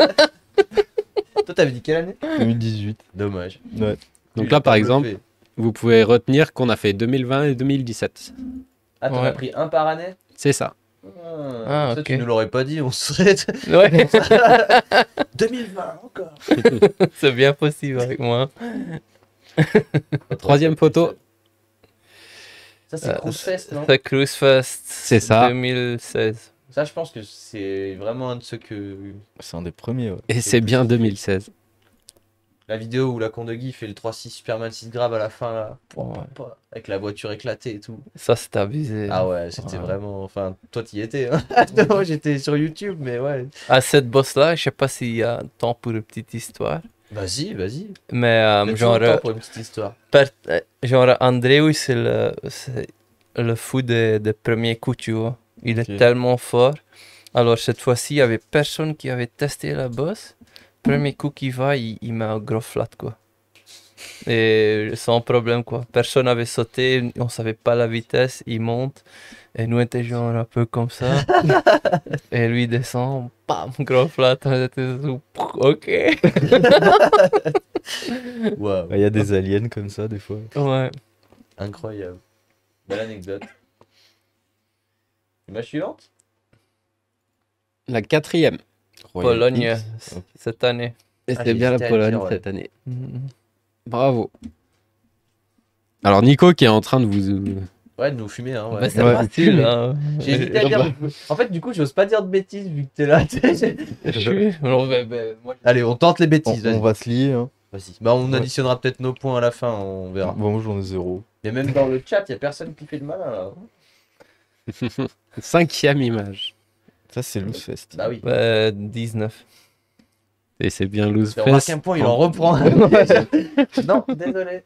Toi, t'avais dit quelle année? 2018. Dommage. Ouais. Donc là, par exemple, vous pouvez retenir qu'on a fait 2020 et 2017. Ah, t'en Ouais. as pris un par année? C'est ça. Ah, Ça, ok. tu nous l'aurais pas dit, on serait. Ouais, 2020 encore. c'est bien possible avec moi. Troisième photo. Ça, c'est Cruise Fest, non? C'est Cruise Fest. C'est ça. 2016. Ça, je pense que c'est vraiment un de ceux que. C'est un des premiers, ouais. Et c'est bien 2016. La vidéo où la con de Guy fait le 3-6 Superman 6 grave à la fin, là. Ouais. Avec la voiture éclatée et tout. Ça, c'est abusé. Ah ouais, c'était Ouais. vraiment. Enfin, toi, t'y étais. Hein. Moi, j'étais sur YouTube, mais ouais. À cette boss-là, je sais pas s'il y a temps pour une petite histoire. Vas-y, vas-y. Mais Il y a toujours genre, le temps pour une petite histoire. genre André, c'est le fou des premiers coups, tu vois. Il est Ok. tellement fort. Alors cette fois-ci, il y avait personne qui avait testé la boss. Premier coup qui va, il met un gros flat, quoi. Et sans problème, quoi. Personne n'avait sauté, on savait pas la vitesse, il monte. Et nous, on était genre un peu comme ça. Et lui descend, bam, gros flat. On était sous, ok. Waouh. Il y a des aliens comme ça, des fois. Ouais. Incroyable. Belle anecdote. Image suivante. La quatrième. Royal Pologne, X. cette année. Et Ah, c'est bien la j'hésitais à le Pologne dire, ouais. cette année. Mhm. Bravo. Alors Nico qui est en train de vous... Ouais, de nous fumer, hein. Ouais. Bah, c'est Ouais. facile, hein. J'ai hésité à dire. En fait, du coup, j'ose pas dire de bêtises vu que t'es là. Non, moi, Allez, on tente les On, bêtises. on Vas-y. va se lier, hein. Vas-y. Bah, on Ouais. additionnera peut-être nos points à la fin, on verra. Bon, moi j'en ai 0. Et même dans le chat, y a personne qui fait le malin là. Cinquième image. Ça, c'est Loose Fest. Bah oui. 19. Et c'est bien loose On remarque fest. un point, il en reprend. Non, désolé.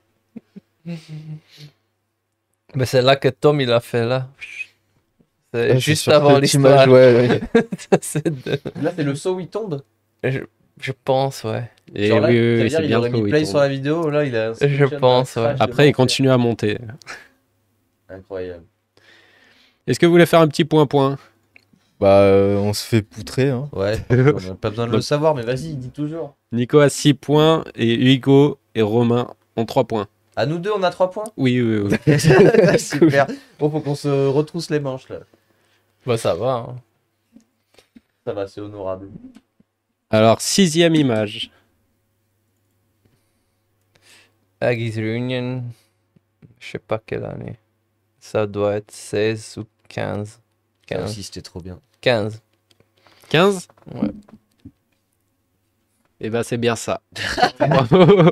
Mais c'est là que Tom, il a fait là. C'est Ah, juste sur avant cette image, l'histoire. ouais, ouais. C'est de- Là, c'est le saut où il tombe. je pense, ouais. Et Genre là, oui, ça oui, veut oui, dire, c'est il bien aurait ça mis où il play tombe. sur la vidéo. Là, il a. un screenshot pense, d'un ouais. crash de Après, il l'enfer. continue à monter. Incroyable. Est-ce que vous voulez faire un petit point-point? Bah, on se fait poutrer, hein. Ouais, on n'a pas besoin de le savoir, mais vas-y, dis toujours. Nico a 6 points et Hugo et Romain ont 3 points. À nous deux, on a 3 points. Oui, oui, oui. Super. Bon, faut qu'on se retrousse les manches là. Bah, ça va. Hein. Ça va, c'est honorable. Alors, sixième image. Aggies Reunion, je sais pas quelle année. Ça doit être 16 ou 15. Ça 15. aussi, c'était trop bien. 15. 15? Ouais. Et ben c'est bien ça. Bravo.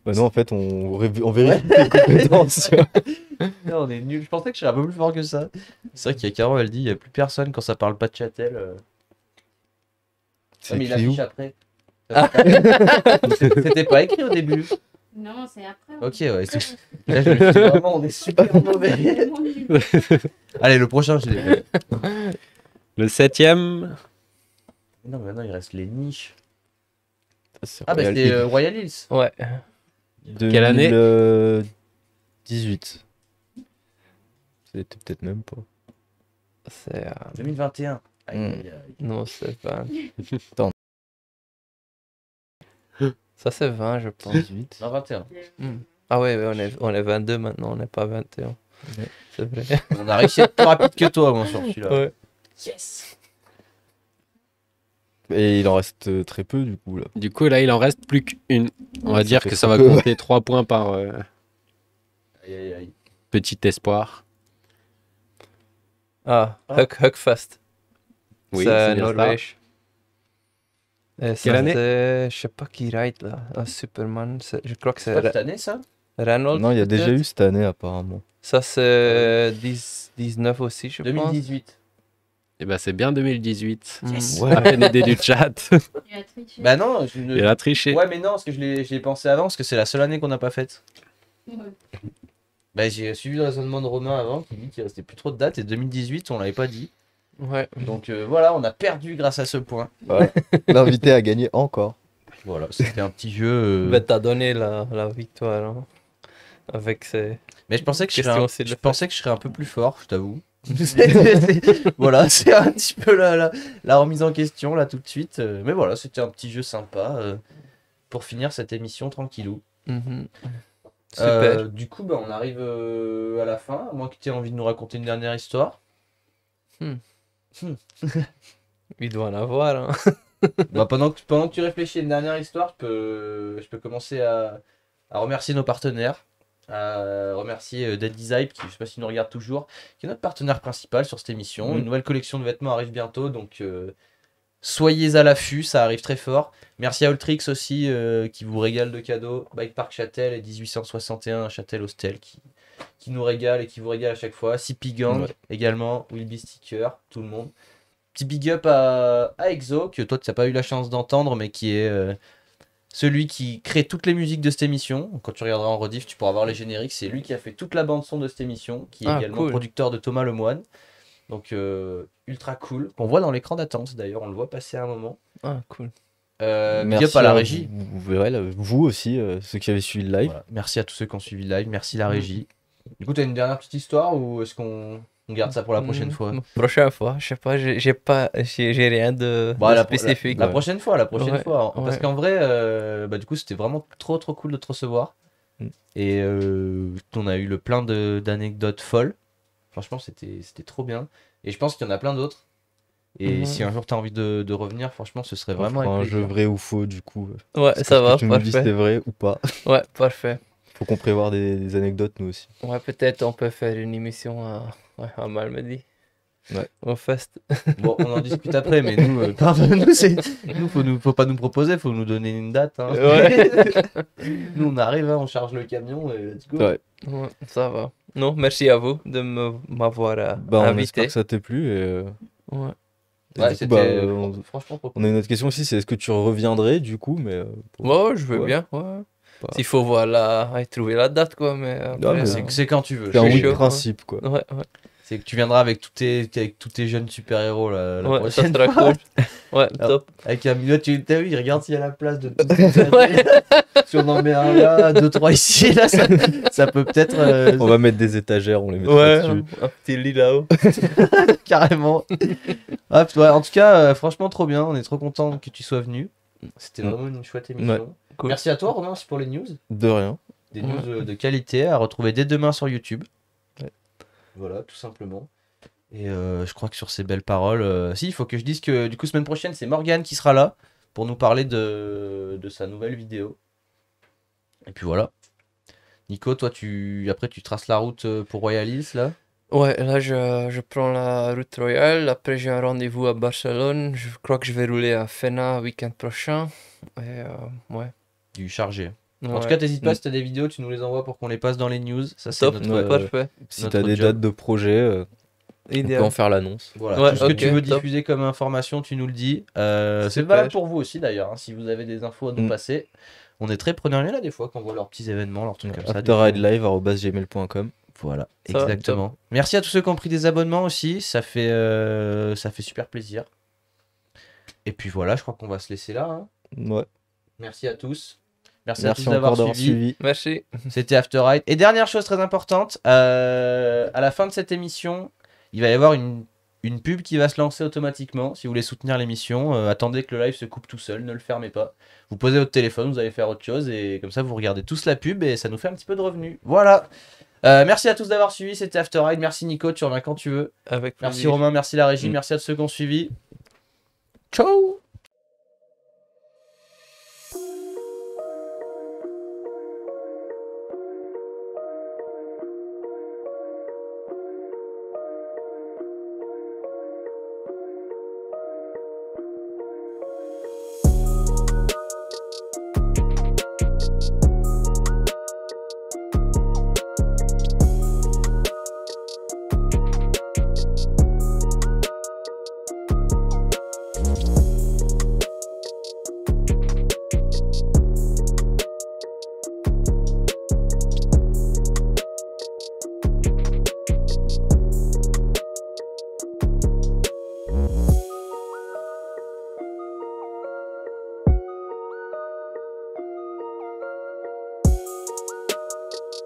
Bah non, en fait, on vérifie tes compétences. Non, on est nul. Je pensais que je serais un peu plus fort que ça. C'est vrai qu'il y a Caro, elle dit il n'y a plus personne quand ça parle pas de Châtel. C'est mais il écrit où affiche après. C'était pas écrit au début. Non, c'est après. Ok, ouais. Là, je me suis dit, vraiment, on est super mauvais. Vraiment nul. Allez, le prochain, je l'ai fait. Le septième. Non, mais maintenant, il reste les niches. C'est Ah, bah, Royal c'était X. Royal Hills. Ouais. Quelle année 2018. C'était peut-être même pas. C'est. 2021. Aïe, Hmm. aïe, aïe. Non, c'est 20. Attends. Ça, c'est 20, je pense. 18. Non, 21. Ah ouais, on est 22 maintenant, on n'est pas 21. Ouais. C'est vrai. On a réussi à être plus rapide que toi, moi, sur celui-là. Ouais. Yes. Et il en reste très peu, du coup, là. Du coup, là, il en reste plus qu'une. On va Ça dire fait que ça trop va peu. compter 3 points par Aïe, aïe, aïe. petit espoir. Ah, Ah. Huckfest. Oui, c'est c'est bien ça. Norvège. Et Quelle année c'est- je sais pas qui ride là. Un Superman. Je crois que C'est c'est pas cette année, ça Reynolds. Non, il y a déjà peut-être. eu cette année, apparemment. Ça, c'est 19 aussi, je pense. 2018. Et ben c'est bien 2018. Mm. Ouais. À peine aidé du chat. Il a triché. Bah non, je ne... Il a triché. Ouais, mais non, parce que je l'ai pensé avant, parce que c'est la seule année qu'on n'a pas faite. Ouais. Bah, j'ai suivi le raisonnement de Romain avant, qui dit qu'il restait plus trop de dates, et 2018, on l'avait pas dit. Ouais. Donc voilà, on a perdu grâce à ce point. L'invité a gagné encore. Voilà, c'était un petit jeu. Ben, t'as donné la victoire. Hein. Avec ces. Mais je pensais que Question, c'est de je le pensais que je serais un peu plus fort, je t'avoue. Voilà, c'est un petit peu la remise en question là tout de suite. Mais voilà, c'était un petit jeu sympa pour finir cette émission tranquillou. Mhm. Super. Du coup, bah, on arrive à la fin, à moins que tu aies envie de nous raconter une dernière histoire. Il doit en avoir. Hein. Bah, pendant que tu réfléchis à une dernière histoire, je peux commencer à remercier nos partenaires. À remercier Dead Design, qui je sais pas s'il nous regarde toujours, qui est notre partenaire principal sur cette émission. Une nouvelle collection de vêtements arrive bientôt, donc soyez à l'affût, ça arrive très fort. Merci à Ultrix aussi, qui vous régale de cadeaux. Bike Park Châtel et 1861 Châtel Hostel, qui nous régale et qui vous régale à chaque fois. CP Gang également, Will Be Sticker, tout le monde. Petit big up à Exo, que toi tu n'as pas eu la chance d'entendre, mais qui est celui qui crée toutes les musiques de cette émission. Quand tu regarderas en rediff, tu pourras voir les génériques. C'est lui qui a fait toute la bande son de cette émission, qui est également producteur de Thomas Lemoine. Donc ultra cool. Qu'on voit dans l'écran d'attente d'ailleurs, on le voit passer à un moment. Ah, cool. Big up à la régie. Vous aussi, ceux qui avaient suivi le live. Voilà. Merci à tous ceux qui ont suivi le live. Merci la régie. Du coup, tu as une dernière petite histoire ou est-ce qu'on garde ça pour la prochaine fois? Prochaine fois, je sais pas, j'ai rien de spécifique. La prochaine fois. Ouais. Parce qu'en vrai, du coup, c'était vraiment trop cool de te recevoir. Et on a eu le plein d'anecdotes folles. Franchement, c'était trop bien. Et je pense qu'il y en a plein d'autres. Et si un jour tu as envie de revenir, franchement, ce serait vraiment un jeu vrai ou faux, du coup. Ouais, ça va, tu nous dis si c'est vrai ou pas. Ouais, parfait. Faut qu'on prévoie des anecdotes, nous aussi. Ouais, peut-être on peut faire une émission à Malmedy. Ouais. Au Fest. Bon, on en discute après, mais nous, faut pas nous proposer, faut nous donner une date. Hein. Ouais. Nous, on arrive, on charge le camion et let's go. Ouais. Ouais, ça va. Non, merci à vous de m'avoir On espère invité. que ça t'ait plu. Ouais. Ouais, du coup, c'était franchement trop cool. on a une autre question aussi, c'est est-ce que tu reviendrais du coup, mais Ouais, je veux bien. Ouais. S'il faut trouver la date, quoi. Mais, après, mais c'est quand tu veux. c'est un oui de chaud, principe, quoi. Ouais. C'est que tu viendras avec tous tes jeunes super-héros la Ouais, ça prochaine sera fois. cool. Ouais, top. Avec un milieu, t'as vu, il regarde s'il y a la place de tous ces Si on en met un là, 2-3 ici, là, ça peut peut-être. On va mettre des étagères, on les mettra Ouais, dessus. un petit lit là-haut. Carrément. Ah, ouais, en tout cas, franchement, trop bien. On est trop content que tu sois venu. C'était vraiment une chouette émission. Ouais. Cool. Merci à toi, Romain, aussi pour les news. De rien. Des news de qualité à retrouver dès demain sur YouTube. Voilà, tout simplement. Et je crois que sur ces belles paroles, il faut que je dise que du coup, semaine prochaine, c'est Morgane qui sera là pour nous parler de sa nouvelle vidéo. Et puis voilà. Nico, toi, après, tu traces la route pour Royal Hills, là? Ouais, là je prends la route royale. Après, j'ai un rendez-vous à Barcelone. Je crois que je vais rouler à Fena week-end prochain. Et ouais. Du chargé. En Ouais. tout cas, t'hésites pas, si t'as des vidéos, tu nous les envoies pour qu'on les passe dans les news. Ça, c'est Top, notre, parfait. Si notre t'as des job. dates de projet, on peut Idéal. en faire l'annonce. Voilà, Ouais, tout ce que ok, tu veux top. diffuser comme information, tu nous le dis. C'est Super. valable pour vous aussi d'ailleurs, hein, si vous avez des infos à nous Mm. passer. On est très preneurs là des fois quand on voit leurs petits événements, leurs trucs comme ça. des fois, afterridelive@gmail.com. Voilà, Ça, exactement. Merci à tous ceux qui ont pris des abonnements aussi, ça fait super plaisir. Et puis voilà, je crois qu'on va se laisser là. Hein. Ouais. Merci à tous. Merci à tous Merci encore d'avoir suivi. suivi. Merci. C'était After Ride. Et dernière chose très importante, à la fin de cette émission, il va y avoir une pub qui va se lancer automatiquement. Si vous voulez soutenir l'émission, attendez que le live se coupe tout seul, ne le fermez pas. Vous posez votre téléphone, vous allez faire autre chose et comme ça vous regardez tous la pub et ça nous fait un petit peu de revenus. Voilà. Merci à tous d'avoir suivi, c'était After Ride. Merci Nico, tu reviens quand tu veux. Avec Merci plaisir. Romain, merci la régie, merci à tous ceux qui ont suivi. Ciao.